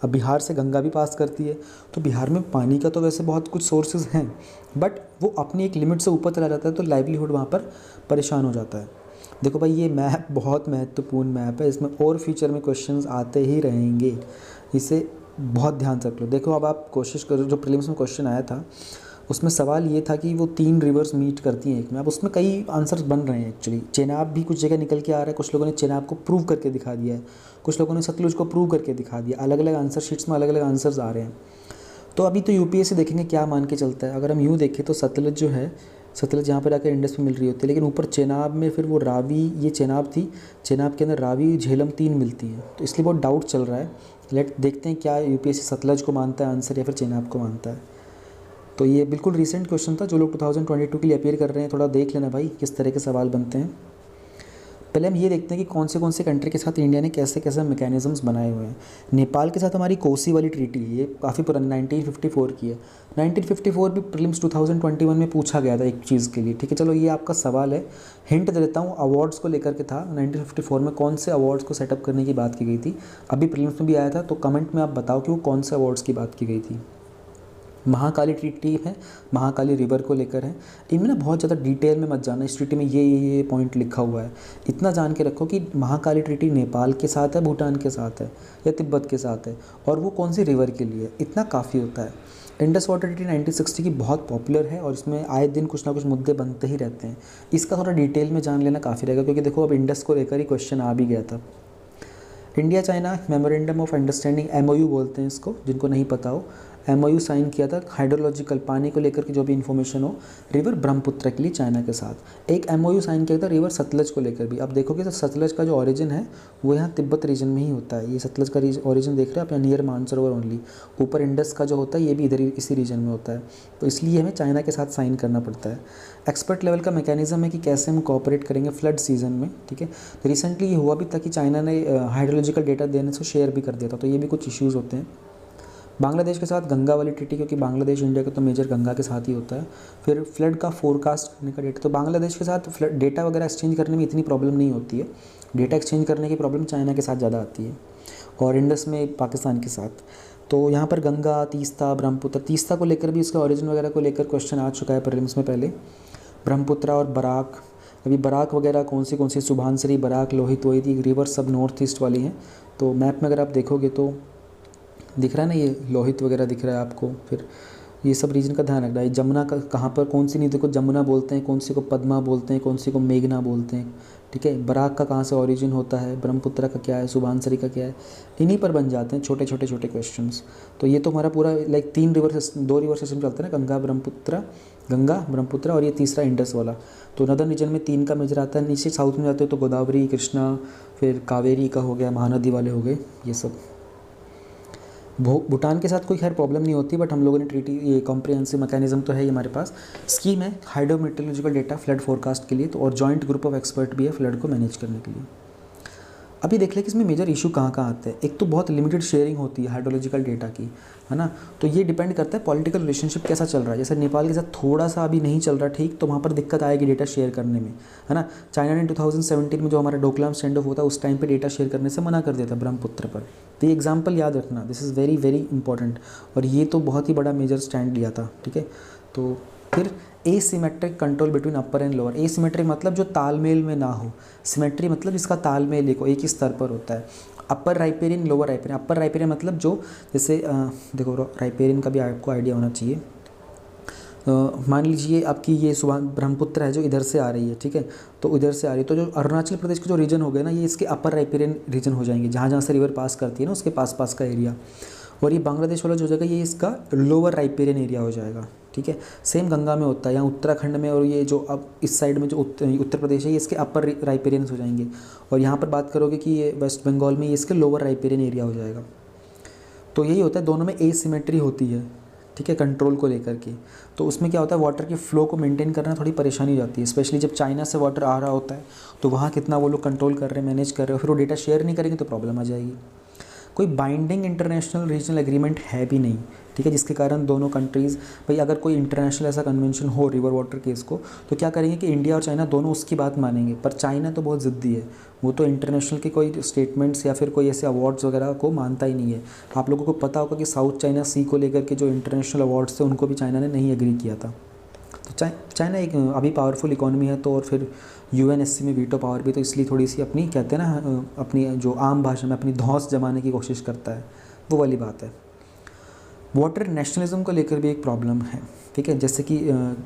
अब बिहार से गंगा भी पास करती है, तो बिहार में पानी का तो वैसे बहुत कुछ सोर्सेज हैं, बट वो अपनी एक लिमिट से ऊपर चला जाता है, तो लाइवलीहुड वहाँ पर परेशान हो जाता है। देखो भाई, ये मैप बहुत महत्वपूर्ण मैप है, इसमें और फ्यूचर में क्वेश्चंस आते ही रहेंगे, इसे बहुत ध्यान से रख लो। देखो अब आप कोशिश करो, जो प्रीलिम्स में क्वेश्चन आया था उसमें सवाल ये था कि वो 3 रिवर्स मीट करती हैं एक में। अब उसमें कई आंसर्स बन रहे हैं एक्चुअली, चेनाब भी कुछ जगह निकल के आ रहा है, कुछ लोगों ने चेनाब को प्रूव करके दिखा दिया है, कुछ लोगों ने सतलुज को प्रूव करके दिखा दिया, अलग अलग आंसर शीट्स में अलग अलग आंसर्स आ रहे हैं। तो अभी तो यूपीएससी देखेंगे क्या मान के चलता है। अगर हम यूँ देखें तो सतलज जो है, सतलज यहाँ पर आकर इंडस में मिल रही होती है, लेकिन ऊपर चेनाब में फिर वो रावी, ये चेनाब थी, चेनाब के अंदर रावी झेलम 3 मिलती हैं, तो इसलिए बहुत डाउट चल रहा है। देखते हैं क्या यूपीएससी सतलज को मानता है आंसर या फिर चेनाब को मानता है। तो ये बिल्कुल रिसेंट क्वेश्चन था, जो लोग 2022 के लिए अपीयर कर रहे हैं थोड़ा देख लेना भाई किस तरह के सवाल बनते हैं। पहले हम ये देखते हैं कि कौन से कंट्री के साथ इंडिया ने कैसे कैसे मैकेनिज़म्स बनाए हुए हैं। नेपाल के साथ हमारी कोसी वाली ट्रीटी है, ये काफ़ी पुरानी 1954 की है। 1954 भी प्रीलिम्स 2021 में पूछा गया था एक चीज़ के लिए, ठीक है। चलो ये आपका सवाल है, हिंट दे देता हूँ, अवार्ड्स को लेकर के था। 1954 में कौन से अवार्ड्स को सेटअप करने की बात की गई थी, अभी प्रीलिम्स में भी आया था, तो कमेंट में आप बताओ कि वो कौन से अवार्ड्स की बात की गई थी। महाकाली ट्रीटी है, महाकाली रिवर को लेकर है। इनमें ना बहुत ज़्यादा डिटेल में मत जाना, इस ट्रीटी में ये पॉइंट लिखा हुआ है, इतना जान के रखो कि महाकाली ट्रीटी नेपाल के साथ है, भूटान के साथ है या तिब्बत के साथ है, और वो कौन सी रिवर के लिए, इतना काफ़ी होता है। इंडस वाटर ट्रीटी 1960 की बहुत पॉपुलर है, और इसमें आए दिन कुछ ना कुछ मुद्दे बनते ही रहते हैं। इसका थोड़ा डिटेल में जान लेना काफ़ी रहेगा, क्योंकि देखो अब इंडस को लेकर ही क्वेश्चन आ भी गया था। India China memorandum of understanding, MOU बोलते हैं इसको, जिनको नहीं पता हो, MOU साइन किया था हाइड्रोलॉजिकल, पानी को लेकर के जो भी इन्फॉर्मेशन हो, रिवर ब्रह्मपुत्र के लिए चाइना के साथ। एक MOU साइन किया था रिवर सतलज को लेकर भी। अब देखोगे तो सतलज का जो ओरिजिन है वो यहाँ तिब्बत रीजन में ही होता है। ये सतलज का ओरिजिन देख रहे हो आप, यहाँ नियर मानसरोवर ओनली। ऊपर इंडस का जो होता है ये भी इधर इसी रीजन में होता है, तो इसलिए हमें चाइना के साथ साइन करना पड़ता है। एक्सपर्ट लेवल का मैकेनिज्म है कि कैसे हम कोऑपरेट करेंगे फ्लड सीजन में, ठीक है। तो रिसेंटली ये हुआ भी था कि चाइना ने हाइड्रोलॉजिकल डेटा देने से शेयर भी कर दिया था, तो ये भी कुछ इश्यूज़ होते हैं। बांग्लादेश के साथ गंगा वाली ट्रीटी, क्योंकि बांग्लादेश इंडिया का तो मेजर गंगा के साथ ही होता है। फिर फ्लड का फोरकास्ट करने का डेटा, तो बांग्लादेश के साथ फ्लड डेटा वगैरह एक्सचेंज करने में इतनी प्रॉब्लम नहीं होती है, डेटा एक्सचेंज करने की प्रॉब्लम चाइना के साथ ज़्यादा आती है, और इंडस में पाकिस्तान के साथ। तो यहाँ पर गंगा, तीस्ता, ब्रह्मपुत्र, तीस्ता को लेकर भी इसका ओरिजिन वगैरह को लेकर क्वेश्चन आ चुका है प्रीलिम्स में पहले। ब्रह्मपुत्र और बराक, अभी बराक वगैरह कौन सी सुबहानसरी, बराक, लोहित, वोहित, रिवर सब नॉर्थ ईस्ट वाली हैं। तो मैप में अगर आप देखोगे तो दिख रहा है ना, ये लोहित वगैरह दिख रहा है आपको। फिर ये सब रीजन का ध्यान रखना है। जमुना का कहाँ पर कौन सी नदी को जमुना बोलते हैं, कौन सी को पद्मा बोलते हैं, कौन सी को मेघना बोलते हैं, ठीक है। बराक का कहाँ से ओरिजिन होता है, ब्रह्मपुत्र का क्या है, सुबहानसरी का क्या है, इन्हीं पर बन जाते हैं छोटे क्वेश्चंस। तो ये तो हमारा पूरा लाइक 2 रिवर सिस्टम चलता है ना, गंगा ब्रह्मपुत्र और ये तीसरा इंडस वाला। तो नदर्न रीजन में 3 का मेजर आता है। नीचे साउथ में जाते हो तो गोदावरी, कृष्णा, फिर कावेरी का हो गया, महानदी वाले हो गए ये सब। भूटान के साथ कोई खैर प्रॉब्लम नहीं होती, बट हम लोगों ने ट्रीटी, ये कॉम्प्रिहेंसिव मैकेनिज्म तो है ही हमारे पास। स्कीम है हाइड्रोमेट्रोलॉजिकल डेटा फ्लड फोरकास्ट के लिए, तो और जॉइंट ग्रुप ऑफ एक्सपर्ट भी है फ्लड को मैनेज करने के लिए। अभी देख लें कि इसमें मेजर इशू कहाँ आते हैं। एक तो बहुत लिमिटेड शेयरिंग होती है हाइड्रोलॉजिकल डेटा की, है ना। तो ये डिपेंड करता है पॉलिटिकल रिलेशनशिप कैसा चल रहा है। जैसे नेपाल के साथ थोड़ा सा अभी नहीं चल रहा ठीक, तो वहाँ पर दिक्कत आएगी डेटा शेयर करने में, है ना। चाइना ने 2017 में जो हमारा डोकलाम स्टैंड ऑफ होता है उस टाइम पर डेटा शेयर करने से मना कर दिया था ब्रह्मपुत्र पर। तो ये एग्जाम्पल याद रखना, this is very very important, और ये तो बहुत ही बड़ा मेजर स्टैंड लिया था, ठीक है। तो फिर asymmetric control between upper and lower. Asymmetric मतलब जो तालमेल में ना हो, सिमेट्री मतलब इसका तालमेल एक ही स्तर पर होता है। Upper riparian, lower riparian. Upper riparian मतलब जो जैसे देखो राइपेरियन का भी आपको आइडिया होना चाहिए। मान लीजिए आपकी ये ब्रह्मपुत्र है जो इधर से आ रही है, ठीक है, तो इधर से आ रही है, तो जो अरुणाचल प्रदेश के जो रीजन हो गए ना, ये इसके अपर राइपेरियन रीजन हो जाएंगे, जहाँ से रिवर पास करती है ना उसके पास का एरिया। और ये बांग्लादेश वाला जो हो जाएगा ये इसका लोअर राइपेरियन एरिया हो जाएगा, ठीक है। सेम गंगा में होता है, यहाँ उत्तराखंड में, और ये जो अब इस साइड में जो उत्तर प्रदेश है ये इसके अपर राइपेरियंस हो जाएंगे। और यहाँ पर बात करोगे कि ये वेस्ट बंगाल में ये इसके लोअर राइपेरियन एरिया हो जाएगा। तो यही होता है, दोनों में एसिमेट्री होती है, ठीक है, कंट्रोल को लेकर के। तो उसमें क्या होता है, वाटर के फ्लो को मेंटेन करना थोड़ी परेशानी हो जाती है, स्पेशली जब चाइना से वाटर आ रहा होता है तो वहाँ कितना वो लोग कंट्रोल कर रहे हैं, मैनेज कर रहे हो, फिर वो डेटा शेयर नहीं करेंगे तो प्रॉब्लम आ जाएगी। कोई बाइंडिंग इंटरनेशनल रीजनल एग्रीमेंट है भी नहीं, ठीक है, जिसके कारण दोनों कंट्रीज़, भाई अगर कोई इंटरनेशनल ऐसा कन्वेंशन हो रिवर वाटर केस को, तो क्या करेंगे कि इंडिया और चाइना दोनों उसकी बात मानेंगे। पर चाइना तो बहुत ज़िद्दी है, वो तो इंटरनेशनल के कोई स्टेटमेंट्स या फिर कोई ऐसे अवार्ड्स वगैरह को मानता ही नहीं है। आप लोगों को पता होगा कि साउथ चाइना सी को लेकर के जो इंटरनेशनल अवार्ड्स थे उनको भी चाइना ने नहीं एग्री किया था। तो चाइना एक अभी पावरफुल इकोनॉमी है, तो और फिर यूएनएससी में वीटो पावर भी, तो इसलिए थोड़ी सी अपनी कहते हैं ना, अपनी जो आम भाषा में अपनी धौंस जमाने की कोशिश करता है, वो वाली बात है। वाटर नेशनलिज्म को लेकर भी एक प्रॉब्लम है, ठीक है। जैसे कि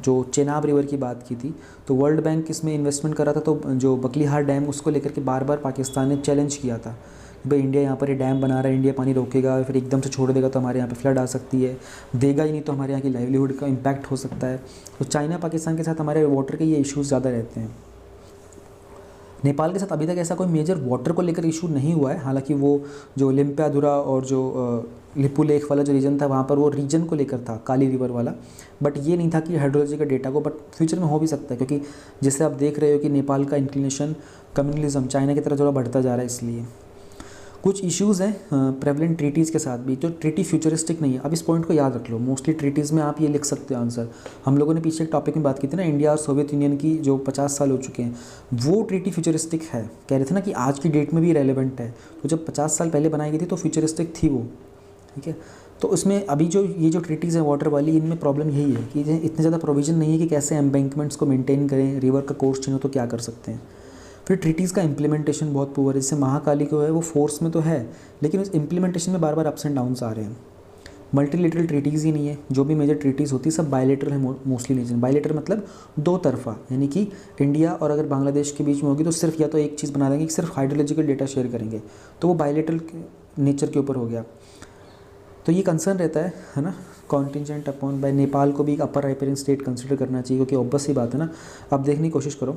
जो चेनाब रिवर की बात की थी, तो वर्ल्ड बैंक इसमें इन्वेस्टमेंट कर रहा था, तो जो बकलीहार डैम उसको लेकर के बार बार पाकिस्तान ने चैलेंज किया था कि भाई इंडिया यहाँ पर ये डैम बना रहा है, इंडिया पानी रोकेगा, फिर एकदम से छोड़ देगा तो हमारे यहाँ पे फ्लड आ सकती है, देगा ही नहीं तो हमारे यहाँ की लाइवलीहुड का इम्पैक्ट हो सकता है। तो चाइना पाकिस्तान के साथ हमारे वाटर के ये इश्यूज़ ज़्यादा रहते हैं। नेपाल के साथ अभी तक ऐसा कोई मेजर वाटर को लेकर इशू नहीं हुआ है, हालांकि वो जो लिम्पियाधुरा और जो लिपू लेक वाला जो रीजन था वहाँ पर वो रीजन को लेकर था, काली रिवर वाला, बट ये नहीं था कि हाइड्रोलॉजी का डेटा को, बट फ्यूचर में हो भी सकता है, क्योंकि जैसे आप देख रहे हो कि नेपाल का इंक्लिनेशन कम्युनलिज्म चाइना की तरफ थोड़ा बढ़ता जा रहा है। इसलिए कुछ इश्यूज़ हैं प्रेवलेंट ट्रीटीज़ के साथ भी, जो ट्रीटी फ्यूचरिस्टिक नहीं है। अब इस पॉइंट को याद रख लो, मोस्टली ट्रीटीज़ में आप ये लिख सकते हो आंसर। हम लोगों ने पीछे एक टॉपिक में बात की थी ना, इंडिया और सोवियत यूनियन की जो 50 साल हो चुके हैं, वो ट्रीटी फ्यूचरिस्टिक है। कह रहे थे ना कि आज की डेट में भी रेलेवेंट है, तो जब 50 साल पहले बनाई गई थी तो फ्यूचरिस्टिक थी वो, ठीक है। तो उसमें अभी जो ये जो ट्रीटीज़ हैं वाटर वाली, इनमें प्रॉब्लम यही है कि इतने ज़्यादा प्रोविज़न नहीं है कि कैसे एम्बैंकमेंट्स को मेंटेन करें, रिवर का कोर्स चेंज हो तो क्या कर सकते हैं। फिर ट्रीटीज़ का इम्प्लीमेंटेशन बहुत पुअर है, जैसे महाकाली को है वो फोर्स में तो है, लेकिन उस इम्प्लीमेंटेशन में बार बार अप्स एंड डाउन्स आ रहे हैं। मल्टीलेटरल ट्रीटीज़ ही नहीं है, जो भी मेजर ट्रीटीज़ होती है सब बायलेटरल है मोस्टली रीजन। बायलेटरल मतलब दो तरफा, यानी कि इंडिया और अगर बांग्लादेश के बीच में होगी तो सिर्फ या तो एक चीज़ बना देंगे कि सिर्फ हाइड्रोलॉजिकल डेटा शेयर करेंगे, तो वो बायलेटरल नेचर के ऊपर हो गया। तो ये कंसर्न रहता है ना, कॉन्टिजेंट अपॉन बाय नेपाल को भी एक अपर राइपेरियन स्टेट कंसिडर करना चाहिए, क्योंकि ऑब्वियस सी बात है ना। अब देखने की कोशिश करो,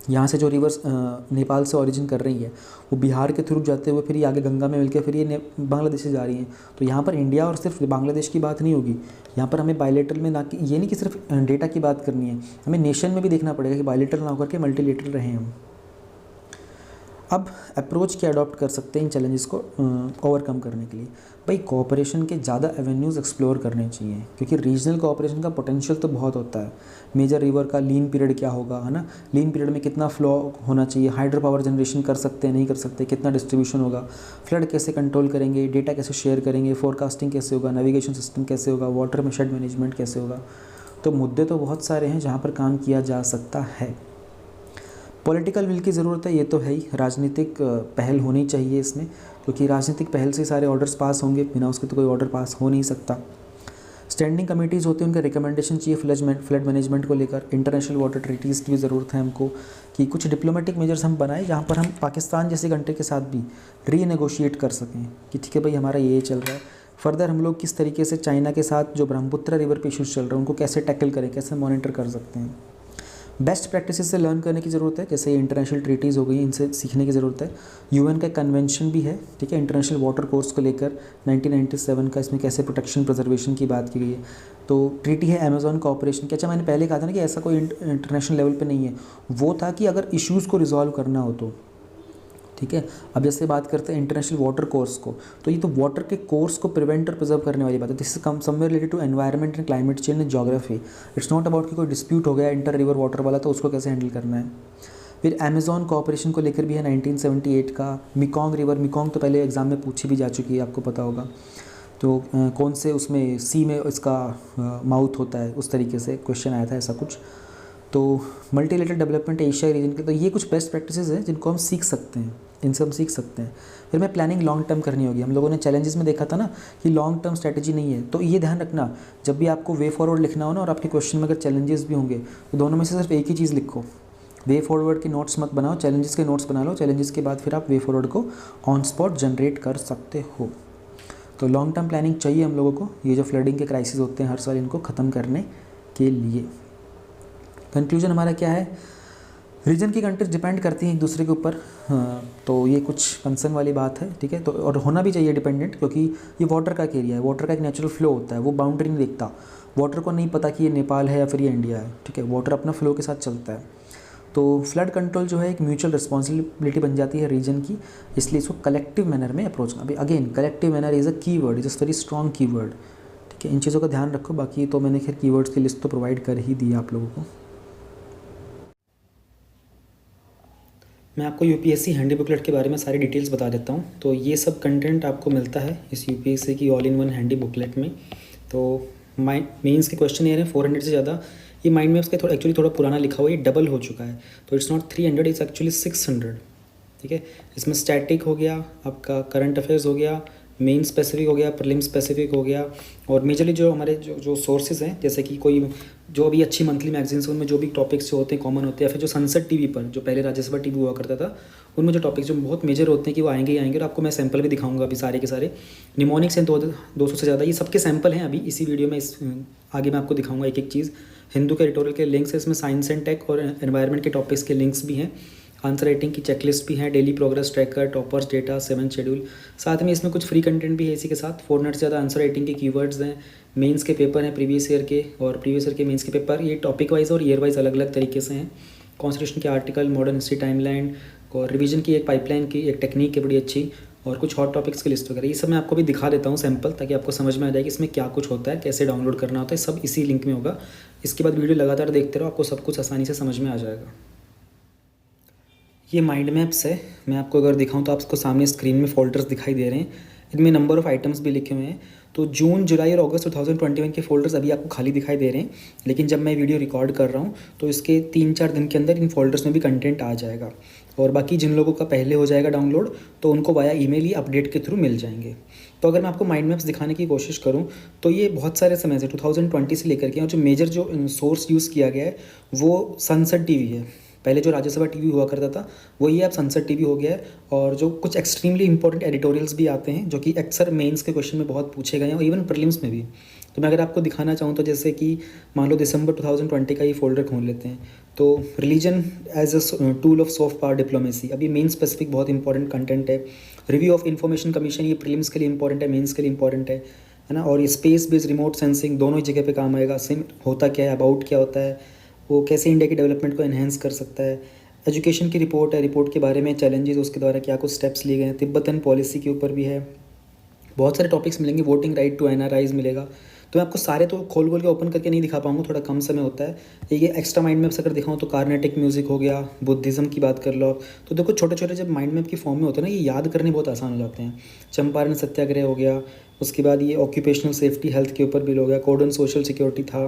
यहाँ से जो रिवर्स नेपाल से ओरिजिन कर रही है वो बिहार के थ्रू जाते हुए फिर ये आगे गंगा में मिलकर फिर ये बांग्लादेश से जा रही हैं। तो यहाँ पर इंडिया और सिर्फ बांग्लादेश की बात नहीं होगी, यहाँ पर हमें बायलेटरल में ना कि ये नहीं कि सिर्फ डेटा की बात करनी है, हमें नेशन में भी देखना पड़ेगा कि बायलेटरल ना होकर के मल्टीलेटरल रहें हम। अब अप्रोच क्या अडॉप्ट कर सकते हैं इन चैलेंजेस को ओवरकम करने के लिए? भाई कोऑपरेशन के ज़्यादा एवेन्यूज़ एक्सप्लोर करने चाहिए, क्योंकि रीजनल कोऑपरेशन का पोटेंशियल तो बहुत होता है। मेजर रिवर का लीन पीरियड क्या होगा, है ना, लीन पीरियड में कितना फ्लो होना चाहिए, हाइड्रो पावर जनरेशन कर सकते हैं नहीं कर सकते, कितना डिस्ट्रीब्यूशन होगा, फ्लड कैसे कंट्रोल करेंगे, डेटा कैसे शेयर करेंगे, फोरकास्टिंग कैसे होगा, नेविगेशन सिस्टम कैसे होगा, वाटर में शेड मैनेजमेंट कैसे होगा। तो मुद्दे तो बहुत सारे हैं जहाँ पर काम किया जा सकता है। पॉलिटिकल विल की ज़रूरत है, ये तो है ही, राजनीतिक पहल होनी चाहिए इसमें, क्योंकि राजनीतिक पहल से सारे ऑर्डर्स पास होंगे, बिना उसके तो कोई ऑर्डर पास हो नहीं सकता। स्टैंडिंग कमेटीज़ होती हैं, उनका रिकमेंडेशन चाहिए फ्लड मैनेजमेंट को लेकर। इंटरनेशनल वाटर ट्रीटीज़ की भी ज़रूरत है हमको, कि कुछ डिप्लोमेटिक मेजर्स हम बनाएं जहाँ पर हम पाकिस्तान जैसे कंट्री के साथ भी रीनेगोशिएट कर सकें कि ठीक है भाई हमारा ये चल रहा है। फर्दर हम लोग किस तरीके से चाइना के साथ जो ब्रह्मपुत्र रिवर पे इशूज़ चल रहे हैं उनको कैसे टैकल करें, कैसे मॉनिटर कर सकते हैं। बेस्ट प्रैक्टिसेस से लर्न करने की ज़रूरत है, जैसे इंटरनेशनल ट्रीटीज़ हो गई, इनसे सीखने की ज़रूरत है। यूएन का कन्वेंशन भी है, ठीक है, इंटरनेशनल वाटर कोर्स को लेकर 1997 का, इसमें कैसे प्रोटेक्शन प्रिजर्वेशन की बात की गई है। तो ट्रीटी है अमेज़ॉन कोऑपरेशन की। अच्छा, मैंने पहले कहा था ना कि ऐसा कोई इंटरनेशनल लेवल पे नहीं है, वो था कि अगर इश्यूज़ को रिजॉल्व करना हो तो, ठीक है। अब जैसे बात करते हैं इंटरनेशनल वाटर कोर्स को, तो ये तो वाटर के कोर्स को प्रिवेंट और प्रिजर्व करने वाली बात है। This is come somewhere related to environment and climate change and geography. It's not about कि कोई डिस्प्यूट हो गया इंटर रिवर वाटर वाला तो उसको कैसे हैंडल करना है। फिर अमेज़ॉन कोऑपरेशन को लेकर भी है 1978 का। मिकोंग रिवर, मिकोंग तो पहले एग्जाम में पूछी भी जा चुकी है, आपको पता होगा। तो कौन से उसमें सी में इसका माउथ होता है, उस तरीके से क्वेश्चन आया था ऐसा कुछ। तो मल्टीलेटरल डेवलपमेंट एशिया रीजन के, तो ये कुछ बेस्ट प्रैक्टिसेस हैं जिनको हम सीख सकते हैं, इनसे हम सीख सकते हैं। फिर मैं प्लानिंग लॉन्ग टर्म करनी होगी। हम लोगों ने चैलेंजेस में देखा था ना कि लॉन्ग टर्म स्ट्रैटेजी नहीं है, तो ये ध्यान रखना जब भी आपको वे फॉरवर्ड लिखना हो ना और आपके क्वेश्चन में अगर चैलेंजेस भी होंगे तो दोनों में से सिर्फ एक ही चीज़ लिखो। वे फॉरवर्ड के नोट्स मत बनाओ, चैलेंजेस के नोट्स बना लो। चैलेंजेस के बाद फिर आप वे फॉरवर्ड को ऑन स्पॉट जनरेट कर सकते हो। तो लॉन्ग टर्म प्लानिंग चाहिए हम लोगों को, ये जो फ्लडिंग के क्राइसिस होते हैं हर साल, इनको ख़त्म करने के लिए। कंक्लूजन हमारा क्या है, रीजन की कंट्रीज डिपेंड करती हैं एक दूसरे के ऊपर, तो ये कुछ कंसर्न वाली बात है, ठीक है। तो और होना भी चाहिए डिपेंडेंट, क्योंकि ये वाटर का एरिया है, वाटर का एक नेचुरल फ्लो होता है, वो बाउंड्री नहीं देखता। वाटर को नहीं पता कि ये नेपाल है या फिर ये इंडिया है, ठीक है। वाटर अपना फ्लो के साथ चलता है। तो फ्लड कंट्रोल जो है एक म्यूचुअल रिस्पॉन्सिबिलिटी बन जाती है रीजन की, इसलिए इसको कलेक्टिव मैनर में अप्रोच। अभी again collective manner is a key word, is a very strong key word, ठीक है। इन चीज़ों का ध्यान रखो। बाकी तो मैंने खैर कीवर्ड्स की लिस्ट तो प्रोवाइड कर ही दी है आप लोगों को। मैं आपको यूपीएससी हैंडी बुकलेट के बारे में सारी डिटेल्स बता देता हूँ। तो ये सब कंटेंट आपको मिलता है इस यूपीएससी की all in one handy booklet में। तो मेंस के क्वेश्चन ये हैं 400 से ज़्यादा। ये माइंड मैप्स का एक्चुअली थोड़ा पुराना लिखा हुआ है, ये डबल हो चुका है, तो इट्स नॉट 300, इट्स एक्चुअली 600, ठीक है। इसमें स्टैटिक हो गया, आपका करंट अफेयर्स हो गया, मेन स्पेसिफिक हो गया, प्रीलिम स्पेसिफिक हो गया, और मेजरली जो हमारे जो सोर्सेज हैं, जैसे कि कोई जो भी अच्छी मंथली मैगजीन्स उनमें जो भी टॉपिक्स जो होते हैं कॉमन होते हैं, या फिर जो सनसेट टीवी पर जो पहले राज्यसभा टीवी हुआ करता था, उनमें जो टॉपिक्स जो बहुत मेजर होते हैं कि वो आएंगे ही आएंगे, और आपको मैं सैंपल भी दिखाऊंगा अभी सारे के सारे। निमोनिक्स हैं 200 से ज़्यादा, ये सबके सैंपल हैं अभी इसी वीडियो में। इस आगे मैं आपको दिखाऊंगा एक एक चीज़। हिंदू के एडिटोरियल के लिंक्स है इसमें, साइंस एंड टेक और एनवायरनमेंट के टॉपिक्स के लिंक्स भी हैं, आंसर राइटिंग की चेकलिस्ट भी है, daily progress tracker, toppers data, 7 schedule, साथ में इसमें कुछ फ्री कंटेंट भी है इसी के साथ। 400 से ज़्यादा आंसर राइटिंग के कीवर्ड्स हैं, मेंस के पेपर हैं प्रीवियस ईयर के, और प्रीवियस ईयर के मेंस के पेपर ये टॉपिक वाइज और ईयर वाइज अलग अलग तरीके से हैं। कॉन्स्टिट्यूशन के आर्टिकल, मॉडर्न हिस्ट्री टाइमलाइन, और रिवीजन की एक पाइपलाइन की एक टेक्निक है बड़ी अच्छी, और कुछ हॉट टॉपिक्स की लिस्ट वगैरह। ये सब मैं आपको भी दिखा देता हूँ सैंपल, ताकि आपको समझ में आ जाए कि इसमें क्या कुछ होता है, कैसे डाउनलोड करना होता है, सब इसी लिंक में होगा। इसके बाद वीडियो लगातार देखते रहो, आपको सब कुछ आसानी से समझ में आ जाएगा। ये माइंड मैप्स है, मैं आपको अगर दिखाऊं तो आपको सामने स्क्रीन में फोल्डर्स दिखाई दे रहे हैं, इनमें नंबर ऑफ़ आइटम्स भी लिखे हुए हैं। तो जून, जुलाई और अगस्त 2021 के फोल्डर्स अभी आपको खाली दिखाई दे रहे हैं, लेकिन जब मैं वीडियो रिकॉर्ड कर रहा हूँ तो इसके 3-4 दिन के अंदर इन फोल्डर्स में भी कंटेंट आ जाएगा। और बाकी जिन लोगों का पहले हो जाएगा डाउनलोड, तो उनको वाया ईमेल ही अपडेट के थ्रू मिल जाएंगे। तो अगर मैं आपको माइंड मैप्स दिखाने की कोशिश करूँ तो ये बहुत सारे समय से 2020 से लेकर के, और जो मेजर जो सोर्स यूज़ किया गया है वो सनसेट टीवी है। पहले जो राज्यसभा टीवी हुआ करता था वही अब सनसेट टीवी हो गया है, और जो कुछ एक्सट्रीमली इंपॉर्टेंट एडिटोरियल्स भी आते हैं जो कि अक्सर मेंस के क्वेश्चन में बहुत पूछे गए हैं, और इवन प्रीलिम्स में भी। तो मैं अगर आपको दिखाना चाहूँ तो जैसे कि मान लो दिसंबर 2020 का ये फोल्डर खोल लेते हैं, तो religion as a tool of soft power diplomacy, अभी मेन स्पेसिफिक बहुत इंपॉर्टेंट कंटेंट है। रिव्यू ऑफ इन्फॉर्मेशन कमीशन, ये प्रीलिम्स के लिए इंपॉर्टेंट है, मेंस के लिए इंपॉर्टेंट है ना। और ये स्पेस बेस्ड रिमोट सेंसिंग दोनों ही जगह पे काम आएगा। सिम होता क्या है, अबाउट क्या होता है, वो कैसे इंडिया की डेवलपमेंट को एनहेंस कर सकता है। एजुकेशन की रिपोर्ट है, रिपोर्ट के बारे में चैलेंजेस, उसके द्वारा क्या कुछ स्टेप्स लिए गए हैं। तिब्बतन पॉलिसी के ऊपर भी है, बहुत सारे टॉपिक्स मिलेंगे। वोटिंग राइट टू एनआरआईज मिलेगा। तो मैं आपको सारे तो खोल के ओपन करके नहीं दिखा पाऊंगा, थोड़ा कम समय होता है। ये एक्स्ट्रा माइंड मैप्स अगर दिखाऊँ तो कार्नेटिक म्यूजिक हो गया, बुद्धिज़्म की बात कर लो आप, तो देखो छोटे छोटे जब माइंड मैप की फॉर्म में होते हैं ना, ये याद करने बहुत आसान हो जाते हैं। चंपारण सत्याग्रह हो गया, उसके बाद ये ऑक्यूपेशनल सेफ्टी हेल्थ के ऊपर बिल हो गया, कोड ऑन सोशल सिक्योरिटी था,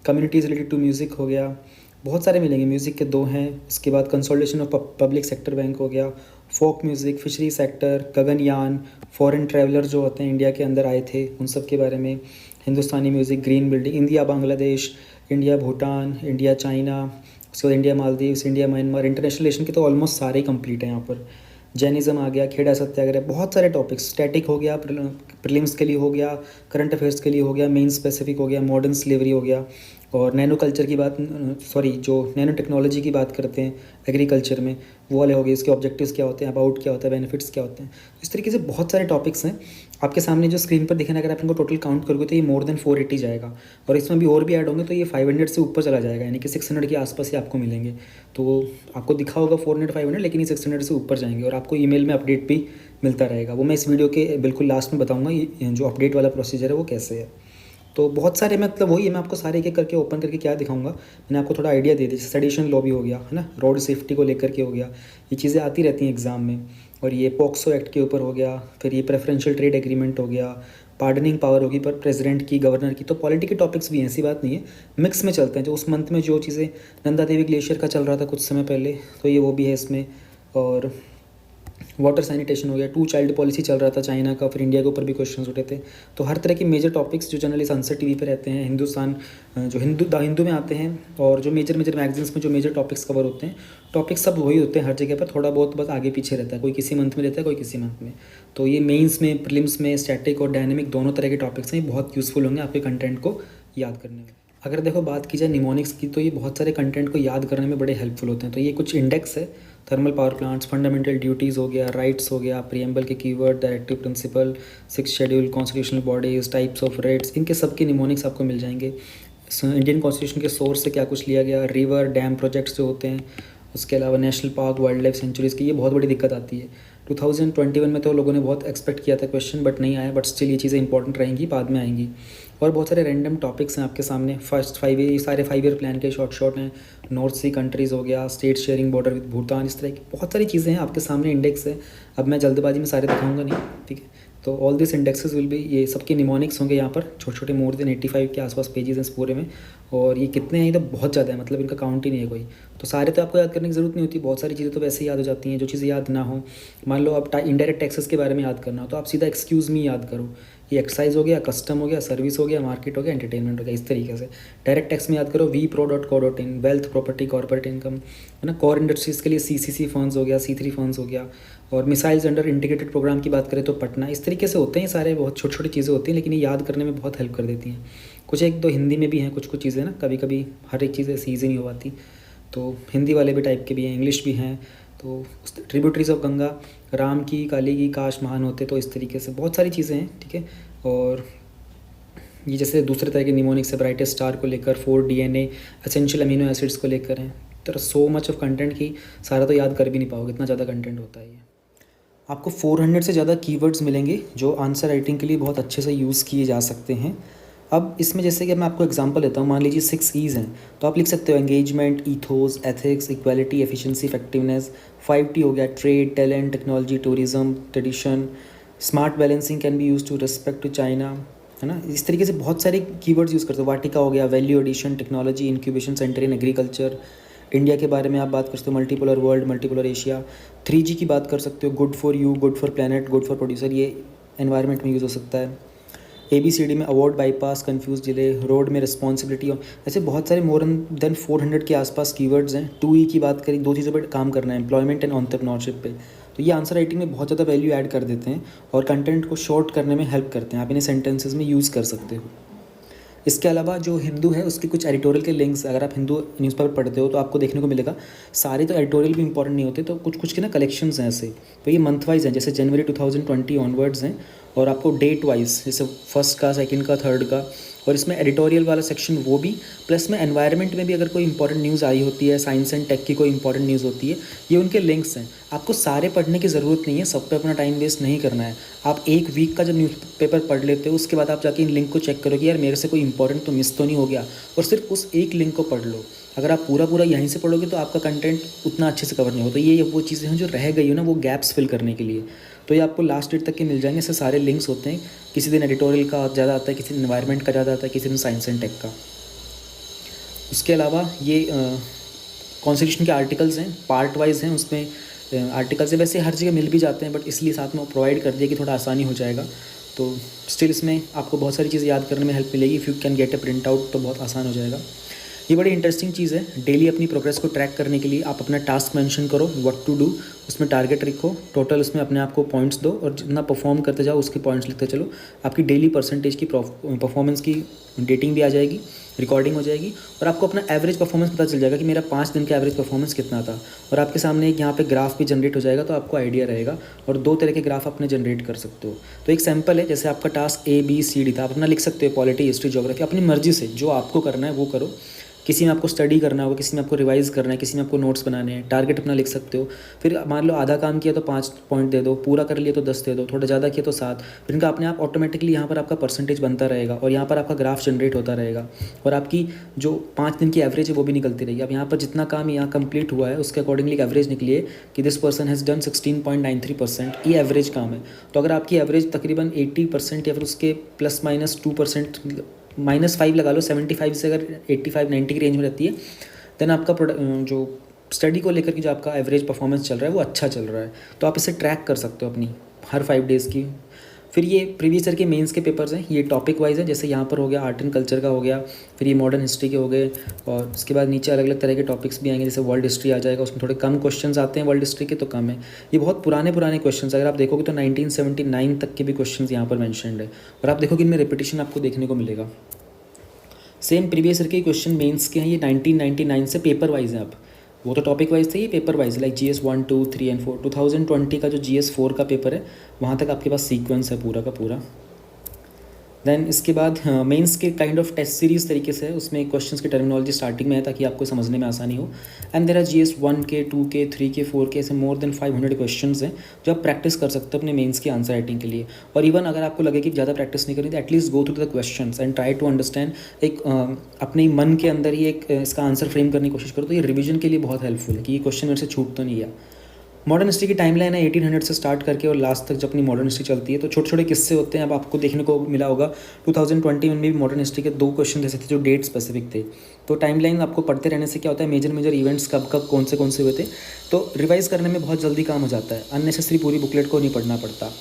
कम्युनिटीज़ रिलेटेड टू म्यूज़िक हो गया, बहुत सारे मिलेंगे। म्यूज़िक के 2 हैं। उसके बाद consolidation of public sector bank हो गया, folk music, fishery sector, Gaganyaan, foreign traveller जो होते हैं इंडिया के अंदर आए थे उन सब के बारे में, Hindustani music, green building, India Bangladesh, India Bhutan, India China, उसके बाद India Maldives, India Myanmar. International relation के तो ऑलमोस्ट सारे ही कंप्लीट हैं यहाँ पर। जैनिज़्म आ गया, खेड़ा सत्याग्रह, बहुत सारे टॉपिक्स। स्टैटिक हो गया, प्रीलिम्स के लिए हो गया, करंट अफेयर्स के लिए हो गया, मेन स्पेसिफिक हो गया, मॉडर्न स्लेवरी हो गया, और नैनो कल्चर की बात, सॉरी जो नैनो टेक्नोलॉजी की बात करते हैं एग्रीकल्चर में, वो वाले हो गए। इसके ऑब्जेक्टिव्स क्या होते हैं, अबाउट क्या होता है, बेनिफिट्स क्या होते हैं। इस तरीके से बहुत सारे टॉपिक्स हैं आपके सामने जो स्क्रीन पर दिखेंगे। अगर आप इनको टोटल काउंट करोगे तो ये मोर देन 480 जाएगा, और इसमें भी और भी ऐड होंगे तो ये 500 से ऊपर चला जाएगा, यानी कि 600 के आसपास ही आपको मिलेंगे। तो आपको दिखा होगा 400 500, लेकिन ये 600 से ऊपर जाएंगे, और आपको ईमेल में अपडेट भी मिलता रहेगा। वो मैं इस वीडियो के बिल्कुल लास्ट में बताऊँगा ये जो अपडेट वाला प्रोसीजर है वो कैसे है। तो बहुत सारे, मतलब वही है, मैं आपको सारे एक एक करके ओपन करके क्या दिखाऊंगा, मैंने आपको थोड़ा आइडिया दे दिया। सेडिशन लॉ भी हो गया है ना, रोड सेफ्टी को लेकर के हो गया, ये चीज़ें आती रहती हैं एग्ज़ाम में। और ये पॉक्सो एक्ट के ऊपर हो गया, फिर ये प्रेफरेंशियल ट्रेड एग्रीमेंट हो गया, पार्डनिंग पावर होगी पर प्रेसिडेंट की, गवर्नर की। तो पॉलिटी के टॉपिक्स भी हैं, ऐसी बात नहीं है, मिक्स में चलते हैं। जो उस मंथ में जो चीज़ें, नंदा देवी ग्लेशियर का चल रहा था कुछ समय पहले, तो ये वो भी है इसमें। और वाटर सैनिटेशन हो गया, 2 चाइल्ड पॉलिसी चल रहा था चाइना का, फिर इंडिया के ऊपर भी क्वेश्चन उठे थे। तो हर तरह के मेजर टॉपिक्स जो जनरली सनसेट टीवी पे रहते हैं, हिंदुस्तान जो द हिंदू में आते हैं, और जो मेजर मैगजीन्स में जो मेजर टॉपिक्स कवर होते हैं, टॉपिक्स सब वही होते हैं हर जगह पर, थोड़ा बहुत बस आगे पीछे रहता है, कोई किसी मंथ में रहता है, कोई किसी मंथ में। तो ये मेंस में, प्रीलिम्स में स्टैटिक और डायनेमिक दोनों तरह के टॉपिक्स हैं, बहुत यूज़फुल होंगे आपके कंटेंट को याद करने में। अगर देखो बात की जाए निमोनिक्स की, तो ये बहुत सारे कंटेंट को याद करने में बड़े हेल्पफुल होते हैं। तो ये कुछ इंडेक्स है, thermal power plants, fundamental duties हो गया, राइट्स हो गया, प्रीएम्बल के keyword, directive principle, 6 schedule, constitutional bodies, types of rates, इनके सब के निमोनिक्स आपको मिल जाएंगे। इंडियन कॉन्स्टिट्यूशन के सोर्स से क्या कुछ लिया गया, रिवर डैम प्रोजेक्ट्स जो होते हैं, उसके अलावा national park, wild life centuries की, ये बहुत बड़ी दिक्कत आती है। 2021 में तो लोगों ने बहुत एक्सपेक्ट किया था क्वेश्चन, बट नहीं आया, बट स्टिल ये चीज़ें इंपॉर्टेंट रहेंगी, बाद में आएंगी। और बहुत सारे रैंडम टॉपिक्स हैं आपके सामने, फर्स्ट 5 ईयर, सारे 5 ईयर प्लान के शॉर्ट हैं, नॉर्थ सी कंट्रीज़ हो गया, state sharing border with Bhutan, इस तरह की बहुत सारी चीज़ें हैं आपके सामने, इंडेक्स है। अब मैं जल्दबाजी में सारे दिखाऊंगा नहीं, ठीक है। तो all this indexes will be, ये सबके निमोनिक्स होंगे यहाँ पर, छोटे छोटे, मोर देन 85 के आसपास पेजेस हैं इस पूरे में। और ये कितने हैं, तो बहुत ज़्यादा है, मतलब इनका काउंट ही नहीं है कोई। तो सारे तो आपको याद करने की ज़रूरत नहीं होती, बहुत सारी चीज़ें तो वैसे ही याद हो जाती हैं। जो चीज़ें याद ना हो, मान लो आप इनडायरेक्ट टैक्सेस के बारे में याद करना हो, तो आप सीधा एक्सक्यूज़ मी याद करो। ये एक्साइज हो गया, कस्टम हो गया, सर्विस हो गया, मार्केट हो गया, एंटरटेनमेंट हो गया, इस तरीके से। डायरेक्ट टैक्स में याद करो vpro.co.in, wealth, property, corporate income, है ना। कोर इंडस्ट्रीज़ के लिए CCC फंड्स हो गया, C3 फंड्स हो गया। और मिसाइल्स अंडर इंटीग्रेटेड प्रोग्राम की बात करें तो पटना, इस तरीके से होते हैं सारे, बहुत छोटी छोटी चीज़ें होती हैं, लेकिन ये याद करने में बहुत हेल्प कर देती हैं। कुछ एक दो हिंदी में भी हैं, कुछ चीज़ें ना, कभी कभी हर एक चीज़ ऐसी ईजी नहीं हो पाती, तो हिंदी वाले भी टाइप के भी हैं, इंग्लिश भी हैं। तो ट्रिब्यूटरीज ऑफ गंगा, राम की, काली की, काश महान होते, तो इस तरीके से बहुत सारी चीज़ें हैं, ठीक है। और ये जैसे दूसरे तरह के निमोनिक्स है, ब्राइटेस्ट स्टार को लेकर, 4 DNA, एसेंशियल अमीनो एसिड्स को लेकर हैं। तो सो मच ऑफ कंटेंट की सारा तो याद कर भी नहीं पाओगे, इतना ज़्यादा कंटेंट होता है ये। आपको 400 से ज़्यादा कीवर्ड्स मिलेंगे जो आंसर राइटिंग के लिए बहुत अच्छे से यूज़ किए जा सकते हैं। अब इसमें जैसे कि मैं आपको एग्जांपल देता हूँ, मान लीजिए 6 E's हैं, तो आप लिख सकते हो engagement, ethos, ethics, equality, efficiency, effectiveness. 5T हो गया, trade, talent, technology, tourism, tradition. Smart balancing can be use to respect to China, है ना। इस तरीके से बहुत सारे कीवर्ड्स यूज़ करते हो। वाटिका हो गया, value addition, technology, incubation centre in agriculture. India के बारे में आप बात कर सकते हो, multipolar world, multipolar Asia. 3G की बात कर सकते हो, good for you, good for planet, good for producer, ये एनवायरनमेंट में यूज़ हो सकता है। ABCD में award, bypass, confuse, delay. Road में रिस्पॉन्सिबिलिटी, ऐसे बहुत सारे मोर देन 400 के आसपास कीवर्ड्स हैं। 2E की बात करें, 2 चीज़ों पर काम करना है, एम्प्लॉयमेंट एंड एंटरप्रेन्योरशिप पे। तो ये आंसर राइटिंग में बहुत ज़्यादा वैल्यू ऐड कर देते हैं और कंटेंट को शॉर्ट करने में हेल्प करते हैं। आप इन्हें सेंटेंसेज में यूज़ कर सकते हो। इसके अलावा जो हिंदू है उसके कुछ एडिटोरियल के लिंक्स, अगर आप हिंदू न्यूज़पेपर पढ़ते हो तो आपको देखने को मिलेगा। सारे तो एडिटोरियल भी इंपॉर्टेंट नहीं होते, तो कुछ कुछ के ना कलेक्शंस हैं ऐसे। तो ये मंथ वाइज हैं, जैसे जनवरी 2020 ऑनवर्ड्स हैं, और आपको डेट वाइज, जैसे फर्स्ट का, सेकंड का, थर्ड का। और इसमें एडिटोरियल वाला सेक्शन वो भी, प्लस में एनवायरनमेंट में भी अगर कोई इंपॉर्टेंट न्यूज़ आई होती है, साइंस एंड टेक की कोई इंपॉर्टेंट न्यूज़ होती है, ये उनके लिंक्स हैं। आपको सारे पढ़ने की ज़रूरत नहीं है, सब पे अपना टाइम वेस्ट नहीं करना है। आप एक वीक का जब न्यूज़पेपर पढ़ लेते हो, उसके बाद आप जाके इन लिंक को चेक करो कि यार मेरे से कोई इंपॉर्टेंट तो मिस तो नहीं हो गया, और सिर्फ उस एक लिंक को पढ़ लो। अगर आप पूरा यहीं से पढ़ोगे तो आपका कंटेंट उतना अच्छे से कवर नहीं होता। ये वो चीज़ें हैं जो रह गई हो ना, वो गैप्स फिल करने के लिए, तो ये आपको लास्ट डेट तक के मिल जाएंगे। इससे सारे लिंक्स होते हैं, किसी दिन एडिटोरियल का ज़्यादा आता है, किसी दिन एनवायरनमेंट का ज़्यादा आता है, किसी दिन साइंस एंड टेक का। उसके अलावा ये कॉन्स्टिट्यूशन के आर्टिकल्स हैं, पार्ट वाइज हैं, उसमें आर्टिकल्स है, वैसे हर जगह मिल भी जाते हैं, बट इसलिए साथ में प्रोवाइड कर दिया कि थोड़ा आसानी हो जाएगा। तो स्टिल इसमें आपको बहुत सारी चीज़ें याद करने में हेल्प मिलेगी। If you can get A print out तो बहुत आसान हो जाएगा। ये बड़ी इंटरेस्टिंग चीज़ है। डेली अपनी प्रोग्रेस को ट्रैक करने के लिए आप अपना टास्क मेंशन करो, व्हाट टू डू, उसमें टारगेट रखो, टोटल उसमें अपने आप को पॉइंट्स दो, और जितना परफॉर्म करते जाओ उसके पॉइंट्स लिखते चलो। आपकी डेली परसेंटेज की परफॉर्मेंस की डेटिंग भी आ जाएगी, रिकॉर्डिंग हो जाएगी, और आपको अपना एवरेज परफॉर्मेंस पता चल जाएगा कि मेरा 5 दिन का एवरेज परफॉर्मेंस कितना था। और आपके सामने एक यहाँ पे ग्राफ भी जनरेट हो जाएगा, तो आपको आइडिया रहेगा। और 2 तरह के ग्राफ अपने जनरेट कर सकते हो। तो एक सैम्पल है, जैसे आपका टास्क ABCD था, आप अपना लिख सकते हो, पॉलिटी, हिस्ट्री, ज्योग्राफी, अपनी मर्जी से जो आपको करना है वो करो। किसी में आपको स्टडी करना होगा, किसी में आपको रिवाइज़ करना है, किसी में आपको नोट्स बनाने हैं। टारगेट अपना लिख सकते हो। फिर मान लो आधा काम किया तो 5 पॉइंट दे दो, पूरा कर लिया तो 10 दे दो, थोड़ा ज़्यादा किया तो 7। फिर इनका अपने आप ऑटोमेटिकली यहाँ पर आपका परसेंटेज बनता रहेगा, और यहाँ पर आपका ग्राफ जनरेट होता रहेगा, और आपकी जो 5 दिन की एवरेज है वो भी निकलती रहेगी। अब यहाँ पर जितना काम यहाँ कंप्लीट हुआ है उसके अकॉर्डिंगली एक एवरेज निकली है कि दिस पर्सन हैज़ डन 16.93%, ये एवरेज काम है। तो अगर आपकी एवरेज तकरीबन 80% या फिर उसके +-2%, -5 लगा लो, 75 से अगर 85-90 की रेंज में रहती है, देन आपका जो स्टडी को लेकर के जो आपका एवरेज परफॉर्मेंस चल रहा है वो अच्छा चल रहा है, तो आप इसे ट्रैक कर सकते हो अपनी हर 5 डेज़ की। फिर ये प्रीवियस ईयर के मेंस के पेपर्स हैं, ये टॉपिक वाइज है, जैसे यहाँ पर हो गया आर्ट एंड कल्चर का हो गया, फिर ये मॉडर्न हिस्ट्री के हो गए, और उसके बाद नीचे अलग अलग तरह के टॉपिक्स भी आएंगे, जैसे वर्ल्ड हिस्ट्री आ जाएगा, उसमें थोड़े कम क्वेश्चंस आते हैं, वर्ल्ड हिस्ट्री के तो कम है। ये बहुत पुराने क्वेश्चंस, अगर आप देखोगे तो 1979 तक के भी क्वेश्चंस यहाँ पर मैंशनड है, और आप देखोगे इनमें रिपीटिशन आपको देखने को मिलेगा। सेम प्रीवियस ईयर के क्वेश्चन मेंस के हैं, ये 1999 से पेपर वाइज हैं। अब वो तो टॉपिक वाइज थे, ये paper wise, like GS 1, 2, 3 and 4। 2020 का जो GS 4 का पेपर है वहाँ तक आपके पास सीक्वेंस है पूरा का पूरा। देन इसके बाद मेंस के काइंड ऑफ टेस्ट सीरीज़ तरीके से है, उसमें क्वेश्चंस की टर्मिनोलॉजी स्टार्टिंग में है ताकि आपको समझने में आसानी हो। एंड देयर आर GS 1 के, 2 के, 3 के, 4 के, ऐसे मोर देन 500 क्वेश्चंस हैं जो आप प्रैक्टिस कर सकते हो अपने मेंस की आंसर राइटिंग के लिए। और इवन अगर आपको लगे कि ज़्यादा प्रैक्टिस नहीं करनी तो at least go through the questions and try to understand, एक अपने मन के अंदर ही एक इसका आंसर फ्रेम करने की कोशिश करो, तो ये रिविजन के लिए बहुत हेल्पफुल है कि ये क्वेश्चन मेरे से छूट तो नहीं गया। मॉडर्न हिस्ट्री की टाइमलाइन है 1800 से स्टार्ट करके और लास्ट तक जब अपनी मॉडर्न हिस्ट्री चलती है, तो छोटे छोटे किस्से होते हैं। अब आपको देखने को मिला होगा 2021 में भी मॉडर्न हिस्ट्री के 2 क्वेश्चन ऐसे थे जो डेट स्पेसिफिक थे। तो टाइमलाइन आपको पढ़ते रहने से क्या होता है, मेजर इवेंट्स कब कब कौन से हुए थे, तो रिवाइज़ करने में बहुत जल्दी काम हो जाता है, अननेसेसरी पूरी बुकलेट को नहीं पढ़ना पड़ता।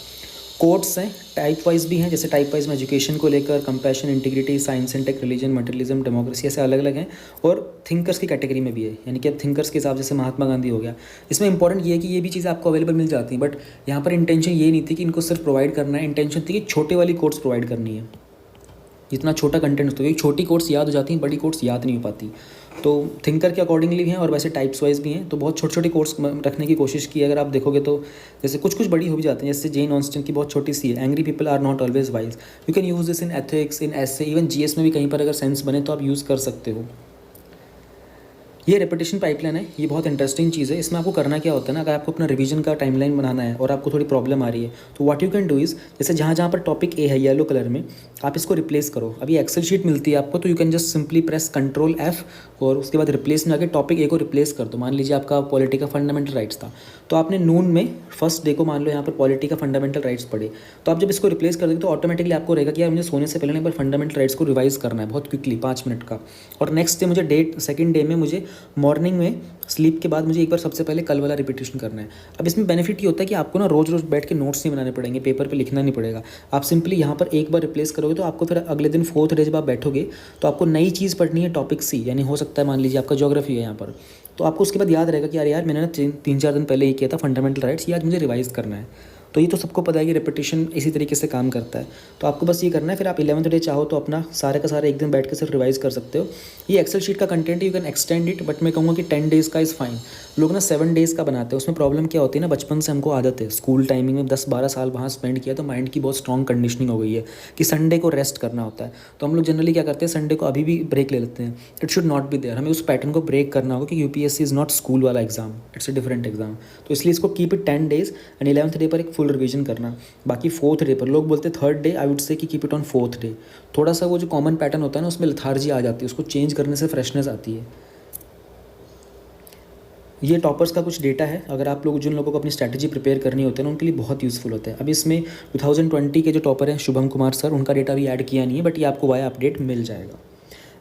कोड्स हैं, टाइप वाइज भी हैं, जैसे टाइप वाइज में एजुकेशन को लेकर compassion, integrity, science and tech, religion, materialism, democracy, ऐसे अलग अलग हैं। और थिंकर्स की कैटेगरी में भी है, यानी कि अब थिंकर्स के हिसाब से महात्मा गांधी हो गया। इसमें इंपॉर्टेंट ये है कि ये भी चीज़ें आपको अवेलेबल मिल जाती हैं, बट यहाँ पर इंटेंशन ये नहीं थी कि इनको सिर्फ प्रोवाइड करना है, इंटेंशन थी कि छोटे वाली कोर्स प्रोवाइड करनी है, जितना छोटा कंटेंट होता है, क्योंकि छोटी कोर्स याद हो जाती हैं, बड़ी कोर्स याद नहीं हो पाती। तो थिंकर के अकॉर्डिंगली भी हैं और वैसे टाइप्स वाइज भी हैं, तो बहुत छोटी छोटी कोर्स रखने की कोशिश की। अगर आप देखोगे तो जैसे कुछ कुछ बड़ी हो भी जाती हैं, जैसे जेन ऑस्टिन की बहुत छोटी सी है, angry people are not always wise. You can use this in ethics, in essay, even GS में भी कहीं पर अगर सेंस बने तो आप यूज़ कर सकते हो। ये रेपिटेशन पाइपलाइन है, ये बहुत इंटरेस्टिंग चीज़ है। इसमें आपको करना क्या होता है ना, अगर आपको अपना रिवीजन का टाइमलाइन बनाना है और आपको थोड़ी प्रॉब्लम आ रही है, तो what you can do is, जैसे जहाँ जहाँ पर टॉपिक ए है येलो कलर में, आप इसको रिप्लेस करो। अभी एक्सेल शीट मिलती है आपको, तो you can just simply press Ctrl+F और उसके बाद रिप्लेस में आके टॉपिक ए को रिप्लेस कर दो। मान लीजिए आपका पॉलिटी का फंडामेंटल राइट्स था, तो आपने नून में फर्स्ट डे को मान लो यहाँ पर पॉलिटी का फंडामेंटल राइट्स पढ़े, तो आप जब इसको रिप्लेस कर देंगे तो ऑटोमेटिकली आपको रहेगा कि यार मुझे सोने से पहले एक बार फंडामेंटल राइट्स को रिवाइज करना है बहुत क्विकली 5 मिनट का। और नेक्स्ट डे मुझे सेकंड डे में मुझे मॉर्निंग में स्लीप के बाद मुझे एक बार सबसे पहले कल वाला रिपीटेशन करना है। अब इसमें बेनिफिट ये होता है कि आपको ना रोज़ रोज़ बैठ के नोट्स नहीं बनाने पड़ेंगे, पेपर पे लिखना नहीं पड़ेगा। आप सिंपली यहाँ पर एक बार रिप्लेस करोगे तो आपको फिर अगले दिन 4th डे जब आप बैठोगे तो आपको नई चीज़ पढ़नी है, टॉपिक सी, यानी हो सकता है मान लीजिए आपका ज्योग्राफी है यहाँ पर, तो आपको उसके बाद याद रहेगा कि यार मैंने ना 3-4 दिन पहले ये किया था फंडामेंटल राइट्स, ये आज मुझे रिवाइज करना है। तो ये तो सबको पता है कि रेपिटेशन इसी तरीके से काम करता है। तो आपको बस ये करना है, फिर आप 11th डे चाहो तो अपना सारे का सारा एक दिन बैठ के सिर्फ रिवाइज कर सकते हो। ये एक्सेल शीट का content you can extend it, but मैं कहूँगा कि 10 डेज़ का इज़ फाइन। लोग ना 7 डेज़ का बनाते हैं, उसमें प्रॉब्लम क्या होती है ना, बचपन से हमको आदत है, स्कूल टाइमिंग में 10-12 साल वहाँ स्पेंड किया तो माइंड की बहुत स्ट्रॉन्ग कंडीशनिंग हो गई है कि संडे को रेस्ट करना होता है। तो हम लोग जनरली क्या करते हैं, संडे को अभी भी ब्रेक ले लेते हैं। It should not be there, हमें उस पैटर्न को ब्रेक करना होगा कि UPSC इज़ नॉट स्कूल वाला exam, it's a different exam. तो इसलिए इसको keep it 10 days and 11th day पर एक फुल रिविजन करना। बाकी 4th डे पर लोग बोलते हैं 3rd day, I would say कि keep it on 4th day. थोड़ा सा वो जो कॉमन पैटर्न होता है ना उसमें लथार्जी आ जाती है, उसको चेंज करने से फ्रेशनेस आती है। ये टॉपर्स का कुछ डेटा है, अगर आप लोग जिन लोगों को अपनी स्ट्रैटेजी प्रिपेयर करनी होती है ना उनके लिए बहुत यूज़फुल होता है। अब इसमें 2020 के जो टॉपर हैं शुभम कुमार सर, उनका डेटा भी ऐड किया नहीं है, बट ये आपको वाया अपडेट मिल जाएगा।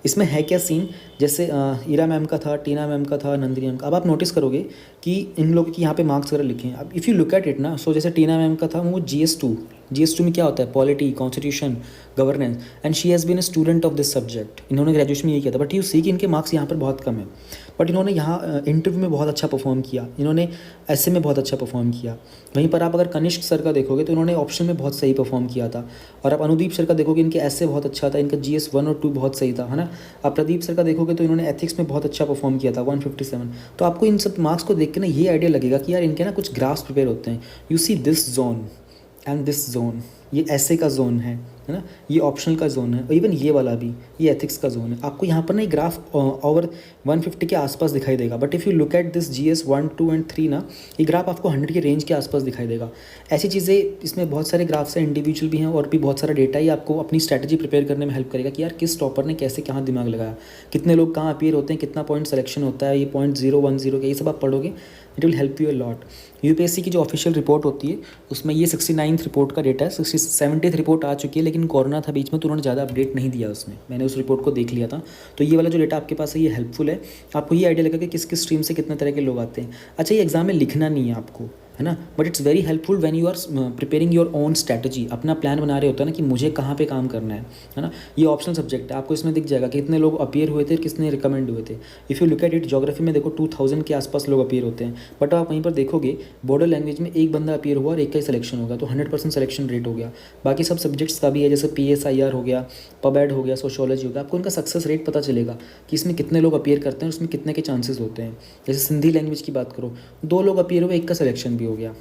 इसमें है क्या सीन, जैसे ईरा मैम का था, टीना मैम का था, नंदिनी मैम का। अब आप नोटिस करोगे कि इन लोगों की यहाँ पे मार्क्स वगैरह लिखे हैं। अब if you look at it ना, सो जैसे टीना मैम का था वो GS2 में क्या होता है, polity, constitution, governance, and she has been a student of this subject. इन्होंने ग्रेजुएशन में यही किया था, बट यू सी कि इनके मार्क्स यहाँ पर बहुत कम है। बट इन्होंने यहाँ इंटरव्यू में बहुत अच्छा परफॉर्म किया, इन्होंने ऐसे में बहुत अच्छा परफॉर्म किया। वहीं पर आप अगर कनिष्क सर का देखोगे तो इन्होंने ऑप्शन में बहुत सही परफॉर्म किया था। और आप अनुदीप सर का देखोगे, इनके ऐसे बहुत अच्छा था, इनका GS 1 और 2 बहुत सही था, है ना। आप प्रदीप सर का देखोगे तो इन्होंने एथिक्स में बहुत अच्छा परफॉर्म किया था, 157। तो आपको इन सब मार्क्स को देख के ना ये आइडिया लगेगा कि यार इनके ना कुछ ग्राफ्स प्रिपेयर होते हैं। You see this zone and this zone, ये ऐसे का जोन है ना, ये ऑप्शनल का जोन है, और इवन ये वाला भी ये एथिक्स का जोन है। आपको यहाँ पर ना ग्राफ ओवर 150 के आसपास दिखाई देगा, but if you look at this GS 1, 2 and 3 ना, ये ग्राफ आपको 100 के रेंज के आसपास दिखाई देगा। ऐसी चीज़ें, इसमें बहुत सारे ग्राफ्स हैं, इंडिविजुअल भी हैं और भी बहुत सारा डेटा ही आपको अपनी स्ट्रैटेजी प्रिपेयर करने में हेल्प करेगा कि यार किस टॉपर ने कैसे कहाँ दिमाग लगाया, कितने लोग कहाँ अपीयर होते हैं, कितना पॉइंट सिलेक्शन होता है, ये 0.010 का, ये सब आप पढ़ोगे it will help you a lot. UPSC की जो ऑफिशियल रिपोर्ट होती है उसमें ये 69th रिपोर्ट का डेटा है, 70th रिपोर्ट आ चुकी है, लेकिन कोरोना था बीच में तो उन्होंने ज़्यादा अपडेट नहीं दिया उसमें, मैंने उस रिपोर्ट को देख लिया था। तो ये वाला जो डेटा आपके पास है ये हेल्पफुल है, आपको ये आइडिया लगा कि किस किस स्ट्रीम से कितने तरह के लोग आते हैं। अच्छा, ये एग्जाम में लिखना नहीं है आपको, है ना, but it's very helpful when you are preparing your own strategy, अपना प्लान बना रहे होता है ना कि मुझे कहाँ पे काम करना है ना। ये ऑप्शनल सब्जेक्ट है, आपको इसमें दिख जाएगा कि कितने लोग अपीयर हुए थे, कितने रिकमेंड हुए थे। If you look at it, geography में देखो 2000 के आसपास लोग अपीयर होते हैं, बट आप वहीं पर देखोगे बॉर्डर लैंग्वेज में एक बंदा अपीयर हुआ और एक का ही सिलेक्शन होगा, तो 100% सिलेक्शन रेट हो गया। बाकी सब सब्जेक्ट्स का भी है, जैसे PSIR हो गया, पबैड हो गया, सोशियोलॉजी हो गया, आपको उनका सक्सेस रेट पता चलेगा कि इसमें कितने लोग अपीयर करते हैं, उसमें कितने के चांसेस होते हैं। जैसे सिंधी लैंग्वेज की बात करो, 2 लोग अपीयर हुए, एक का सिलेक्शन भी हो गया।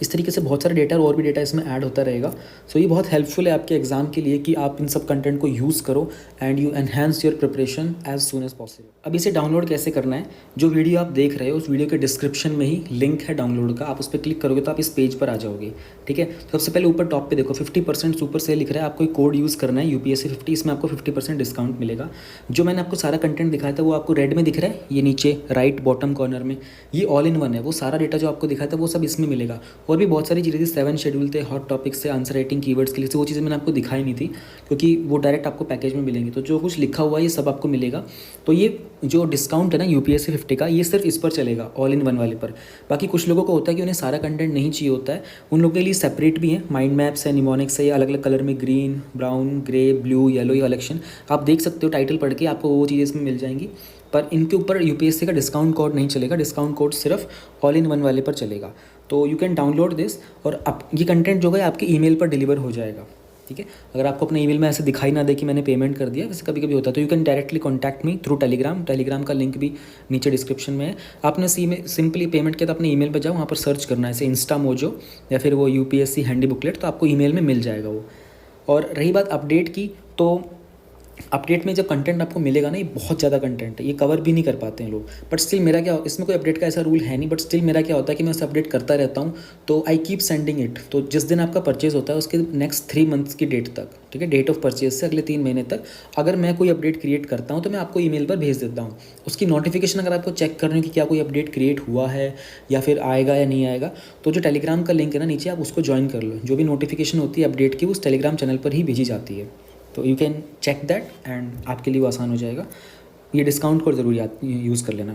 इस तरीके से बहुत सारे डेटा और भी डेटा इसमें ऐड होता रहेगा। सो ये बहुत हेल्पफुल है आपके एग्जाम के लिए कि आप इन सब कंटेंट को यूज़ करो and you enhance your preparation as soon as possible. अब इसे डाउनलोड कैसे करना है, जो वीडियो आप देख रहे हो उस वीडियो के डिस्क्रिप्शन में ही लिंक है डाउनलोड का, आप उस पर क्लिक करोगे तो आप इस पेज पर आ जाओगे। ठीक है, सबसे पहले ऊपर टॉप पे देखो 50% सुपर सेल लिख रहा है, आपको एक कोड यूज़ करना है UPSC 50, इसमें आपको 50% डिस्काउंट मिलेगा। जो मैंने आपको सारा कंटेंट दिखाया था वो आपको रेड में दिख रहा है, ये नीचे राइट बॉटम कॉर्नर में, ये ऑल इन वन है, वो सारा डेटा जो आपको दिखाया था वो सब इसमें मिलेगा। और भी बहुत सारी चीज़ें 7 शेड्यूल थे, हॉट टॉपिक्स से, आंसर राइटिंग, कीवर्ड्स के लिए, वो चीज़ें मैंने आपको दिखाई नहीं थी क्योंकि वो डायरेक्ट आपको पैकेज में मिलेंगे। तो जो कुछ लिखा हुआ है ये सब आपको मिलेगा। तो ये जो डिस्काउंट है ना UPSC 50 का, ये सिर्फ इस पर चलेगा, ऑल इन वन वाले पर। बाकी कुछ लोगों को होता है कि उन्हें सारा कंटेंट नहीं चाहिए होता है, उन लोगों के लिए सेपरेट भी है, माइंड मैप्स है, निमोनिक्स है, अलग अलग कलर में green, brown, grey, blue, yellow, ये कलेक्शन आप देख सकते हो, टाइटल पढ़ के आपको वो चीज़ें इसमें मिल जाएंगी। पर इनके ऊपर UPSC का डिस्काउंट कोड नहीं चलेगा, डिस्काउंट कोड सिर्फ ऑल इन वन वाले पर चलेगा। तो यू कैन डाउनलोड दिस और अब ये कंटेंट जो है आपके ईमेल पर डिलीवर हो जाएगा। ठीक है, अगर आपको अपने ईमेल में ऐसे दिखाई ना दे कि मैंने पेमेंट कर दिया, वैसे कभी कभी होता है, तो you can directly contact me through Telegram का लिंक भी नीचे डिस्क्रिप्शन में है। आपने सिंपली पेमेंट किया तो अपने ईमेल पर जाओ, वहाँ पर सर्च करना है ऐसे इंस्टा मोजो या फिर वो UPSC हैंडी बुकलेट, तो आपको ईमेल में मिल जाएगा वो। और रही बात अपडेट की, तो अपडेट में जब कंटेंट आपको मिलेगा ना, ये बहुत ज़्यादा कंटेंट है, ये कवर भी नहीं कर पाते हैं लोग। बट स्टिल मेरा क्या, इसमें कोई अपडेट का ऐसा रूल है नहीं, बट स्टिल मेरा क्या होता है कि मैं उसे अपडेट करता रहता हूँ, तो आई कीप सेंडिंग इट। तो जिस दिन आपका परचेज होता है उसके नेक्स्ट 3 मंथ्स की डेट तक, ठीक है, डेट ऑफ परचेज से अगले 3 महीने तक अगर मैं कोई अपडेट क्रिएट करता हूँ तो मैं आपको ईमेल पर भेज देता हूँ। उसकी नोटिफिकेशन अगर आपको चेक करनी हो कि क्या कोई अपडेट क्रिएट हुआ है या फिर आएगा या नहीं आएगा, तो जो टेलीग्राम का लिंक है ना नीचे, आप उसको ज्वाइन कर लो। जो भी नोटिफिकेशन होती है अपडेट की, उस टेलीग्राम चैनल पर ही भेजी जाती है। तो you can check that and आपके लिए वो आसान हो जाएगा। ये डिस्काउंट कोड ज़रूर यूज़ कर लेना।